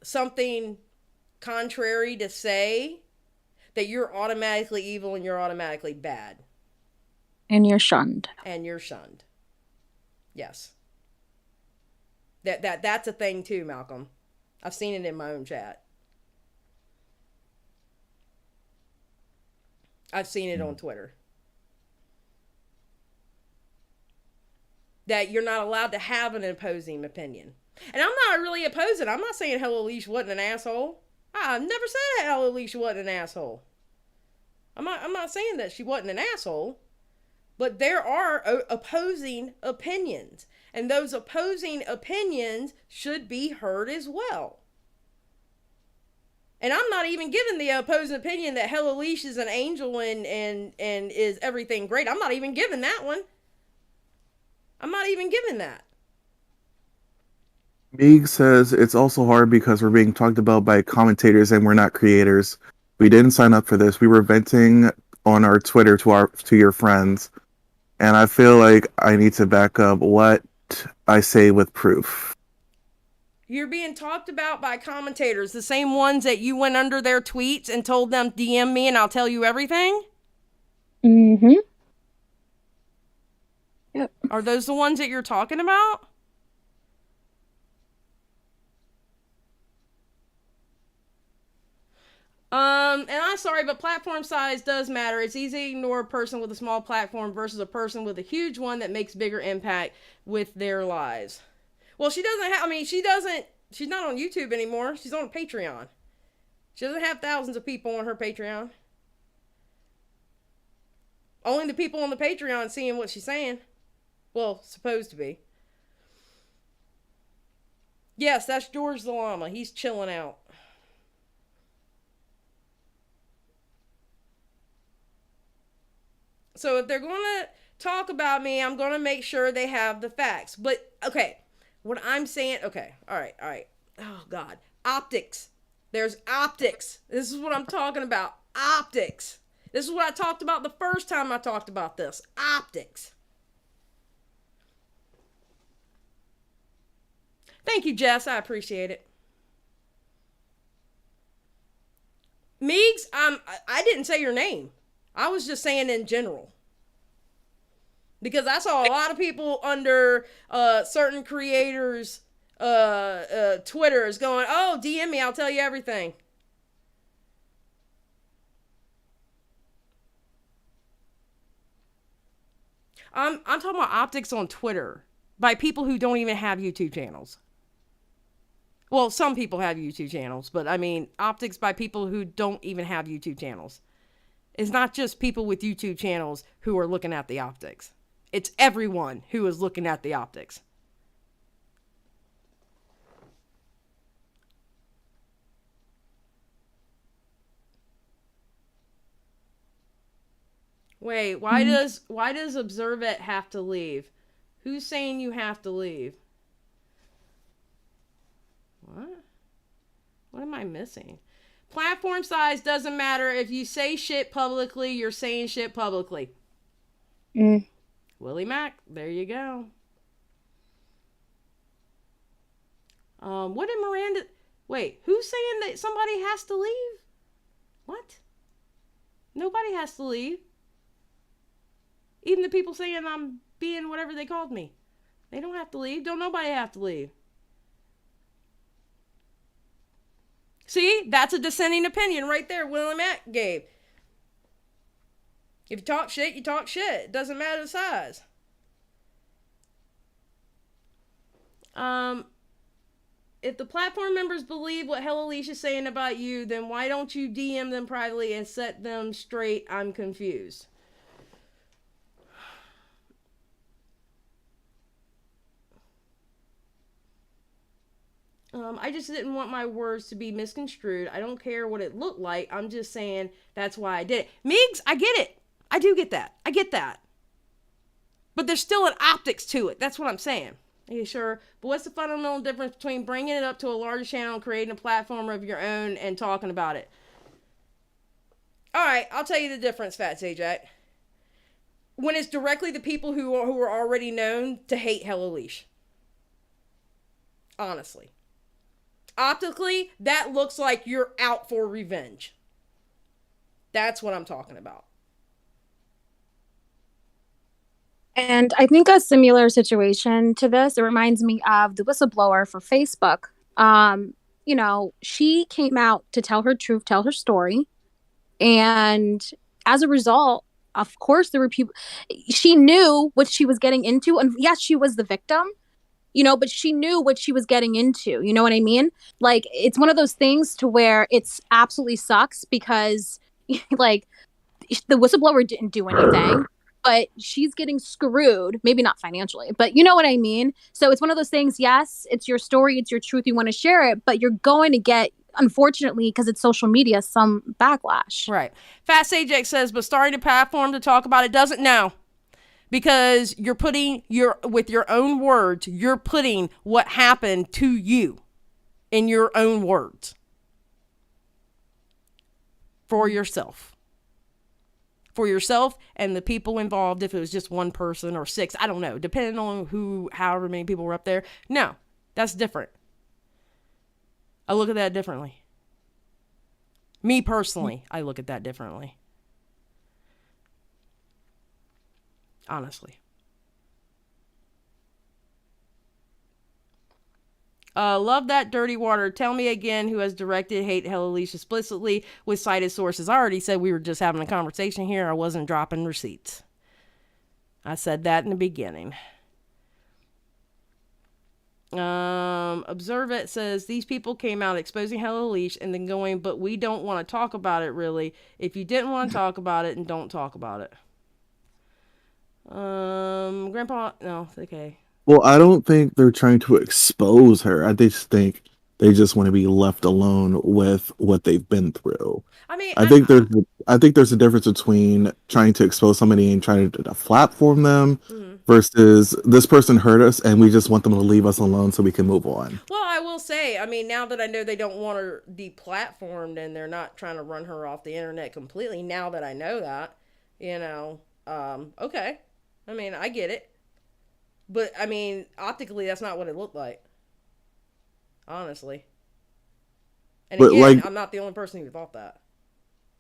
something contrary to say, that you're automatically evil and you're automatically bad. And you're shunned. Yes. That's a thing too, Malcolm. I've seen it in my own chat. I've seen it on Twitter. That you're not allowed to have an opposing opinion. And I'm not really opposing. I'm not saying Hello Leash wasn't an asshole. I've never said Hello Leash wasn't an asshole. I'm not saying that she wasn't an asshole. But there are opposing opinions. And those opposing opinions should be heard as well. And I'm not even giving the opposing opinion that Hello Leash is an angel and is everything great. I'm not even giving that one. I'm not even giving that. Meeg says it's also hard because we're being talked about by commentators and we're not creators. We didn't sign up for this. We were venting on our Twitter to your friends. And I feel like I need to back up what I say with proof. You're being talked about by commentators, the same ones that you went under their tweets and told them DM me and I'll tell you everything? Mm-hmm. Are those the ones that you're talking about? And I'm sorry, but platform size does matter. It's easy to ignore a person with a small platform versus a person with a huge one that makes bigger impact with their lives. Well, she doesn't have, she's not on YouTube anymore. She's on Patreon. She doesn't have thousands of people on her Patreon. Only the people on the Patreon seeing what she's saying. Well, supposed to be. Yes, that's George the Llama. He's chilling out. So if they're going to talk about me, I'm going to make sure they have the facts. But, okay, what I'm saying, okay, all right. Oh, God. Optics. There's optics. This is what I'm talking about. Optics. This is what I talked about the first time I talked about this. Optics. Thank you, Jess. I appreciate it. Meegs, I didn't say your name. I was just saying in general. Because I saw a lot of people under certain creators' Twitters going, oh, DM me, I'll tell you everything. I'm talking about optics on Twitter by people who don't even have YouTube channels. Well, some people have YouTube channels, but I mean optics by people who don't even have YouTube channels. It's not just people with YouTube channels who are looking at the optics. It's everyone who is looking at the optics. Wait, why does Observe It have to leave? Who's saying you have to leave? What? What am I missing? Platform size doesn't matter. If you say shit publicly, you're saying shit publicly. Willie Mack, there you go. What did Miranda... Wait, who's saying that somebody has to leave? What? Nobody has to leave. Even the people saying I'm being whatever they called me. They don't have to leave. Don't nobody have to leave. See, that's a dissenting opinion right there Willie Mack gave. If you talk shit, you talk shit. It doesn't matter the size. If the platform members believe what Hell Alicia's saying about you, then why don't you DM them privately and set them straight? I'm confused. I just didn't want my words to be misconstrued. I don't care what it looked like. I'm just saying that's why I did it. Migs, I get it. I do get that. I get that. But there's still an optics to it. That's what I'm saying. Are you sure? But what's the fundamental difference between bringing it up to a larger channel and creating a platform of your own and talking about it? All right, I'll tell you the difference, Fat Sajak. When it's directly the people who are already known to hate Hell Alicia. Honestly. Optically, that looks like you're out for revenge. That's what I'm talking about. And I think a similar situation to this, it reminds me of the whistleblower for Facebook. You know, she came out to tell her truth, tell her story. And as a result, of course, there were people, she knew what she was getting into. And yes, she was the victim, you know, but she knew what she was getting into. You know what I mean? Like, it's one of those things to where it's absolutely sucks because, like, the whistleblower didn't do anything. But she's getting screwed, maybe not financially, but you know what I mean? So it's one of those things, yes, it's your story, it's your truth, you want to share it, but you're going to get, unfortunately, because it's social media, some backlash. Right. Fast Sajak says, but starting a platform to talk about it doesn't know. Because you're putting with your own words, you're putting what happened to you in your own words. For yourself. For yourself and the people involved, if it was just one person or 6, I don't know, depending on however many people were up there. No, that's different. I look at that differently. Me personally, I look at that differently. Honestly. Love that dirty water. Tell me again who has directed Hate Hell Leash explicitly with cited sources. I already said we were just having a conversation here. I wasn't dropping receipts. I said that in the beginning. Observe It says these people came out exposing Hello Leash and then going, but we don't want to talk about it really. If you didn't want to talk about it, and don't talk about it. Grandpa, no, okay. Well, I don't think they're trying to expose her. I just think they just want to be left alone with what they've been through. I mean, I think there's a difference between trying to expose somebody and trying to platform them versus this person hurt us and we just want them to leave us alone so we can move on. well, I will say, I mean, now that I know they don't want her deplatformed and they're not trying to run her off the internet completely, now that I know that, okay. I mean, I get it. But, I mean, optically, that's not what it looked like. Honestly. And But, again, like- I'm not the only person who thought that.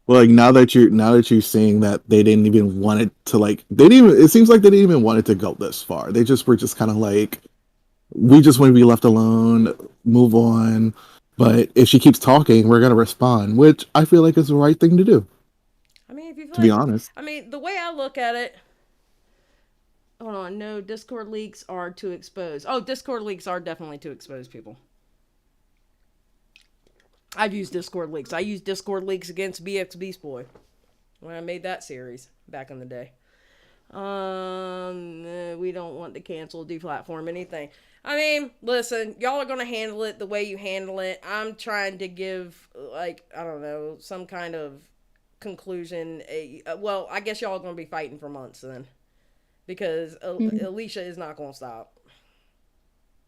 Well, like now that you're seeing that they didn't even want it to it seems like they didn't even want it to go this far. They just were just kind of like, we just want to be left alone, move on. But if she keeps talking, we're gonna respond, which I feel like is the right thing to do. I mean, if you feel To be honest. I mean, the way I look at it. Hold on, no, Discord leaks are to expose. Oh, Discord leaks are definitely to expose people. I've used Discord leaks. I used Discord leaks against BX Beast Boy when I made that series back in the day. We don't want to cancel, deplatform, anything. I mean, listen, y'all are going to handle it the way you handle it. I'm trying to give, like, I don't know, some kind of conclusion. Well, I guess y'all are going to be fighting for months then. Because Alicia is not going to stop.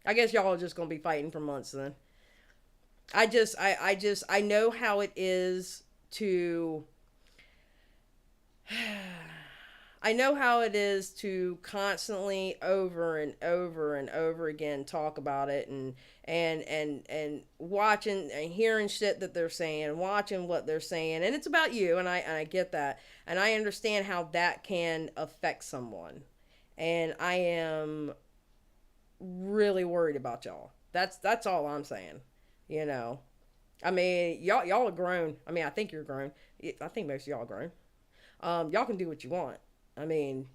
I guess y'all are just going to be fighting for months then. I know how it is to... I know how it is to constantly over and over and over again talk about it and watching and hearing shit that they're saying, watching what they're saying, and it's about you, and I get that, and I understand how that can affect someone, and I am really worried about y'all. That's all I'm saying. You know, I mean, y'all are grown. I mean, I think you're grown. I think most of y'all are grown. Y'all can do what you want. I mean,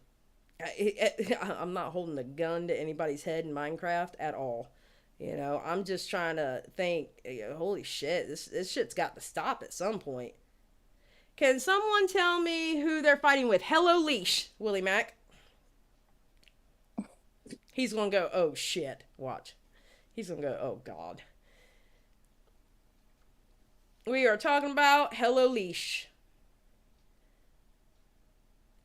I'm not holding a gun to anybody's head in Minecraft at all. You know, I'm just trying to think, holy shit, this shit's got to stop at some point. Can someone tell me who they're fighting with? Hello Leash, Willie Mac. He's gonna go, oh shit, watch. He's gonna go, oh god. We are talking about Hello Leash.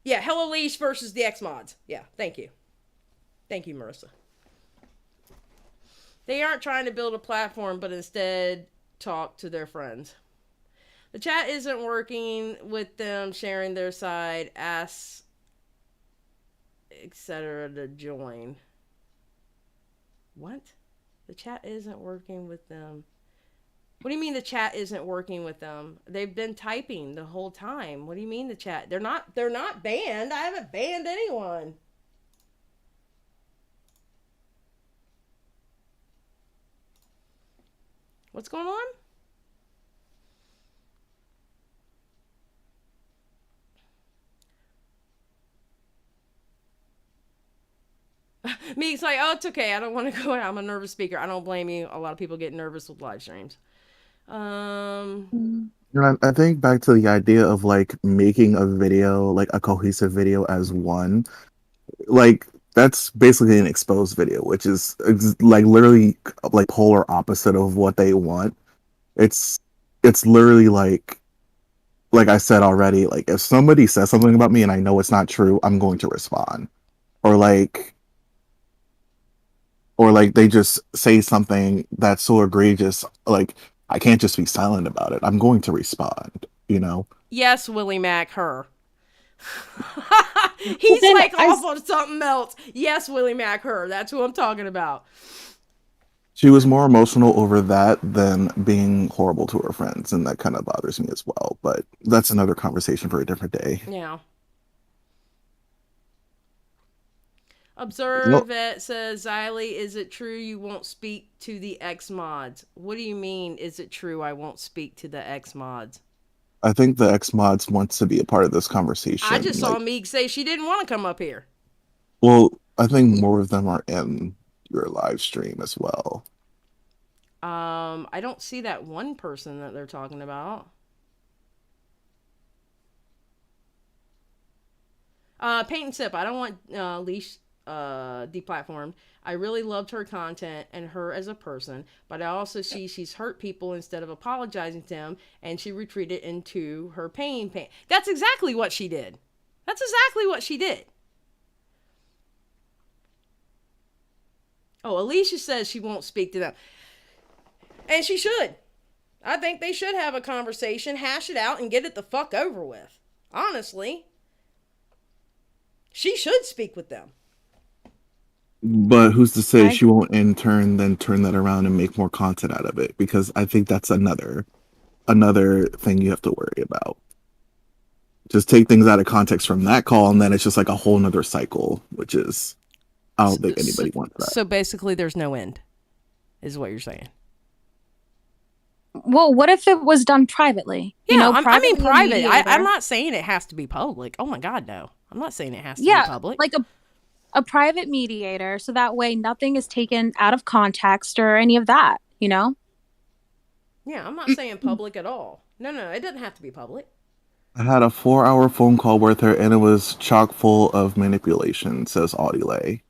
Yeah, Hello Leash versus the X-Mods. Yeah, thank you. Thank you, Marissa. They aren't trying to build a platform, but instead talk to their friends. The chat isn't working with them sharing their side, ask, etc. to join. What? The chat isn't working with them. What do you mean the chat isn't working with them? They've been typing the whole time. What do you mean the chat? They're not banned. I haven't banned anyone. What's going on? Me, it's like, oh, it's okay. I don't want to go. I'm a nervous speaker. I don't blame you. A lot of people get nervous with live streams. And I think back to the idea of like making a video, like a cohesive video as one, like that's basically an exposed video, which is like literally like polar opposite of what they want. It's literally like I said already, like if somebody says something about me and I know it's not true, I'm going to respond. Or like they just say something that's so egregious, like I can't just be silent about it. I'm going to respond, you know? Yes, Willie Mac, her. He's like off on something else. Yes, Willie Mac, her. That's who I'm talking about. She was more emotional over that than being horrible to her friends, and that kind of bothers me as well. But that's another conversation for a different day. Yeah. Observe says, Xylee, is it true you won't speak to the X mods? What do you mean, is it true I won't speak to the X mods? I think the X mods wants to be a part of this conversation. I just saw Meek say she didn't want to come up here. Well, I think more of them are in your live stream as well. I don't see that one person that they're talking about. Paint and Sip, I don't want Leash deplatformed. I really loved her content and her as a person, but I also see she's hurt people instead of apologizing to them, and she retreated into her pain. That's exactly what she did. That's exactly what she did. Oh, Alicia says she won't speak to them. And she should. I think they should have a conversation, hash it out, and get it the fuck over with. Honestly. She should speak with them. But who's to say she won't in turn then turn that around and make more content out of it? Because I think that's another thing you have to worry about. Just take things out of context from that call, and then it's just like a whole nother cycle, which is, I don't think anybody wants that. So basically there's no end, is what you're saying. Well, what if it was done privately? Yeah, private. I'm not saying it has to be public. Oh my God, no. I'm not saying it has to be public. Like a private mediator, so that way nothing is taken out of context or any of that, Yeah, I'm not saying public at all. No, it doesn't have to be public. I had a 4-hour phone call with her, and it was chock full of manipulation, says Audilay.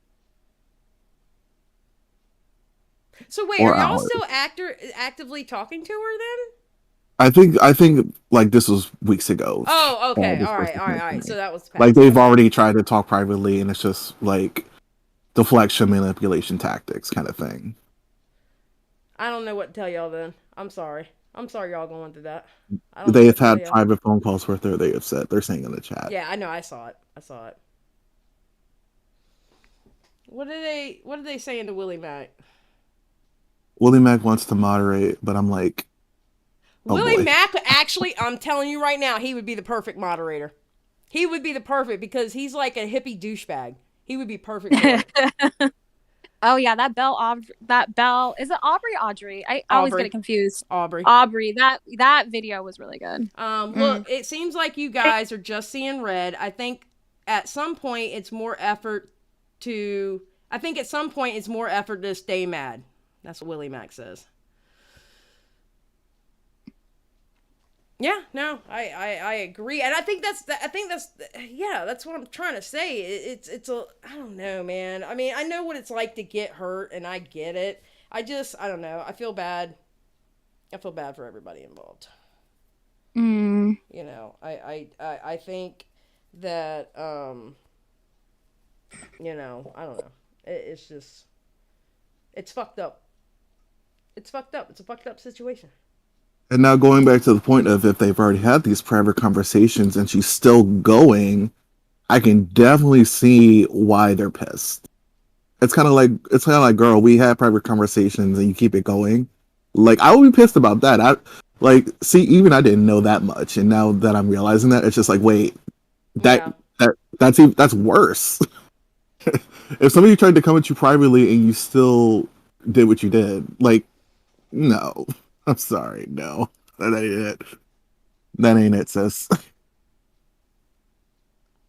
So wait, are y'all still actively talking to her then? I think like this was weeks ago. Oh, okay. All right. So that was past. Like they've already tried to talk privately, and it's just like deflection, manipulation tactics kind of thing. I don't know what to tell y'all then. I'm sorry y'all going through that. They have had private phone calls with her. They have said, they're saying in the chat. Yeah, I know. I saw it. What are they saying to Willie Mac? Willie Mac wants to moderate, but I'm like, Willie Mac, actually, I'm telling you right now, he would be the perfect moderator. He would be the perfect, because he's like a hippie douchebag. He would be perfect for it. Oh yeah, that Belle, is it Aubrey? Audrey? I always get it confused. Aubrey. That video was really good. Look, it seems like you guys are just seeing red. I think at some point it's more effort to stay mad. That's what Willie Mac says. Yeah, no, I agree, and I think that's what I'm trying to say. It's I don't know, man. I mean, I know what it's like to get hurt, and I get it. I don't know. I feel bad. I feel bad for everybody involved. I think that I don't know. It's just, it's fucked up. It's fucked up. It's a fucked up situation. And now going back to the point of if they've already had these private conversations and she's still going, I can definitely see why they're pissed. It's kind of like, girl, we had private conversations and you keep it going. Like, I would be pissed about that. Even I didn't know that much, and now that I'm realizing that, it's just like, wait, that's worse. If somebody tried to come at you privately and you still did what you did, like, no. I'm sorry, no. That ain't it. That ain't it, sis.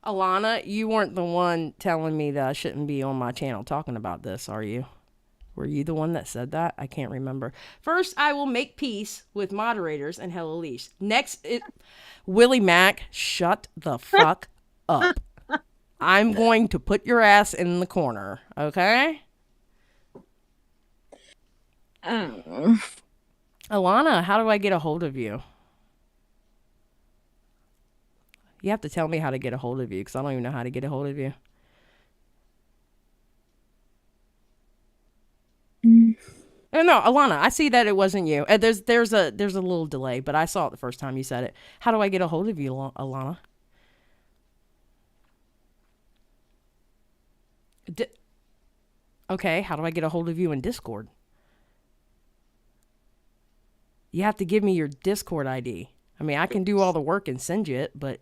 Alana, you weren't the one telling me that I shouldn't be on my channel talking about this, are you? Were you the one that said that? I can't remember. First, I will make peace with moderators and Hello Leash. Next, Willie Mac, shut the fuck up. I'm going to put your ass in the corner, okay? Alana, how do I get a hold of you? You have to tell me how to get a hold of you, because I don't even know how to get a hold of you. No, Alana, I see that it wasn't you. There's a little delay, but I saw it the first time you said it. How do I get a hold of you, Alana? Okay, how do I get a hold of you in Discord? You have to give me your Discord ID. I mean, I can do all the work and send you it, but...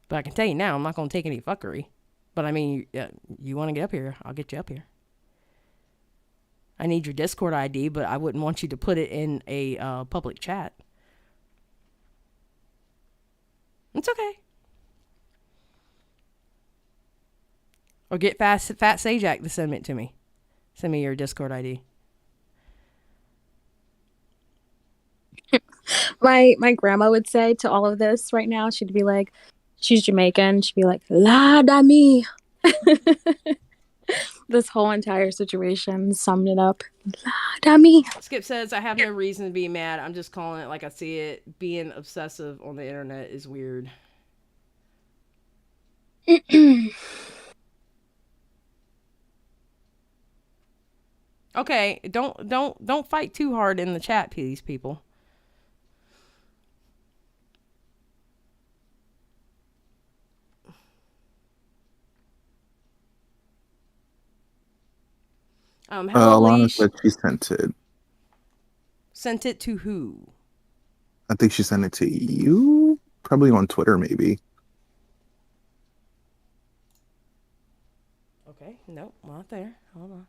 But I can tell you now, I'm not going to take any fuckery. But I mean, you want to get up here, I'll get you up here. I need your Discord ID, but I wouldn't want you to put it in a public chat. It's okay. Or get Fat Sajak to send it to me. Send me your Discord ID. My grandma would say to all of this right now, she'd be like, she's Jamaican. She'd be like, La da mi. This whole entire situation summed it up. La da mi. Skip says, I have no reason to be mad. I'm just calling it like I see it. Being obsessive on the internet is weird. Okay, don't fight too hard in the chat, please, people. Hello, Alana Leash. said she sent it. Sent it to who? I think she sent it to you. Probably on Twitter, maybe. Okay, nope, not there. Hold on.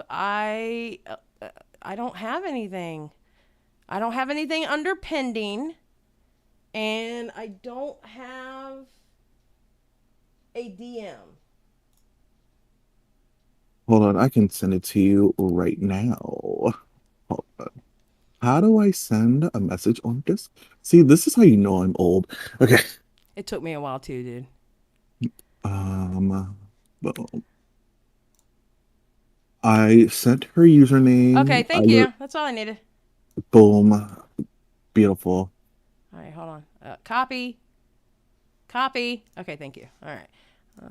I don't have anything. I don't have anything under pending, and I don't have a DM. Hold on, I can send it to you right now. Hold on. How do I send a message on this? See, this is how you know I'm old. Okay. It took me a while too, dude. Boom. I sent her username. Okay, thank you. That's all I needed. Boom. Beautiful. All right, hold on. Copy. Okay, thank you. All right. All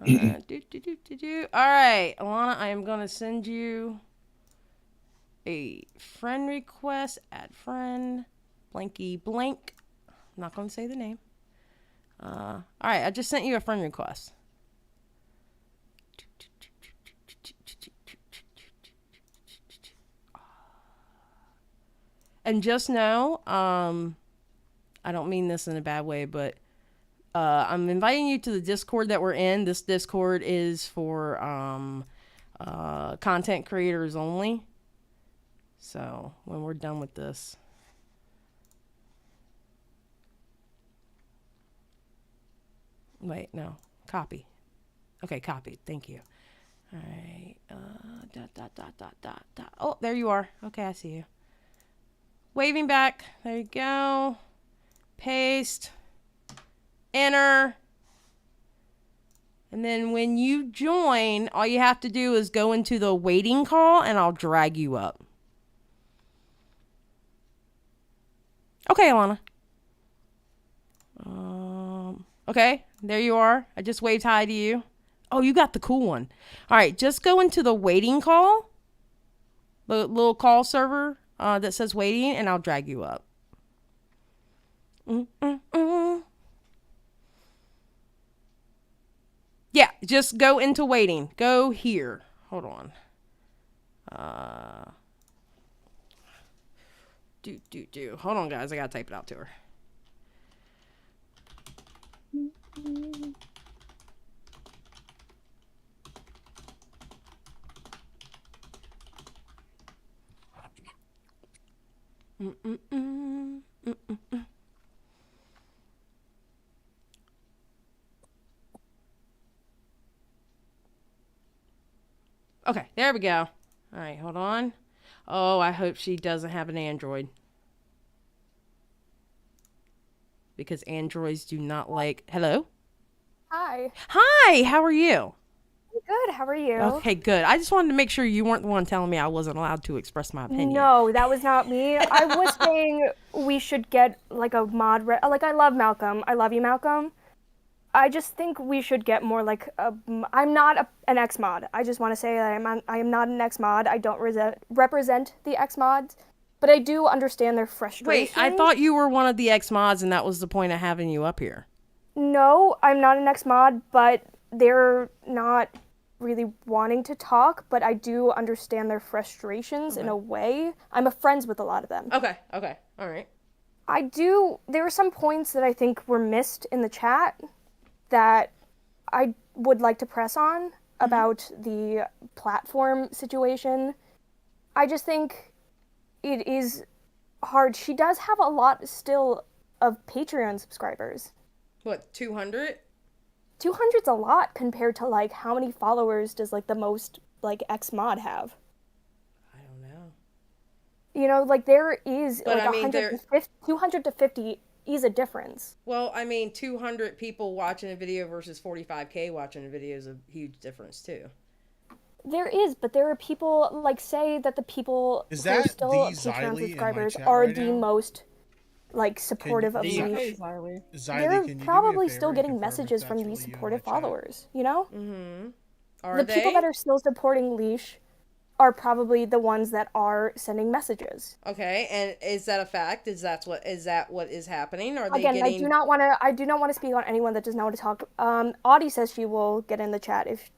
right, Alana, I am going to send you a friend request. Add friend. Blanky blank. I'm not going to say the name. All right, I just sent you a friend request. And just know, I don't mean this in a bad way, but I'm inviting you to the Discord that we're in. This Discord is for content creators only. So when we're done with this, wait, no, copy. Okay, copied. Thank you. All right. Oh, there you are. Okay, I see you. Waving back. There you go. Paste. Enter. And then when you join, all you have to do is go into the waiting call and I'll drag you up. Okay, Alana. Okay, there you are. I just waved hi to you. Oh, you got the cool one. All right, just go into the waiting call. The little call server that says waiting, and I'll drag you up. Yeah, just go into waiting. Go here. Hold on. Hold on, guys. I gotta type it out to her. Okay, there we go. All right, hold on. Oh, I hope she doesn't have an Android. Because androids do not like... Hello? Hi. Hi, how are you? Good. How are you? Okay, good. I just wanted to make sure you weren't the one telling me I wasn't allowed to express my opinion. No, that was not me. I was saying we should get like a mod. Like, I love Malcolm. I love you, Malcolm. I just think we should get more like I'm not an X mod. I just want to say I am not an X mod. I don't represent the X mods, but I do understand their frustration. Wait, I thought you were one of the X mods, and that was the point of having you up here. No, I'm not an X mod, but they're not really wanting to talk. But I do understand their frustrations in a way. I'm friends with a lot of them. Okay, all right. There were some points that I think were missed in the chat that I would like to press on about the platform situation. I just think it is hard. She does have a lot still of Patreon subscribers. What, 200? 200's a lot compared to like how many followers does like the most like Xmod have? I don't know. You know, like there is But like I mean, 200 to 50 is a difference. Well, I mean, 200 people watching a video versus 45K watching a video is a huge difference too. There is, but there are people like say that the people Is who are that still the Patreon Xylee in my subscribers chat are right the now? most like supportive of Can you- Leash. Xylee, They're can you do me a probably favor still and getting confirm if messages that's from really these you in supportive my chat? followers, you know? Mm-hmm. Are The they? people that are still supporting Leash are probably the ones that are sending messages. Okay, and is that a fact? Is that what is happening? Are they Again, getting? I do not want to speak on anyone that does not want to talk. Audie says she will get in the chat if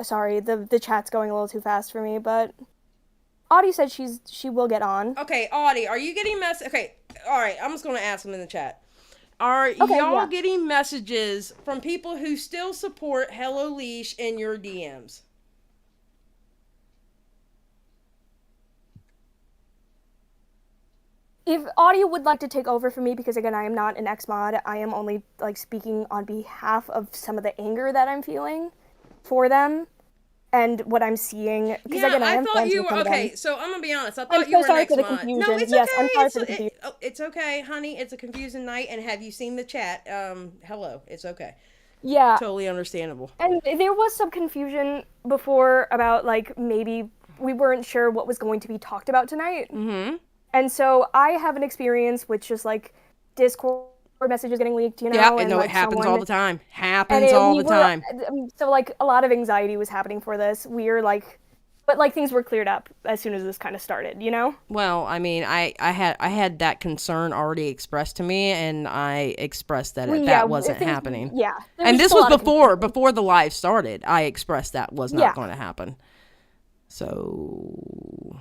sorry, the chat's going a little too fast for me, but Audie said she will get on. Okay, Audie, are you getting Okay, all right. I'm just gonna ask them in the chat. Are Okay, y'all yeah. getting messages from people who still support Hello Leash in your DMs? If Audie would like to take over for me, because again, I am not an Xmod, I am only like speaking on behalf of some of the anger that I'm feeling for them and what I'm seeing. Because Yeah, again, I am thought friends you with were some of them. okay. So I'm gonna be honest. I I'm thought you so were sorry an for the Xmod. No, confusion. it's Yes, okay. I'm sorry for the confusion. It's okay, honey. It's a confusing night. And have you seen the chat? Hello. It's okay. Yeah, Totally understandable. and there was some confusion before about like maybe we weren't sure what was going to be talked about tonight. Mm-hmm. And so I have an experience with just like Discord messages getting leaked, you know? Yeah, and no, like it happens someone, all the time. and Happens all we the were- time. So like a lot of anxiety was happening for this. We were like, but like things were cleared up as soon as this kind of started, you know? Well, I mean, I had that concern already expressed to me, and I expressed that that wasn't things- happening. Yeah. there And just this a was lot of before the live started. I expressed that was not Yeah. going to happen. So,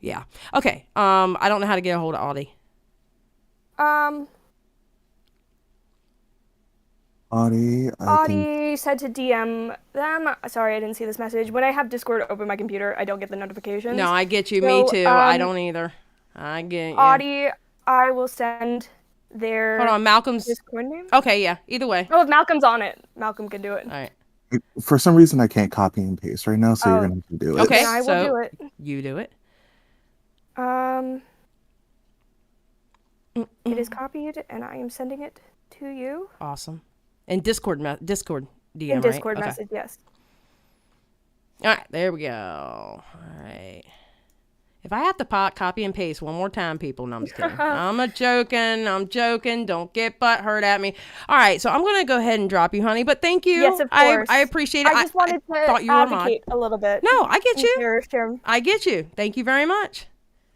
yeah. Okay. I don't know how to get a hold of Audie. Audie, I think Audie said to DM them. Sorry, I didn't see this message. When I have Discord open my computer, I don't get the notifications. No, I get you. Me So, too. I don't either. I get you. Audie, I will send their Hold on, Malcolm's. Discord name. Okay, yeah. Either way. Oh, if Malcolm's on it, Malcolm can do it. All right. for some reason I can't copy and paste right now, so Oh. you're gonna have to do it. Okay, Then I will so do it. you do it. It is copied, and I am sending it to you Awesome. And Discord DM, in Discord right? Okay. message. Yes. All right, there we go. All right. If I have to copy and paste one more time, people, no, I'm just kidding. I'm joking. Don't get butthurt at me. All right, so I'm going to go ahead and drop you, honey, but thank you. Yes, of course. I appreciate it. I just wanted to thought you were a mod. advocate a little bit. No, I get you. Share. I get you. Thank you very much.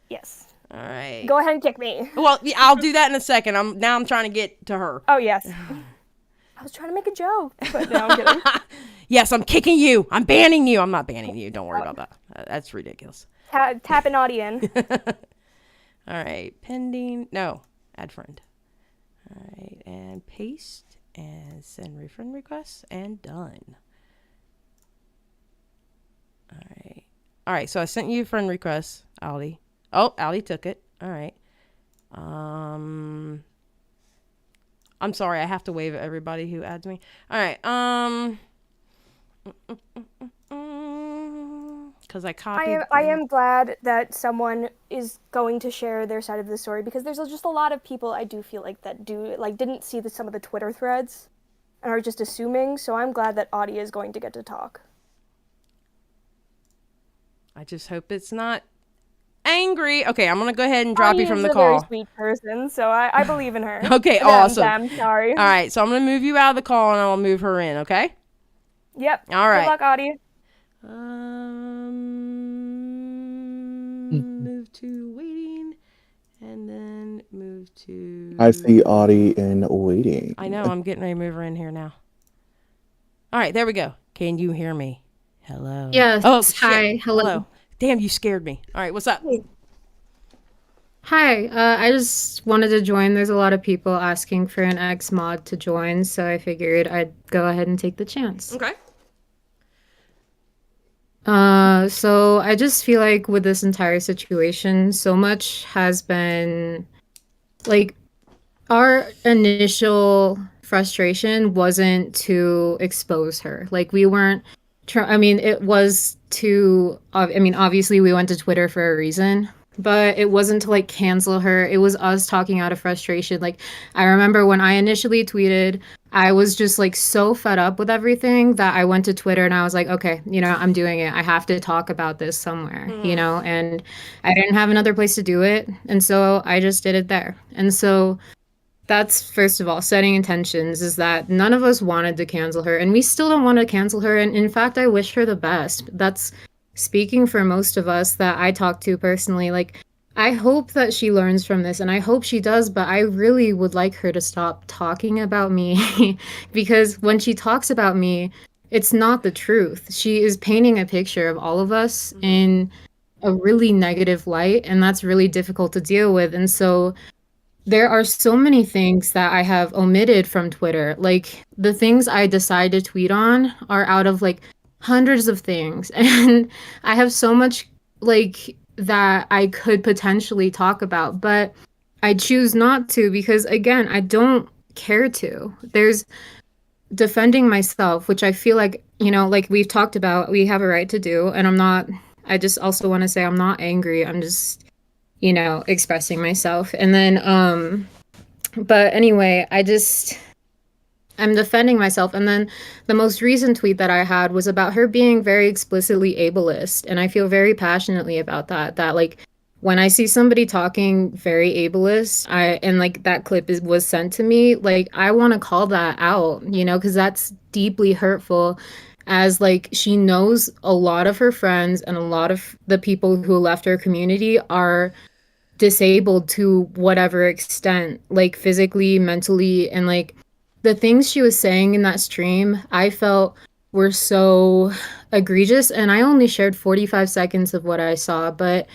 Yes. All right. Go ahead and kick me. Well, yeah, I'll do that in a second. I'm trying to get to her. Oh, yes. I was trying to make a joke, but no, I'm kidding. Yes, I'm kicking you. I'm banning you. I'm not banning you. Don't worry about that. That's ridiculous. Tap an Audie in. All right, pending. No, add friend. All right, and paste and send friend requests and done. All right. So I sent you a friend request, Aldi. Oh, Aldi took it. All right. I'm sorry. I have to wave at everybody who adds me. All right. Because I copied. I am glad that someone is going to share their side of the story, because there's just a lot of people I do feel like that didn't see some of the Twitter threads and are just assuming. So I'm glad that Audie is going to get to talk. I just hope it's not angry. Okay, I'm gonna go ahead and drop Audie you from is the a very call. sweet person, so I believe in her. Okay, Them, awesome. sorry. All right, so I'm gonna move you out of the call and I'll move her in. Okay. Yep. All right. Good luck, Audie. Move to waiting, and then move to. I see Audie in waiting. I know. I'm getting ready to move her in here now. All right, there we go. Can you hear me? Hello. Yes. Oh, shit. Hi. Hello. Damn, you scared me. All right, what's up? Hi, I just wanted to join. There's a lot of people asking for an X mod to join, so I figured I'd go ahead and take the chance. Okay. So I just feel like with this entire situation, so much has been like our initial frustration wasn't to expose her. Like we weren't I mean, it was to I mean, obviously we went to Twitter for a reason, but it wasn't to like cancel her. It was us talking out of frustration. Like I remember when I initially tweeted, I was just like so fed up with everything that I went to Twitter and I was like, okay, I'm doing it. I have to talk about this somewhere, and I didn't have another place to do it. And so I just did it there. And so that's first of all, setting intentions is that none of us wanted to cancel her, and we still don't want to cancel her. And in fact, I wish her the best. That's speaking for most of us that I talk to personally. Like, I hope that she learns from this, and I hope she does, but I really would like her to stop talking about me because when she talks about me, it's not the truth. She is painting a picture of all of us in a really negative light, and that's really difficult to deal with. And so there are so many things that I have omitted from Twitter. Like the things I decide to tweet on are out of like hundreds of things. And I have so much like that I could potentially talk about, but I choose not to because again, I don't care to. There's defending myself, which I feel like, like we've talked about, we have a right to do. And I just also want to say I'm not angry. I'm just expressing myself. And then, but anyway, I'm defending myself. And then the most recent tweet that I had was about her being very explicitly ableist. And I feel very passionately about that like, when I see somebody talking very ableist, and like that clip was sent to me, like I want to call that out, because that's deeply hurtful. As like she knows a lot of her friends and a lot of the people who left her community are disabled to whatever extent, like physically, mentally, and like the things she was saying in that stream, I felt were so egregious. And I only shared 45 seconds of what I saw, but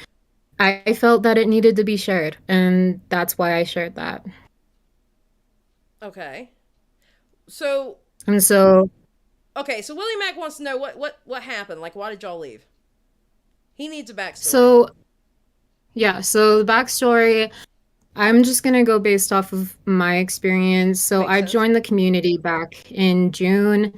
I felt that it needed to be shared. And that's why I shared that. Okay. So. And so. Okay, so Willie Mack wants to know what happened. Like, why did y'all leave? He needs a backstory. So the backstory, I'm just going to go based off of my experience. So I joined the community back in June.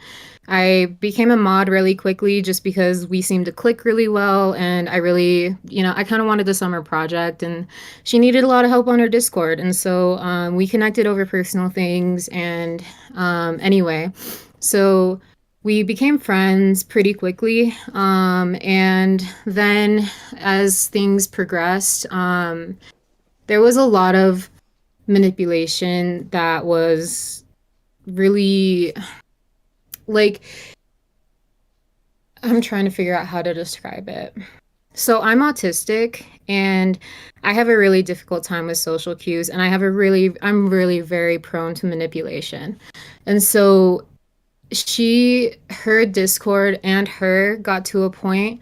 I became a mod really quickly just because we seemed to click really well. And I really, I kind of wanted the summer project and she needed a lot of help on her Discord. And so we connected over personal things. And anyway, so we became friends pretty quickly. And then as things progressed, there was a lot of manipulation that was really like, I'm trying to figure out how to describe it. So I'm autistic and I have a really difficult time with social cues and I'm really very prone to manipulation. And so her Discord and her got to a point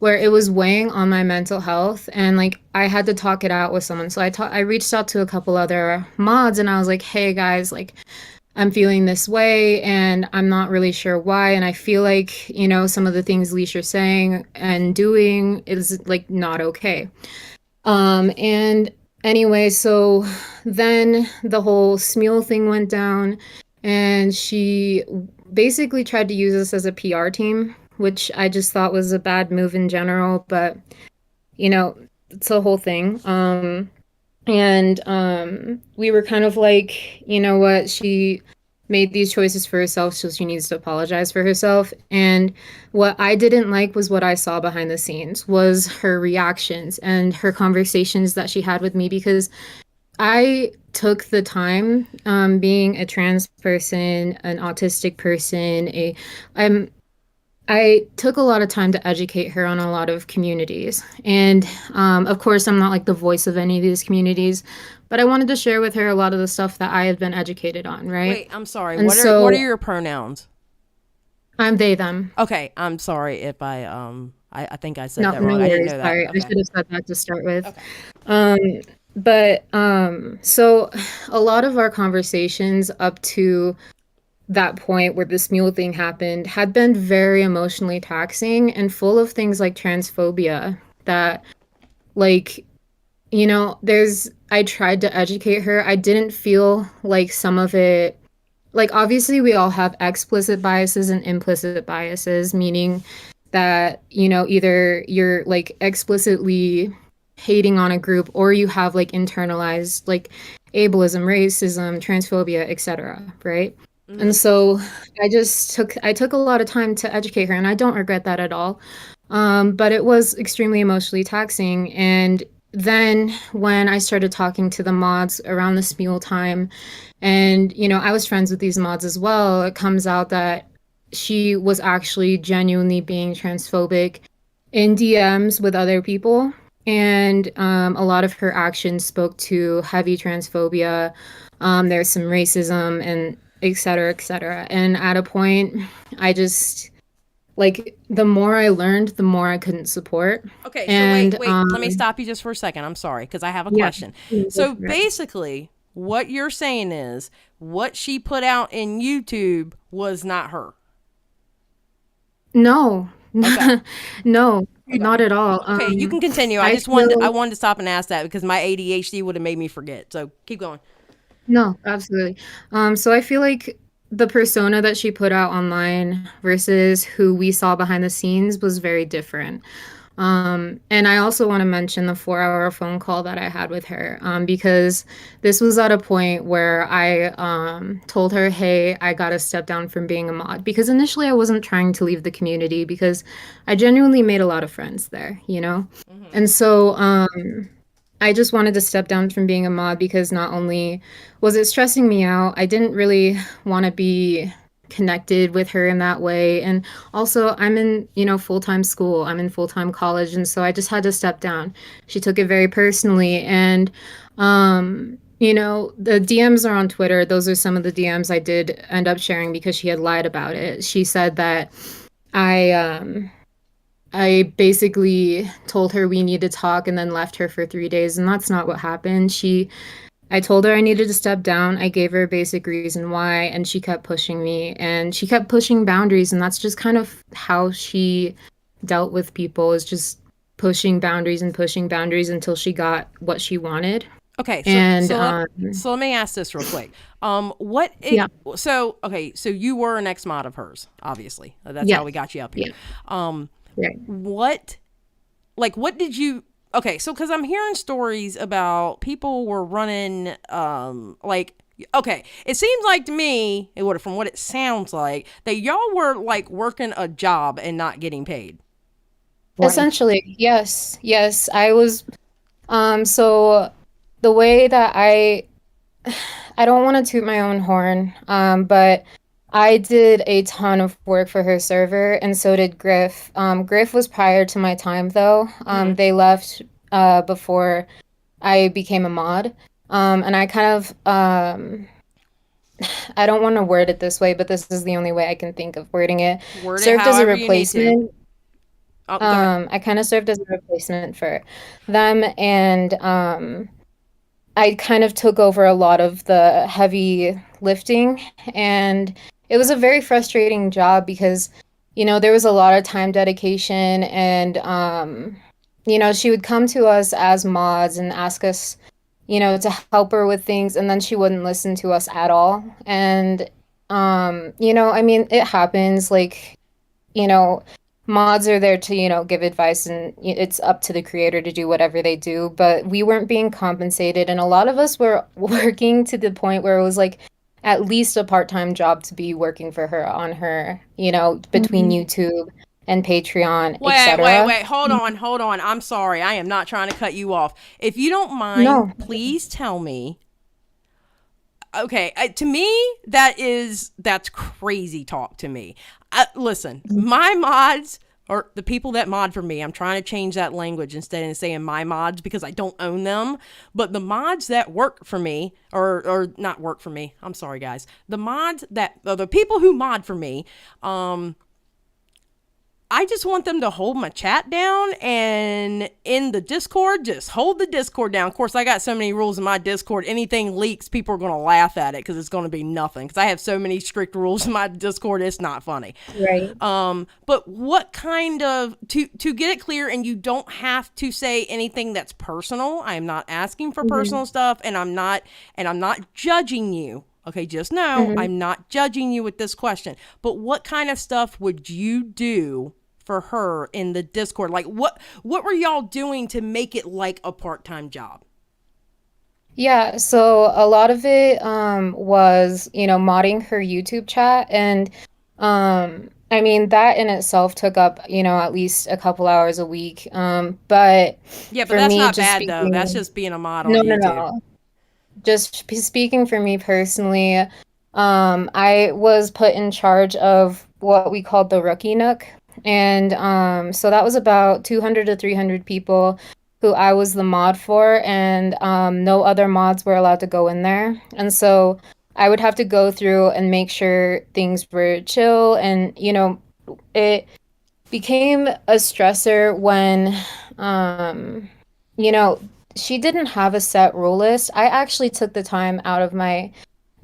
where it was weighing on my mental health and like I had to talk it out with someone. So I reached out to a couple other mods and I was like, hey guys, like I'm feeling this way and I'm not really sure why. And I feel like, some of the things Leisha's saying and doing is like not okay. And anyway, so then the whole Smule thing went down and she basically tried to use us as a PR team, which I just thought was a bad move in general, but it's a whole thing. And we were kind of like, you know what, she made these choices for herself, so she needs to apologize for herself. And what I didn't like was what I saw behind the scenes, was her reactions and her conversations that she had with me, because I took the time, being a trans person, an autistic person, I took a lot of time to educate her on a lot of communities. And of course, I'm not like the voice of any of these communities, but I wanted to share with her a lot of the stuff that I had been educated on, right? Wait, I'm sorry. And What are your pronouns? I'm they, them. Okay, I'm sorry if I think I said No, that wrong. no I didn't worries. know that. Sorry, Okay. I should have said that to start with. Okay. But so a lot of our conversations up to that point where this mule thing happened had been very emotionally taxing and full of things like transphobia that, like, you know, I tried to educate her. I didn't feel like some of it, like, obviously we all have explicit biases and implicit biases, meaning that, you know, either you're like explicitly hating on a group or you have like internalized like ableism, racism, transphobia, etc., right? And so I took a lot of time to educate her, and I don't regret that at all. But it was extremely emotionally taxing. And then when I started talking to the mods around the Smule time, and you know, I was friends with these mods as well, it comes out that she was actually genuinely being transphobic in DMs with other people. And a lot of her actions spoke to heavy transphobia. There's some racism and et cetera, et cetera. And at a point, I just, like, the more I learned, the more I couldn't support. Okay, so And, wait, let me stop you just for a second. I'm sorry, because I have a yeah. question. So basically, what you're saying is what she put out in YouTube was not her. No, Okay. no, not at all. Okay, you can continue. I I just wanted feel- I wanted to stop and ask that because my ADHD would have made me forget. So keep going. No, absolutely. So I feel like the persona that she put out online versus who we saw behind the scenes was very different. And I also want to mention the 4-hour phone call that I had with her, because this was at a point where I told her, hey, I got to step down from being a mod. Because initially I wasn't trying to leave the community because I genuinely made a lot of friends there, you know? And so I just wanted to step down from being a mod because not only was it stressing me out, I didn't really want to be connected with her in that way. And also I'm in, you know, full-time school, I'm in full-time college. And so I just had to step down. She took it very personally. And, you know, the DMs are on Twitter. Those are some of the DMs I did end up sharing because she had lied about it. She said that I basically told her we need to talk and then left her for 3 days. And that's not what happened. I told her I needed to step down. I gave her a basic reason why, and she kept pushing me and she kept pushing boundaries. And that's just kind of how she dealt with people, is just pushing boundaries until she got what she wanted. Okay, so let me ask this real quick. So you were an ex-mod of hers, obviously. That's how we got you up here. Right. What did you? Okay, so because I'm hearing stories about people were running, okay, it seems like to me, from what it sounds like, that y'all were like working a job and not getting paid. Essentially, yes. I was, so the way that I don't want to toot my own horn, but I did a ton of work for her server, and so did Griff. Griff was prior to my time, though. They left before I became a mod. And I kind of, I don't want to word it this way, but this is the only way I can think of wording it. Served as a replacement. I kind of served as a replacement for them, and I kind of took over a lot of the heavy lifting, and it was a very frustrating job because, you know, there was a lot of time dedication, and you know, she would come to us as mods and ask us, you know, to help her with things, and then she wouldn't listen to us at all. And you know, I mean, it happens, like, you know, mods are there to, you know, give advice, and it's up to the creator to do whatever they do, but we weren't being compensated, and a lot of us were working to the point where it was like at least a part-time job to be working for her on her, you know, between YouTube and Patreon, etc. Wait, hold on. I'm sorry. I am not trying to cut you off. If you don't mind, please tell me. Okay, to me, that's crazy talk to me. Listen, my mods, or the people that mod for me, I'm trying to change that language instead of saying my mods because I don't own them. But the mods that work for me, or not work for me, I'm sorry, guys. The people who mod for me, I just want them to hold my chat down, and in the Discord, just hold the Discord down. Of course, I got so many rules in my Discord. Anything leaks, people are going to laugh at it because it's going to be nothing. Because I have so many strict rules in my Discord, it's not funny. Right. But what kind of to get it clear, and you don't have to say anything that's personal. I am not asking for personal stuff, and I'm not judging you. Okay, just know I'm not judging you with this question. But what kind of stuff would you do for her in the Discord? Like what were y'all doing to make it like a part-time job? Yeah, so a lot of it was, modding her YouTube chat, and I mean that in itself took up, at least a couple hours a week. But Yeah, but for that's me, not just bad though. speaking, That's just being a mod on no, YouTube. no. Speaking for me personally, I was put in charge of what we called the Rookie Nook. And so that was about 200 to 300 people who I was the mod for, and no other mods were allowed to go in there. And so I would have to go through and make sure things were chill. And, it became a stressor when, she didn't have a set rule list. I actually took the time out of my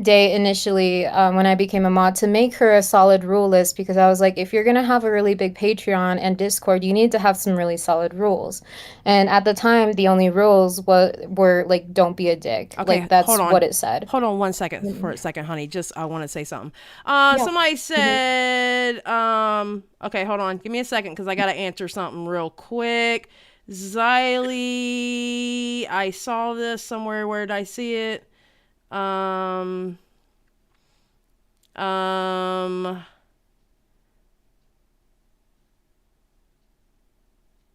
day initially when I became a mod to make her a solid rule list, because I was like, if you're going to have a really big Patreon and Discord, you need to have some really solid rules. And at the time, the only rules were like, don't be a dick. Okay, Like, that's hold on. what it said. Hold on 1 second for a second, honey. Just I want to say something. Yeah. Somebody said, okay, hold on. Give me a second because I got to answer something real quick. Xylee, I saw this somewhere. Where did I see it?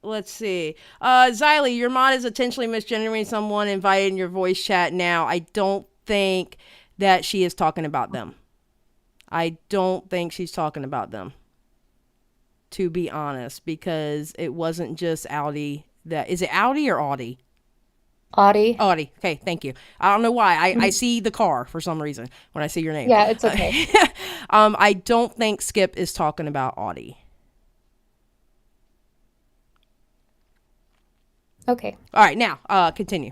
Let's see. Xylee, your mod is intentionally misgendering someone invited in your voice chat now. I don't think that she is talking about them. I don't think she's talking about them, to be honest, because it wasn't just Audi. Is it Audi or Audi? Audi. Audi. Okay, thank you. I don't know why. I see the car for some reason when I see your name. Yeah, it's okay. I don't think Skip is talking about Audi. Okay. All right, now continue.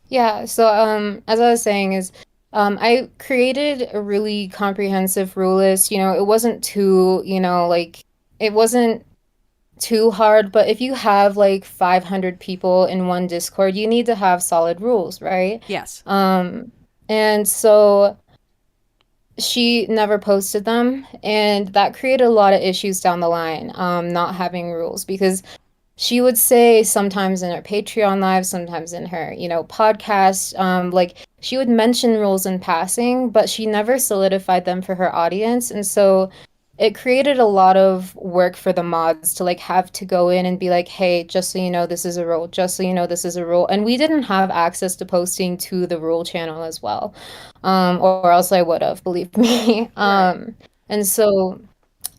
Yeah, so as I was saying is I created a really comprehensive rule list. It wasn't too, it wasn't too hard, but if you have like 500 people in one Discord, you need to have solid rules, right? Yes. And so she never posted them, and that created a lot of issues down the line, not having rules, because she would say sometimes in her Patreon live, sometimes in her, podcast, like she would mention rules in passing, but she never solidified them for her audience. And so it created a lot of work for the mods to like have to go in and be like, hey, just so you know, this is a rule, just so you know, this is a rule. And we didn't have access to posting to the rule channel as well, or else I would have, believe me. Right. And so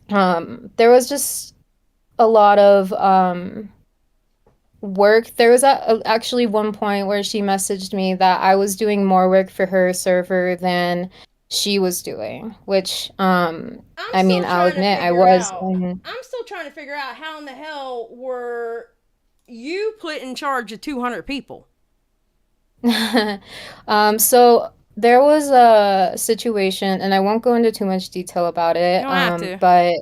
there was just a lot of work. There was actually one point where she messaged me that I was doing more work for her server than she was doing, which I mean, I'll admit I was. I'm still trying to figure out how in the hell were you put in charge of 200 people? So there was a situation, and I won't go into too much detail about it. You don't have to. But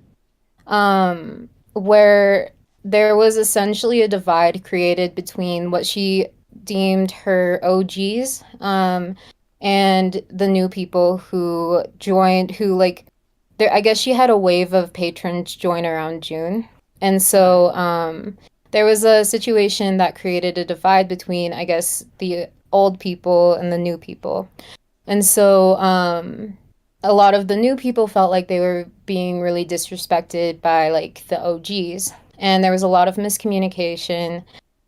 where there was essentially a divide created between what she deemed her OGs, and the new people who joined, who like, there, I guess she had a wave of patrons join around June. And so there was a situation that created a divide between, I guess, the old people and the new people. And so a lot of the new people felt like they were being really disrespected by like the OGs. And there was a lot of miscommunication.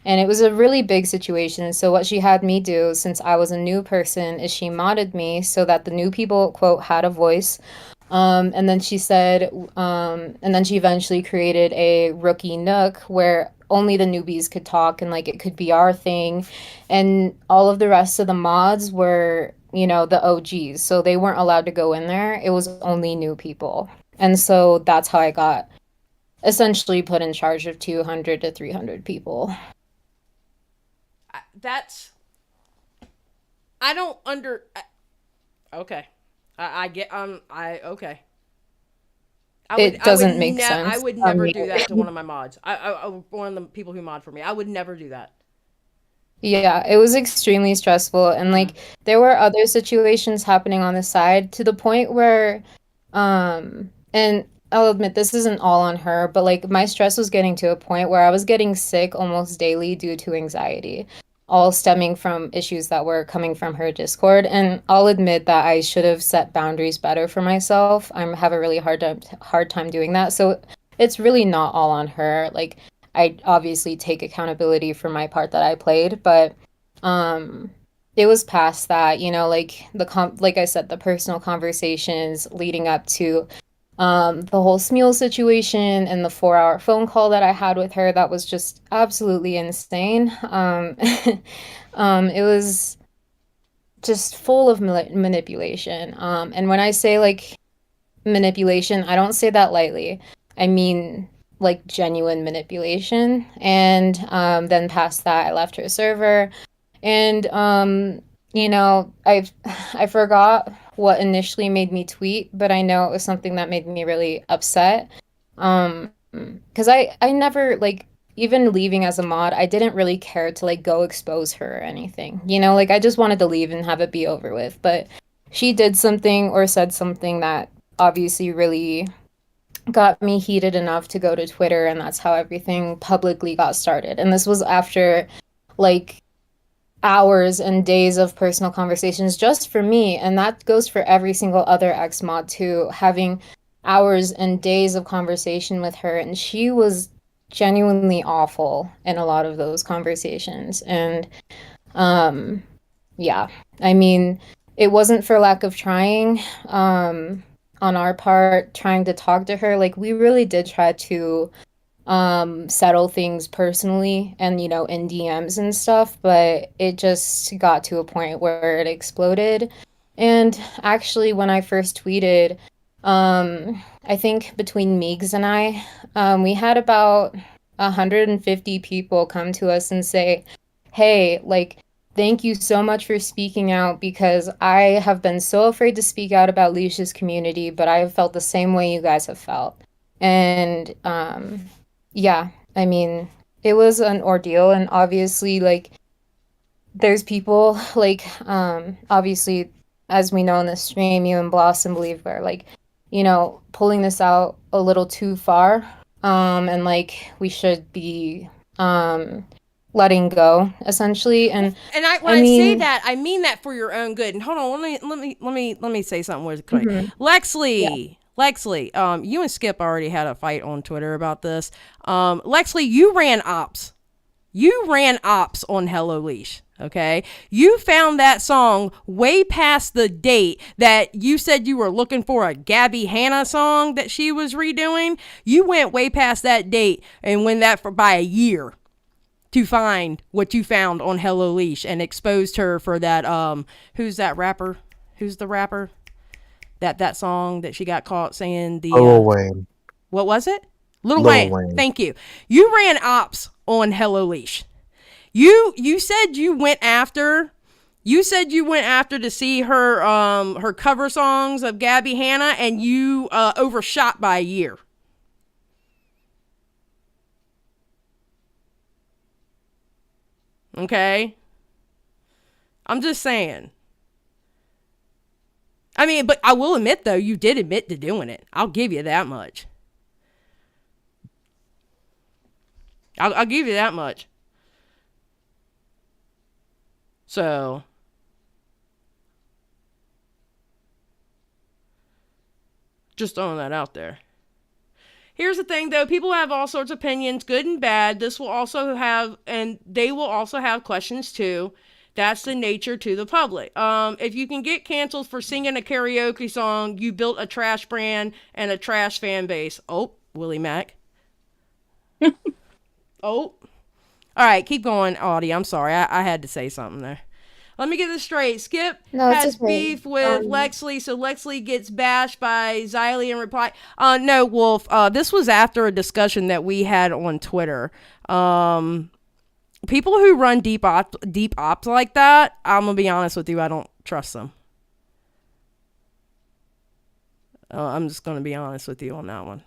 And it was a really big situation. So what she had me do, since I was a new person, is she modded me so that the new people, quote, had a voice. And then she said, and then she eventually created a Rookie Nook where only the newbies could talk, and like it could be our thing. And all of the rest of the mods were, the OGs. So they weren't allowed to go in there. It was only new people. And so that's how I got essentially put in charge of 200 to 300 people. That's. I don't under. Okay. I get. Okay. It doesn't make sense. I would never do that to one of my mods. One of the people who mod for me. I would never do that. Yeah, it was extremely stressful, and like there were other situations happening on the side to the point where and I'll admit this isn't all on her, but like my stress was getting to a point where I was getting sick almost daily due to anxiety, all stemming from issues that were coming from her Discord. And I'll admit that I should have set boundaries better for myself. I have a really hard time doing that. So it's really not all on her. Like I obviously take accountability for my part that I played, but it was past that, you know, like like I said, the personal conversations leading up to the whole Smeal situation and the 4-hour phone call that I had with her that was just absolutely insane. It was just full of manipulation. And when I say like manipulation, I don't say that lightly. I mean like genuine manipulation. And then past that, I left her server. And you know, I forgot what initially made me tweet, but I know it was something that made me really upset. Because I never like even leaving as a mod, I didn't really care to like go expose her or anything. You know, like I just wanted to leave and have it be over with. But she did something or said something that obviously really got me heated enough to go to Twitter, and that's how everything publicly got started. And this was after like hours and days of personal conversations just for me, and that goes for every single other ex-mod too, having hours and days of conversation with her, and she was genuinely awful in a lot of those conversations. And yeah, I mean, it wasn't for lack of trying on our part, trying to talk to her. Like we really did try to settle things personally and, you know, in DMs and stuff, but it just got to a point where it exploded. And actually, when I first tweeted, I think between Meegs and I, we had about 150 people come to us and say, hey, like, thank you so much for speaking out, because I have been so afraid to speak out about Leash's community, but I have felt the same way you guys have felt. And yeah, I mean, it was an ordeal, and obviously, like, there's people, like, obviously, as we know in the stream, you and Blossom believe we're, like, you know, pulling this out a little too far, and, like, we should be, letting go, essentially. And when I say that, I mean that for your own good. And hold on, let me say something really quick. Lexley, you and Skip already had a fight on Twitter about this. Lexley, you ran ops. You ran ops on Hello Leash. Okay, you found that song way past the date that you said you were looking for a Gabby Hanna song that she was redoing. You went way past that date and went that for by a year to find what you found on Hello Leash, and exposed her for that who's that rapper? Who's the rapper? That song that she got caught saying the Lil Wayne. What was it? Lil Wayne. Thank you. You ran ops on Hello Leash. You said you went after to see her her cover songs of Gabby Hanna, and you overshot by a year. Okay? I'm just saying. I mean, but I will admit, though, you did admit to doing it. I'll give you that much. I'll give you that much. So, just throwing that out there. Here's the thing, though. People have all sorts of opinions, good and bad. This will also have, and they will also have questions, too. That's the nature to the public. If you can get canceled for singing a karaoke song, you built a trash brand and a trash fan base. Oh, Willie Mack. Oh. All right, keep going, Audie. I'm sorry. I had to say something there. let me get this straight. Skip No, it's has okay. beef with Lexley, so Lexley gets bashed by Xylee in reply. No, Wolf. This was after a discussion that we had on Twitter. People who run deep ops like that, I'm gonna be honest with you, I don't trust them. I'm just gonna be honest with you on that one.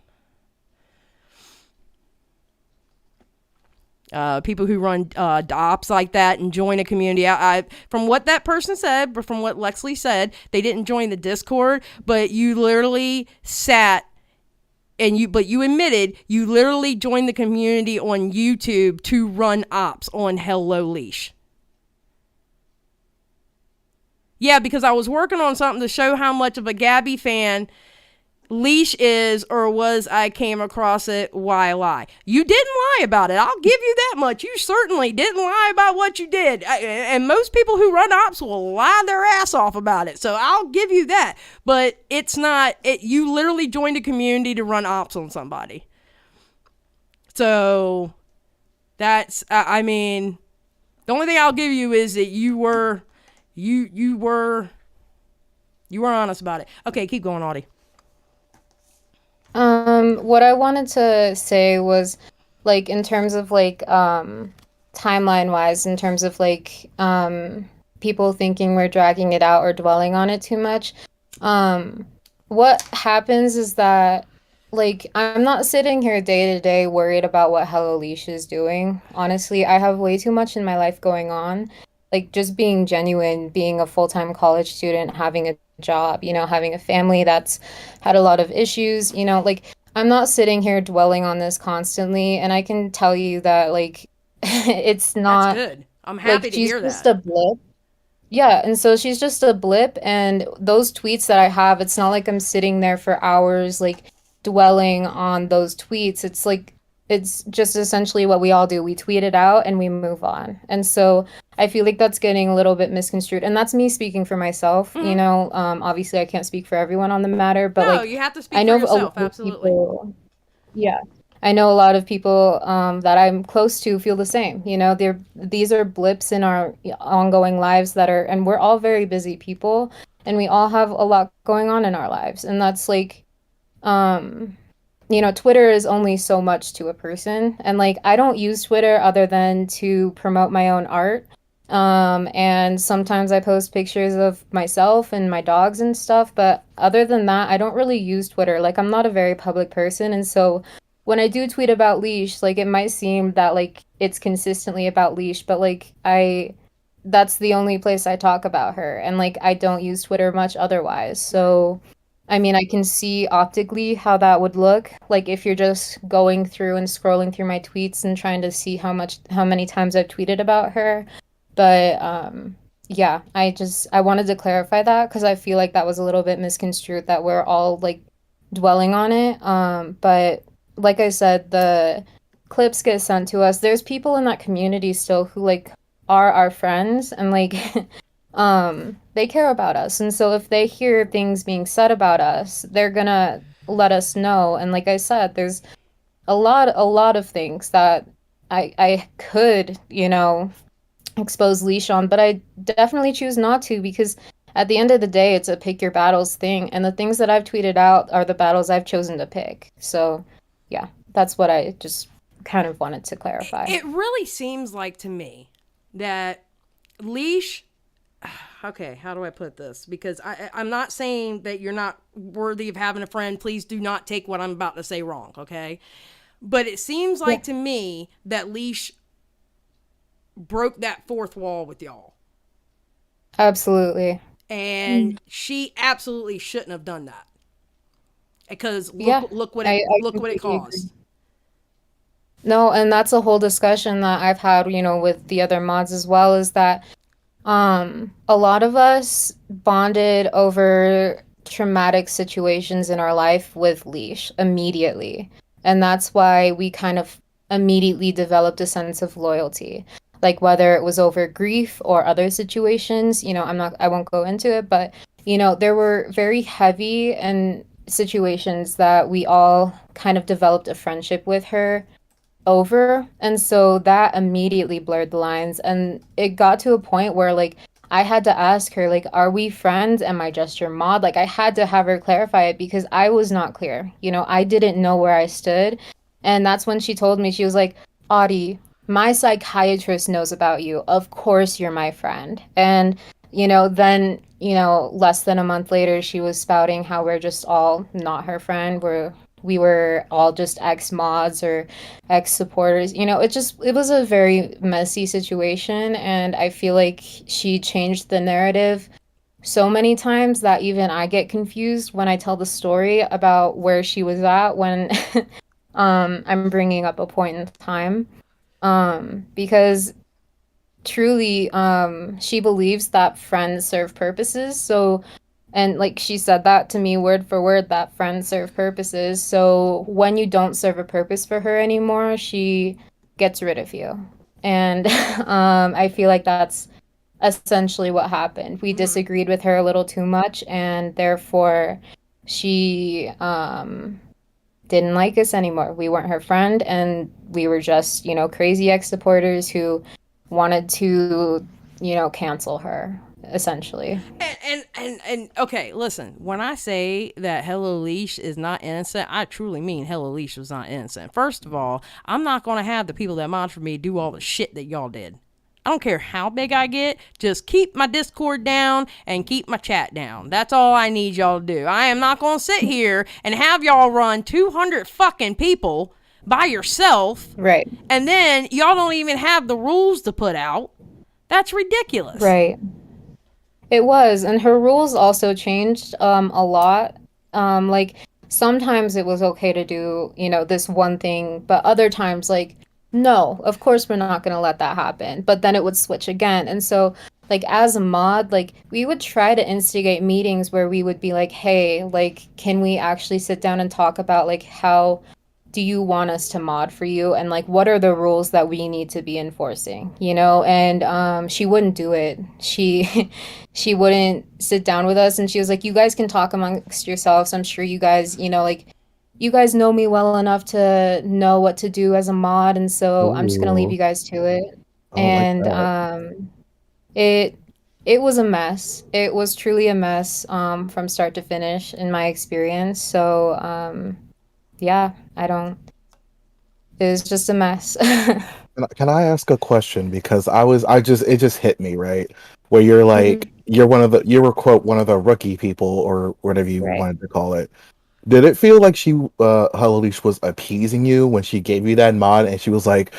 People who run ops like that and join a community. I from what that person said, but from what Lexley said, they didn't join the Discord, but you literally sat and you admitted you literally joined the community on YouTube to run ops on Hello Leash. Yeah, because I was working on something to show how much of a Gabby fan Leash is or was. I came across it. Why lie? You didn't lie about it. I'll give you that much. You certainly didn't lie about what you did. And most people who run ops will lie their ass off about it. So I'll give you that. But it's not. You literally joined a community to run ops on somebody. So that's. I mean, the only thing I'll give you is that you were honest about it. Okay, keep going, Audie. What I wanted to say was, like, in terms of, like, timeline-wise, in terms of, like, people thinking we're dragging it out or dwelling on it too much, what happens is that, like, I'm not sitting here day to day worried about what Hello Leash is doing. Honestly, I have way too much in my life going on. Like, just being genuine, being a full-time college student, having a job, you know, having a family that's had a lot of issues, you know, like, I'm not sitting here dwelling on this constantly, and I can tell you that, like, it's not. That's good. I'm happy like, to hear she's just that. a blip. Yeah, and so she's just a blip, and those tweets that I have, it's not like I'm sitting there for hours, like, dwelling on those tweets. It's like, it's just essentially what we all do. We tweet it out and we move on. And so I feel like that's getting a little bit misconstrued. And that's me speaking for myself, you know. Obviously I can't speak for everyone on the matter, but No, like, you have to speak I know for a lot yourself. of Absolutely. people, yeah. I know a lot of people that I'm close to feel the same. You know, these are blips in our ongoing lives that are, and we're all very busy people, and we all have a lot going on in our lives. And that's like, you know, Twitter is only so much to a person. And like, I don't use Twitter other than to promote my own art. And sometimes I post pictures of myself and my dogs and stuff. But other than that, I don't really use Twitter. Like, I'm not a very public person. And so when I do tweet about Leash, like, it might seem that like it's consistently about Leash, but like, that's the only place I talk about her. And like, I don't use Twitter much otherwise. So I mean, I can see optically how that would look. Like, if you're just going through and scrolling through my tweets and trying to see how many times I've tweeted about her. But yeah, I wanted to clarify that because I feel like that was a little bit misconstrued, that we're all like dwelling on it. But like I said, the clips get sent to us. There's people in that community still who like are our friends, and like they care about us. And so if they hear things being said about us, they're gonna let us know. And like I said, there's a lot of things that I could, you know, expose Leash on, but I definitely choose not to, because at the end of the day, it's a pick your battles thing, and the things that I've tweeted out are the battles I've chosen to pick. So yeah, that's what I just kind of wanted to clarify. It really seems like to me that Leash, okay, how do I put this? Because I'm not saying that you're not worthy of having a friend. Please do not take what I'm about to say wrong, okay? But it seems like to me that Leash broke that fourth wall with y'all. Absolutely. And she absolutely shouldn't have done that. Because look what I it caused. No, and that's a whole discussion that I've had, you know, with the other mods as well, is that a lot of us bonded over traumatic situations in our life with Leash immediately. And that's why we kind of immediately developed a sense of loyalty. Like, whether it was over grief or other situations, you know, I won't go into it, but, you know, there were very heavy and situations that we all kind of developed a friendship with her over. And so that immediately blurred the lines. And it got to a point where, like, I had to ask her, like, are we friends? Am I just your mod? Like, I had to have her clarify it because I was not clear. You know, I didn't know where I stood. And that's when she told me, she was like, Audie, my psychiatrist knows about you. Of course you're my friend. And, you know, then, you know, less than a month later, she was spouting how we're just all not her friend. We were all just ex mods or ex supporters. You know, it was a very messy situation. And I feel like she changed the narrative so many times that even I get confused when I tell the story about where she was at when I'm bringing up a point in time. Because truly, she believes that friends serve purposes. So, and like she said that to me word for word, that friends serve purposes. So when you don't serve a purpose for her anymore, she gets rid of you. And I feel like that's essentially what happened. We disagreed with her a little too much, and therefore she didn't like us anymore. We weren't her friend, and we were just, you know, crazy ex-supporters who wanted to, you know, cancel her, essentially. And okay, listen. When I say that Hello Leash is not innocent, I truly mean Hello Leash was not innocent. First of all, I'm not gonna have the people that mod for me do all the shit that y'all did. I don't care how big I get. Just keep my Discord down and keep my chat down. That's all I need y'all to do. I am not going to sit here and have y'all run 200 fucking people by yourself. Right. And then y'all don't even have the rules to put out. That's ridiculous. Right. It was. And her rules also changed a lot. Like, sometimes it was okay to do, you know, this one thing, but other times, like, no, of course we're not going to let that happen. But then it would switch again. And so, like, as a mod, like, we would try to instigate meetings where we would be like, hey, like, can we actually sit down and talk about, like, how do you want us to mod for you? And, like, what are the rules that we need to be enforcing, you know? And she wouldn't do it. She wouldn't sit down with us. And she was like, you guys can talk amongst yourselves. I'm sure you guys, you know, like, you guys know me well enough to know what to do as a mod, and so I'm just gonna leave you guys to it. And it was a mess. It was truly a mess from start to finish in my experience. So yeah, it was just a mess. Can I ask a question? Because it just hit me, right? Where you're like, you were quote one of the rookie people or whatever you wanted to call it. Did it feel like Hello Leash was appeasing you when she gave you that mod and she was like,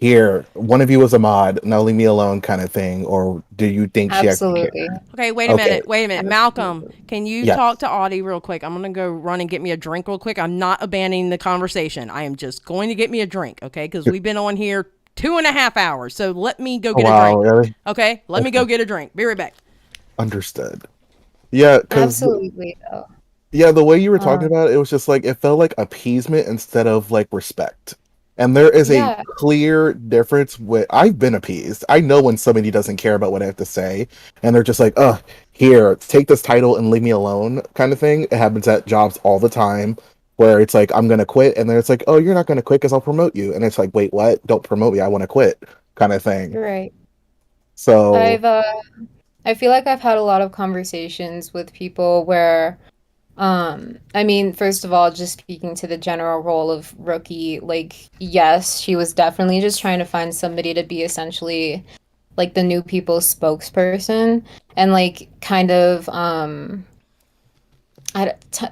here, one of you was a mod, now leave me alone kind of thing? Or do you think she actually cared? Okay, wait a minute. Malcolm, can you talk to Audie real quick? I'm going to go run and get me a drink real quick. I'm not abandoning the conversation. I am just going to get me a drink, okay? Because we've been on here 2.5 hours. So let me go get a drink. Really? Okay, let me go get a drink. Be right back. Understood. Yeah, Absolutely, though. Yeah, the way you were talking about it, it was just like, it felt like appeasement instead of like respect. And there is a clear difference with, I've been appeased. I know when somebody doesn't care about what I have to say, and they're just like, here, take this title and leave me alone kind of thing. It happens at jobs all the time where it's like, I'm going to quit. And then it's like, oh, you're not going to quit because I'll promote you. And it's like, wait, what? Don't promote me. I want to quit kind of thing. Right. So I feel like I've had a lot of conversations with people where I mean, first of all, just speaking to the general role of rookie, like, yes, she was definitely just trying to find somebody to be essentially like the new people's spokesperson and like kind of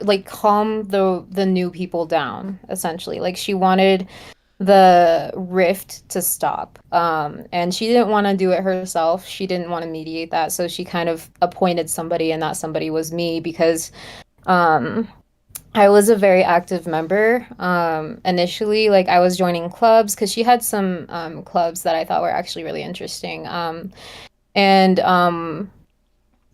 like calm the new people down, essentially. Like, she wanted the rift to stop, and she didn't want to do it herself. She didn't want to mediate that, so she kind of appointed somebody, and that somebody was me, because I was a very active member. Initially, like, I was joining clubs because she had some clubs that I thought were actually really interesting.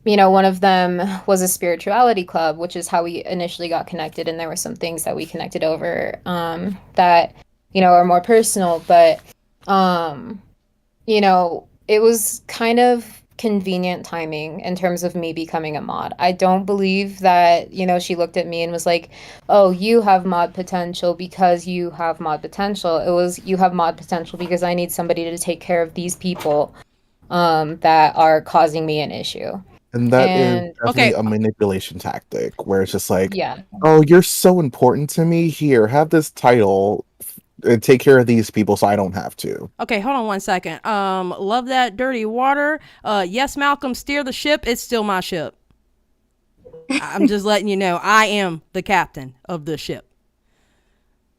You know, one of them was a spirituality club, which is how we initially got connected. And there were some things that we connected over that, you know, are more personal. But, you know, it was kind of convenient timing in terms of me becoming a mod. I don't believe that, you know, she looked at me and was like, oh, you have mod potential because you have mod potential. It was, you have mod potential because I need somebody to take care of these people. that are causing me an issue. And that is And definitely Okay. a manipulation tactic where it's just like, yeah, oh, you're so important to me. Here, have this title and take care of these people so I don't have to. Okay, hold on one second. Love that dirty water. Yes, Malcolm, steer the ship. It's still my ship. I'm just letting you know I am the captain of the ship.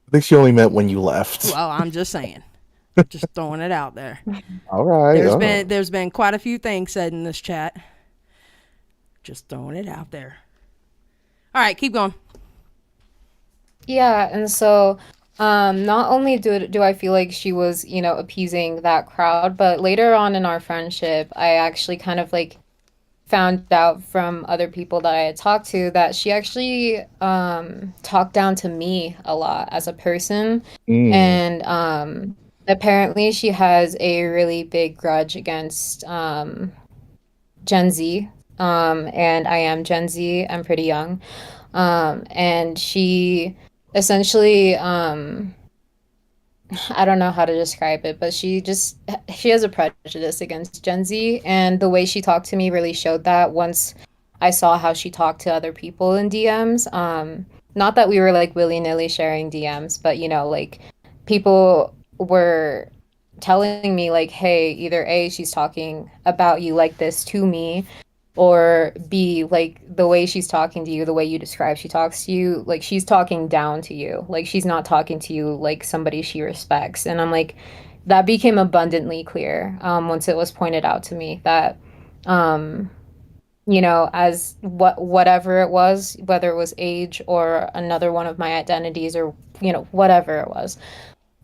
I think she only meant when you left. Well, I'm just saying. Just throwing it out there. All right. There's been quite a few things said in this chat. Just throwing it out there. All right, keep going. yeah, and so not only do I feel like she was, appeasing that crowd, but later on in our friendship, I actually kind of like found out from other people that I had talked to that she actually talked down to me a lot as a person. Mm. And apparently she has a really big grudge against Gen Z. And I am Gen Z. I'm pretty young. And she essentially I don't know how to describe it, but she has a prejudice against Gen Z, and the way she talked to me really showed that once I saw how she talked to other people in DMs. Not that we were like willy-nilly sharing DMs, but like people were telling me like, hey, either A, she's talking about you like this to me, or B, like the way she's talking to you, the way you describe she talks to you, like she's talking down to you. Like she's not talking to you like somebody she respects. And I'm like, that became abundantly clear once it was pointed out to me that as whatever it was, whether it was age or another one of my identities or whatever it was,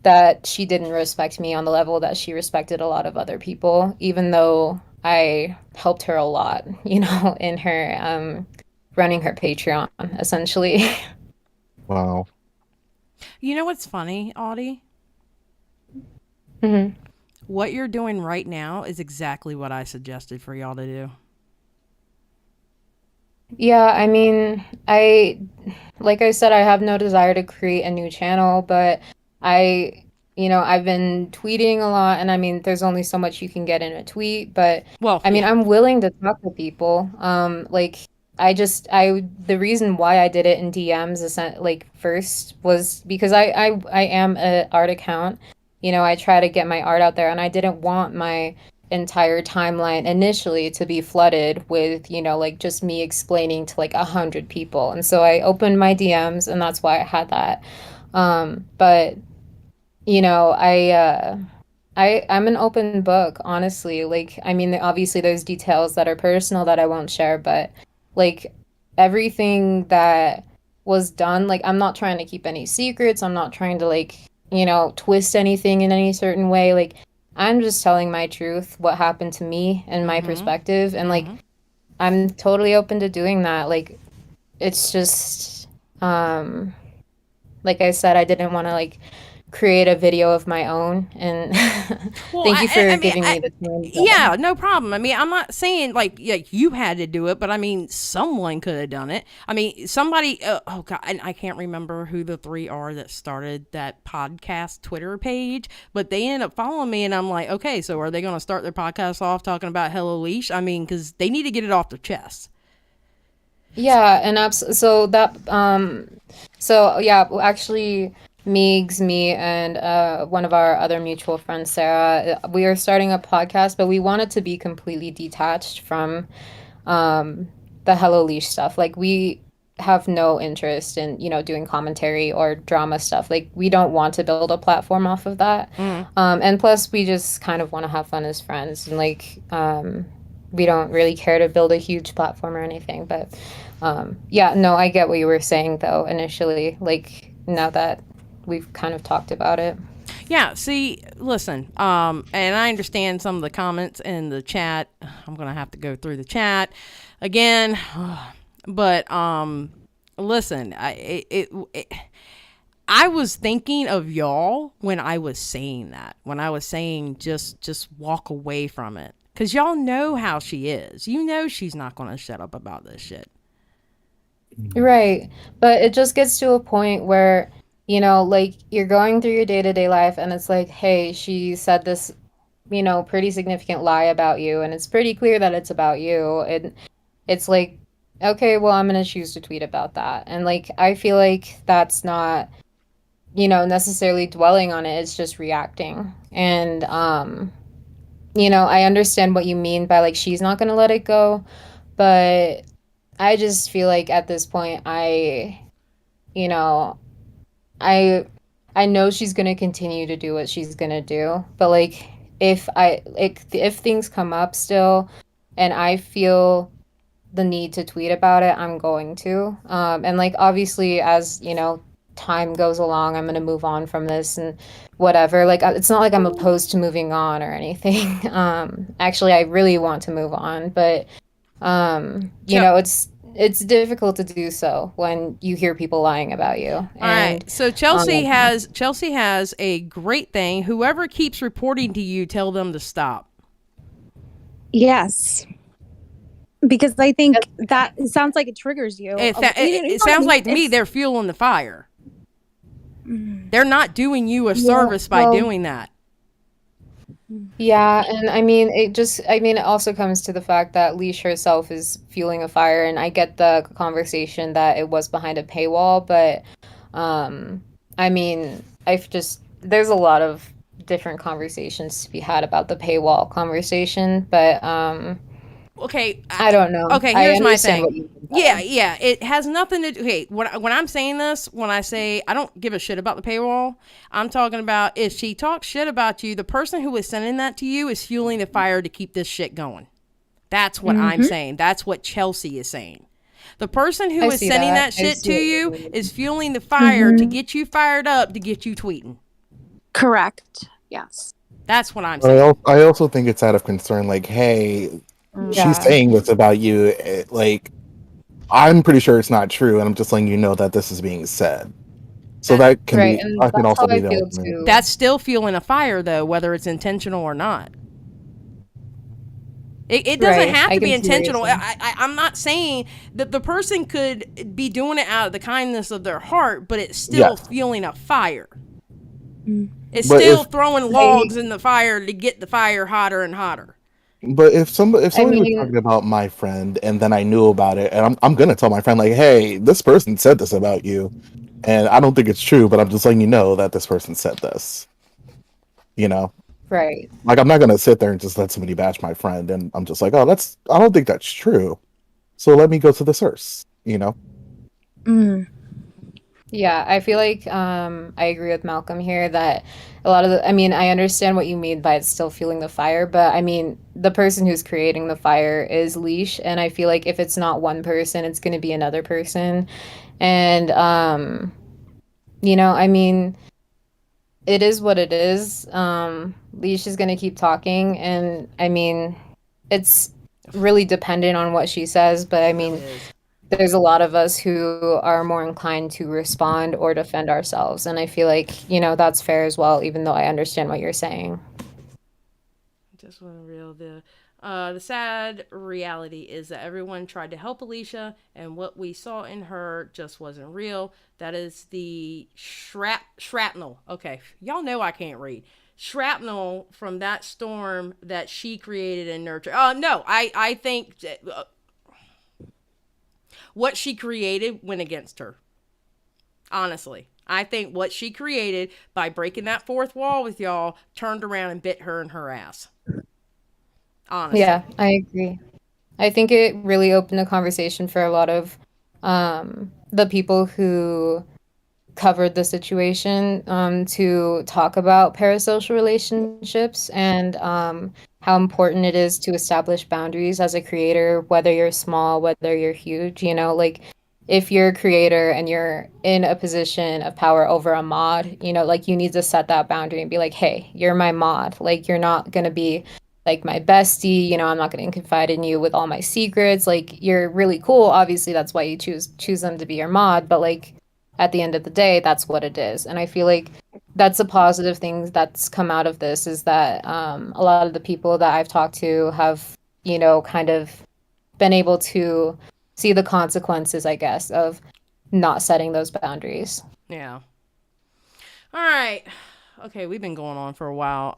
that she didn't respect me on the level that she respected a lot of other people, even though I helped her a lot, in her running her Patreon, essentially. Wow. You know what's funny, Audie? Mhm. What you're doing right now is exactly what I suggested for y'all to do. Yeah, I mean, like I said, I have no desire to create a new channel, but I've been tweeting a lot, and I mean, there's only so much you can get in a tweet, but Well, I mean, yeah. I'm willing to talk to people. The reason why I did it in DMs first was because I am an art account. I try to get my art out there, and I didn't want my entire timeline initially to be flooded with, just me explaining to like 100 people. And so I opened my DMs, and that's why I had that. But I'm an open book, honestly. Like, I mean, obviously there's details that are personal that I won't share, but like everything that was done, like I'm not trying to keep any secrets. I'm not trying to twist anything in any certain way. Like I'm just telling my truth, what happened to me and my perspective, and like I'm totally open to doing that. Like it's just like I said, I didn't want to create a video of my own, and Well, thank you for I mean, giving me the time. yeah, no problem. I mean, I'm not saying like you had to do it, but I mean, someone could have done it. I mean, somebody. Oh God, and I can't remember who the three are that started that podcast Twitter page, but they ended up following me, and I'm like, okay, so are they going to start their podcast off talking about Hello Leash? I mean, because they need to get it off their chest. Yeah, and so that so yeah, well, actually Meigs, me, and one of our other mutual friends, Sarah, we are starting a podcast, but we want it to be completely detached from the Hello Leash stuff. Like we have no interest in doing commentary or drama stuff. Like we don't want to build a platform off of that. And plus we just kind of want to have fun as friends, and we don't really care to build a huge platform or anything. But yeah, no, I get what you were saying though initially, like now that we've kind of talked about it. Yeah, see, listen, and I understand some of the comments in the chat. I'm gonna have to go through the chat again, but listen, I was thinking of y'all when I was saying that. When I was saying just walk away from it, because y'all know how she is. You know she's not gonna shut up about this shit. Right, but it just gets to a point where like you're going through your day-to-day life, and it's like, hey, she said this pretty significant lie about you, and it's pretty clear that it's about you, and it's like, okay, well, I'm gonna choose to tweet about that. And like, I feel like that's not, necessarily dwelling on it, it's just reacting. And I understand what you mean by like she's not gonna let it go, but I just feel like at this point you know, I know she's gonna continue to do what she's gonna do, but like if things come up still and I feel the need to tweet about it, I'm going to. And like obviously as, time goes along, I'm gonna move on from this and whatever. Like it's not like I'm opposed to moving on or anything. Actually I really want to move on, but it's difficult to do so when you hear people lying about you. All right. So Chelsea has a great thing. Whoever keeps reporting to you, tell them to stop. Yes. Because I think that it sounds like it triggers you. It sounds like to me they're fueling the fire. They're not doing you a service by doing that. Yeah, and I mean, it also comes to the fact that Leash herself is fueling a fire, and I get the conversation that it was behind a paywall, but I mean, there's a lot of different conversations to be had about the paywall conversation, but okay, I don't know. Okay, here's my thing. Yeah, it has nothing to do. Okay, when I'm saying this, when I say I don't give a shit about the paywall, I'm talking about if she talks shit about you, the person who is sending that to you is fueling the fire to keep this shit going. That's what I'm saying. That's what Chelsea is saying. The person who is sending that shit to you is fueling the fire to get you fired up, to get you tweeting. Correct. Yes. That's what I'm saying. I also think it's out of concern, like, hey, she's saying this about you, like, I'm pretty sure it's not true, and I'm just letting you know that this is being said. So that can be, I can also be that. That's still fueling a fire, though, whether it's intentional or not. It doesn't have to be intentional. I'm not saying that the person could be doing it out of the kindness of their heart, but it's still fueling a fire. It's still throwing logs in the fire to get the fire hotter and hotter. But if somebody was talking about my friend and then I knew about it, and I'm gonna tell my friend, like, hey, this person said this about you, and I don't think it's true, but I'm just letting you know that this person said this. Right. Like, I'm not gonna sit there and just let somebody bash my friend, and I'm just like, I don't think that's true. So let me go to the source. Yeah, I feel like I agree with Malcolm here that a lot of I understand what you mean by it's still fueling the fire, but I mean, the person who's creating the fire is Leash, and I feel like if it's not one person, it's going to be another person. And, I mean, it is what it is. Leash is going to keep talking, and I mean, it's really dependent on what she says, but I mean, there's a lot of us who are more inclined to respond or defend ourselves. And I feel like, that's fair as well, even though I understand what you're saying. Just wasn't real. The sad reality is that everyone tried to help Alicia, and what we saw in her just wasn't real. That is the shrapnel. Okay, y'all know I can't read. Shrapnel from that storm that she created and nurtured. No, I think... what she created went against her. Honestly. I think what she created by breaking that fourth wall with y'all turned around and bit her in her ass. Honestly. Yeah, I agree. I think it really opened a conversation for a lot of the people who covered the situation to talk about parasocial relationships and how important it is to establish boundaries as a creator, whether you're small, whether you're huge. Like if you're a creator and you're in a position of power over a mod, like you need to set that boundary and be like, hey, you're my mod. Like you're not going to be like my bestie, I'm not going to confide in you with all my secrets. Like you're really cool. Obviously that's why you choose them to be your mod. But like, at the end of the day, that's what it is. And I feel like that's a positive thing that's come out of this is that a lot of the people that I've talked to have, kind of been able to see the consequences, I guess, of not setting those boundaries. Yeah. All right. Okay, we've been going on for a while.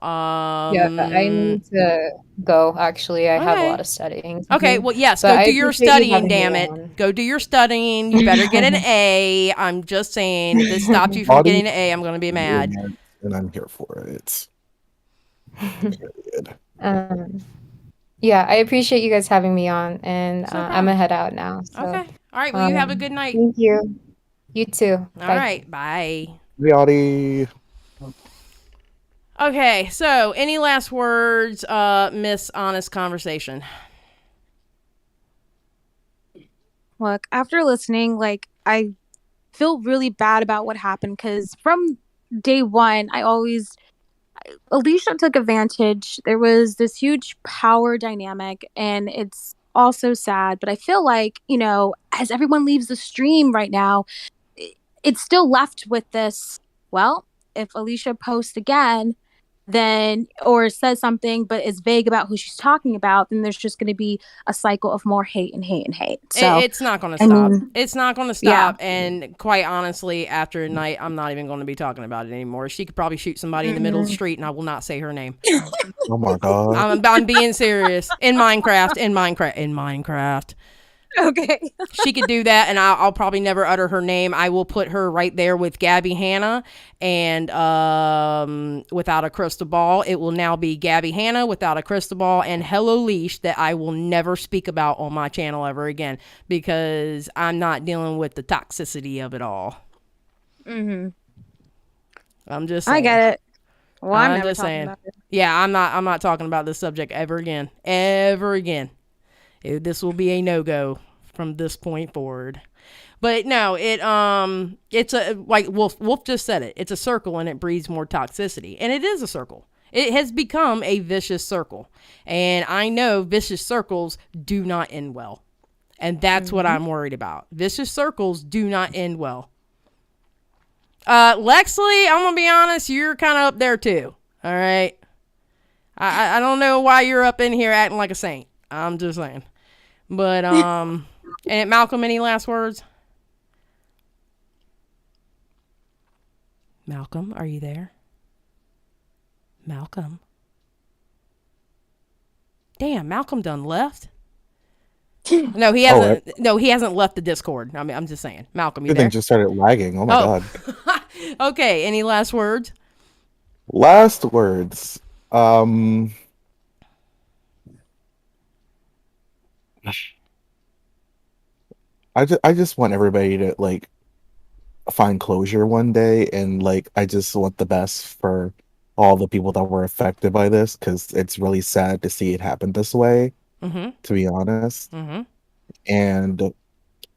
Yeah, I need to go. Actually, I have a Okay. lot of studying to Okay, do. well, yes, But go I do your appreciate you studying, having me damn it. on. Go do your studying. You better get an A. I'm just saying, if this stops you from Audie, getting an A, I'm going to be mad. and I'm here for it. Period. Yeah, I appreciate you guys having me on, and no I'm problem. gonna head out now. So, Okay. All right, well, you have a good night. thank you. You too. All Bye. right, bye. Hey, Audie. Okay, so any last words, Miss Honest Conversation? Look, after listening, like, I feel really bad about what happened because from day one, Alicia took advantage. There was this huge power dynamic, and it's also sad. But I feel like, as everyone leaves the stream right now, it's still left with this. Well, if Alicia posts again, then or says something but is vague about who she's talking about, then there's just going to be a cycle of more hate and hate and hate. So It's not going to I stop. mean, It's not going to stop. And quite honestly, after tonight, I'm not even going to be talking about it anymore. She could probably shoot somebody in the middle of the street, and I will not say her name. Oh my god. I'm being serious. In Minecraft. okay. She could do that, and I'll probably never utter her name. I will put her right there with Gabby Hanna, and Without a Crystal Ball. It will now be Gabby Hanna, Without a Crystal Ball, and Hello Leash, that I will never speak about on my channel ever again, because I'm not dealing with the toxicity of it all. Mm-hmm. I'm just saying. I get it. Well, I'm never just talking saying. about it. Yeah, I'm not talking about this subject ever again. This will be a no-go from this point forward. But no, it's like Wolf just said it. It's a circle, and it breeds more toxicity. And it is a circle. It has become a vicious circle. And I know vicious circles do not end well. And that's what I'm worried about. Vicious circles do not end well. Lexley, I'm gonna be honest, you're kind of up there too. All right. I don't know why you're up in here acting like a saint. I'm just saying. But and Malcolm, any last words? Malcolm, are you there? Malcolm. Damn, Malcolm done left. No, he hasn't. No, he hasn't left the Discord. I mean, I'm just saying. Malcolm, you Everything there? just started lagging. Oh my god. Okay, any last words? Last words. I just want everybody to like find closure one day, and like I just want the best for all the people that were affected by this, because it's really sad to see it happen this way, to be honest. And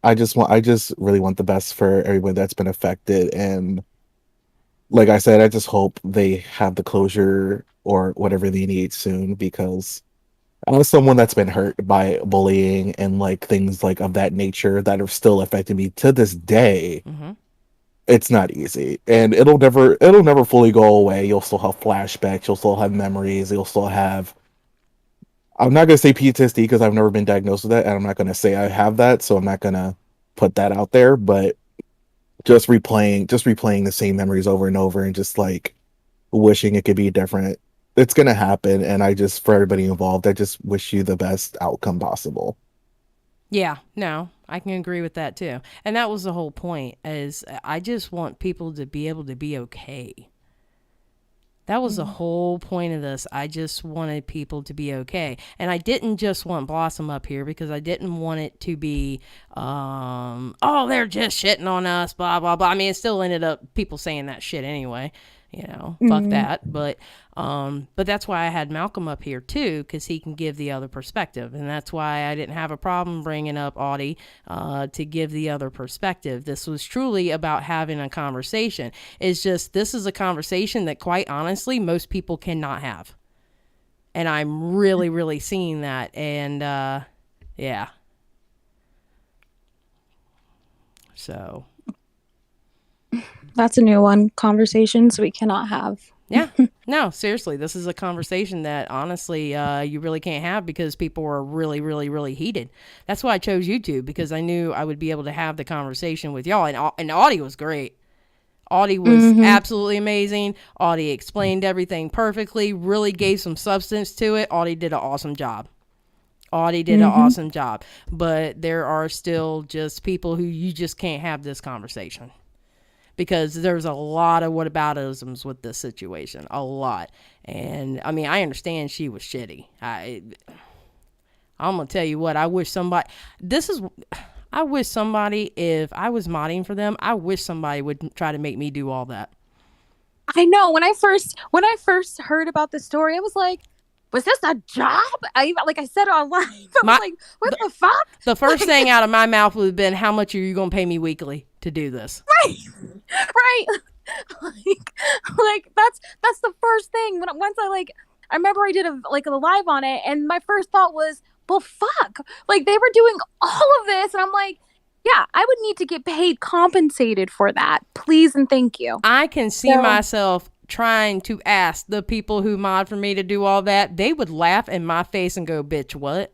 I just really want the best for everybody that's been affected, and like I said, I just hope they have the closure or whatever they need soon, because as someone that's been hurt by bullying and like things like of that nature that are still affecting me to this day, it's not easy, and it'll never fully go away. You'll still have flashbacks, you'll still have memories, you'll still have, I'm not gonna say PTSD because I've never been diagnosed with that, and I'm not gonna say I have that, so I'm not gonna put that out there, but just replaying the same memories over and over, and just like wishing it could be different. It's gonna happen, and I just, for everybody involved, I just wish you the best outcome possible. Yeah, no, I can agree with that too. And that was the whole point, is I just want people to be able to be okay. That was the whole point of this. I just wanted people to be okay. And I didn't just want Blossom up here because I didn't want it to be, oh, they're just shitting on us, blah, blah, blah. I mean, it still ended up people saying that shit anyway. Fuck that. But that's why I had Malcolm up here too, because he can give the other perspective. And that's why I didn't have a problem bringing up Audie to give the other perspective. This was truly about having a conversation. It's just, this is a conversation that quite honestly, most people cannot have. And I'm really, really seeing that. And yeah. So... That's a new one. Conversations we cannot have. Yeah. No, seriously, this is a conversation that honestly you really can't have because people are really, really, really heated. That's why I chose YouTube, because I knew I would be able to have the conversation with y'all. And Audie was great. Audie was absolutely amazing. Audie explained everything perfectly, really gave some substance to it. Audie did an awesome job. But there are still just people who you just can't have this conversation. Because there's a lot of whataboutisms with this situation. A lot. And, I mean, I understand she was shitty. I'm going to tell you what, I wish somebody, if I was modding for them, I wish somebody would try to make me do all that. I know. When I first heard about the story, I was like, was this a job? I said online. I was like, what the fuck? The first thing out of my mouth would have been, how much are you going to pay me weekly to do this? Right. like that's the first thing. I remember I did a live on it, and my first thought was, well, fuck. Like, they were doing all of this, and I'm like, yeah, I would need to get paid, compensated for that, please and thank you. I can see myself trying to ask the people who mod for me to do all that. They would laugh in my face and go, bitch, what?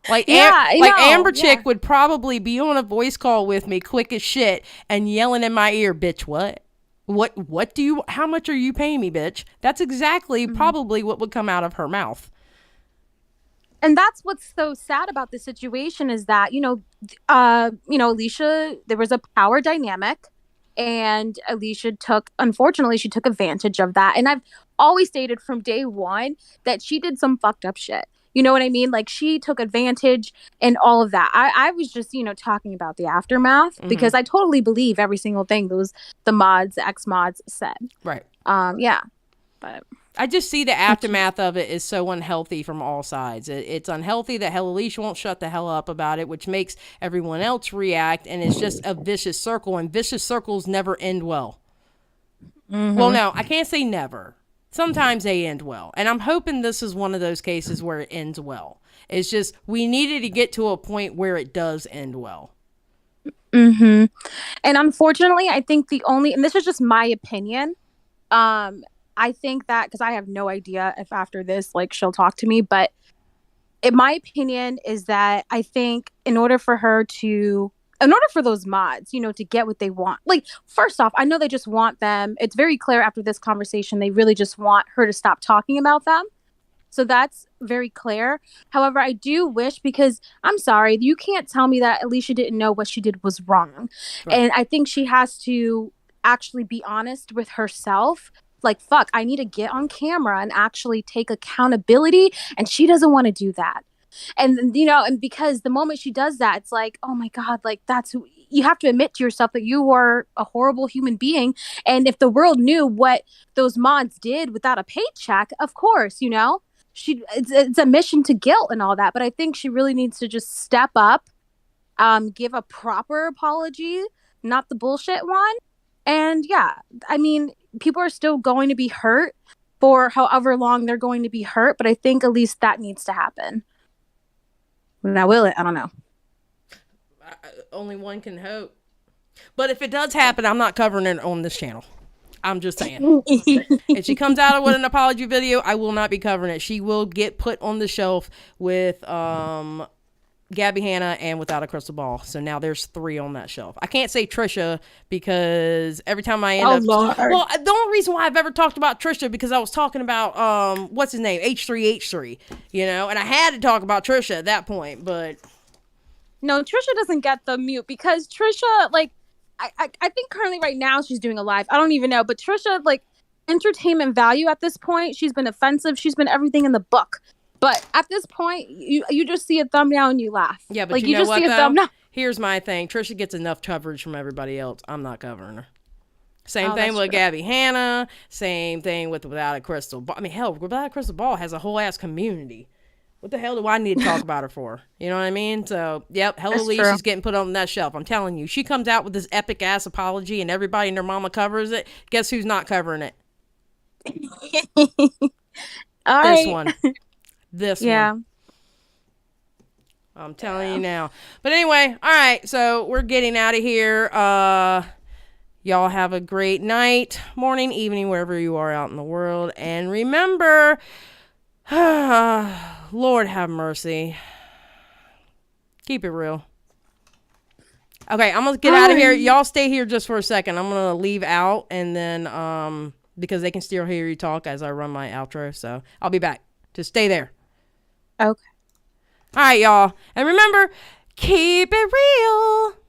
Like, Amber Chick would probably be on a voice call with me quick as shit and yelling in my ear, bitch, what? How much are you paying me, bitch? That's exactly probably what would come out of her mouth. And that's what's so sad about the situation is that, Alicia, there was a power dynamic, and Alicia unfortunately, she took advantage of that. And I've always stated from day one that she did some fucked up shit. You know what I mean? Like, she took advantage and all of that. I was just, talking about the aftermath because I totally believe every single thing the ex-mods said. Right. Yeah. But I just see the aftermath of it is so unhealthy from all sides. It's unhealthy that Alicia won't shut the hell up about it, which makes everyone else react, and it's just a vicious circle, and vicious circles never end well. Well, no, I can't say never. Sometimes they end well, and I'm hoping this is one of those cases where it ends well. It's just we needed to get to a point where it does end well. And unfortunately, I think and this is just my opinion, I think that, because I have no idea if after this, she'll talk to me, but my opinion is that I think in order for those mods, to get what they want, first off, I know they just want them. It's very clear after this conversation, they really just want her to stop talking about them. So that's very clear. However, I do wish, because I'm sorry, you can't tell me that Alicia didn't know what she did was wrong. Right. And I think she has to actually be honest with herself. Fuck, I need to get on camera and actually take accountability. And she doesn't want to do that. And, and because the moment she does that, it's like, oh my God, that's who you have to admit to yourself, that you are a horrible human being. And if the world knew what those mods did without a paycheck, of course, it's a mission to guilt and all that. But I think she really needs to just step up, give a proper apology, not the bullshit one. And yeah, I mean, people are still going to be hurt for however long they're going to be hurt, but I think at least that needs to happen. Now, will it? I don't know. Only one can hope. But if it does happen, I'm not covering it on this channel. I'm just saying. If she comes out with an apology video, I will not be covering it. She will get put on the shelf with Gabby Hanna and Without a Crystal Ball. So now there's 3 on that shelf. I can't say Trisha because every time I end up... Lord. Well, the only reason why I've ever talked about Trisha, because I was talking about, what's his name? H3H3, and I had to talk about Trisha at that point, but... No, Trisha doesn't get the mute because Trisha, I think currently right now she's doing a live. I don't even know, but Trisha, entertainment value at this point, she's been offensive. She's been everything in the book. But at this point, you just see a thumbnail and you laugh. Yeah, but you know what, though? Here's my thing. Trisha gets enough coverage from everybody else. I'm not covering her. Same thing with Gabby Hanna. Same thing with Without a Crystal Ball. I mean, hell, Without a Crystal Ball has a whole-ass community. What the hell do I need to talk about her for? You know what I mean? So, yep, Hello Lee, she's getting put on that shelf. I'm telling you. She comes out with this epic-ass apology and everybody and their mama covers it. Guess who's not covering it? This one. This one. I'm telling you now. But anyway, all right, so we're getting out of here. Y'all have a great night, morning, evening, wherever you are out in the world. And remember, Lord have mercy. Keep it real. Okay, I'm gonna get out of here. Y'all stay here just for a second. I'm gonna leave out, and then because they can still hear you talk as I run my outro. So I'll be back. Just stay there. Okay. All right, y'all, and remember, keep it real.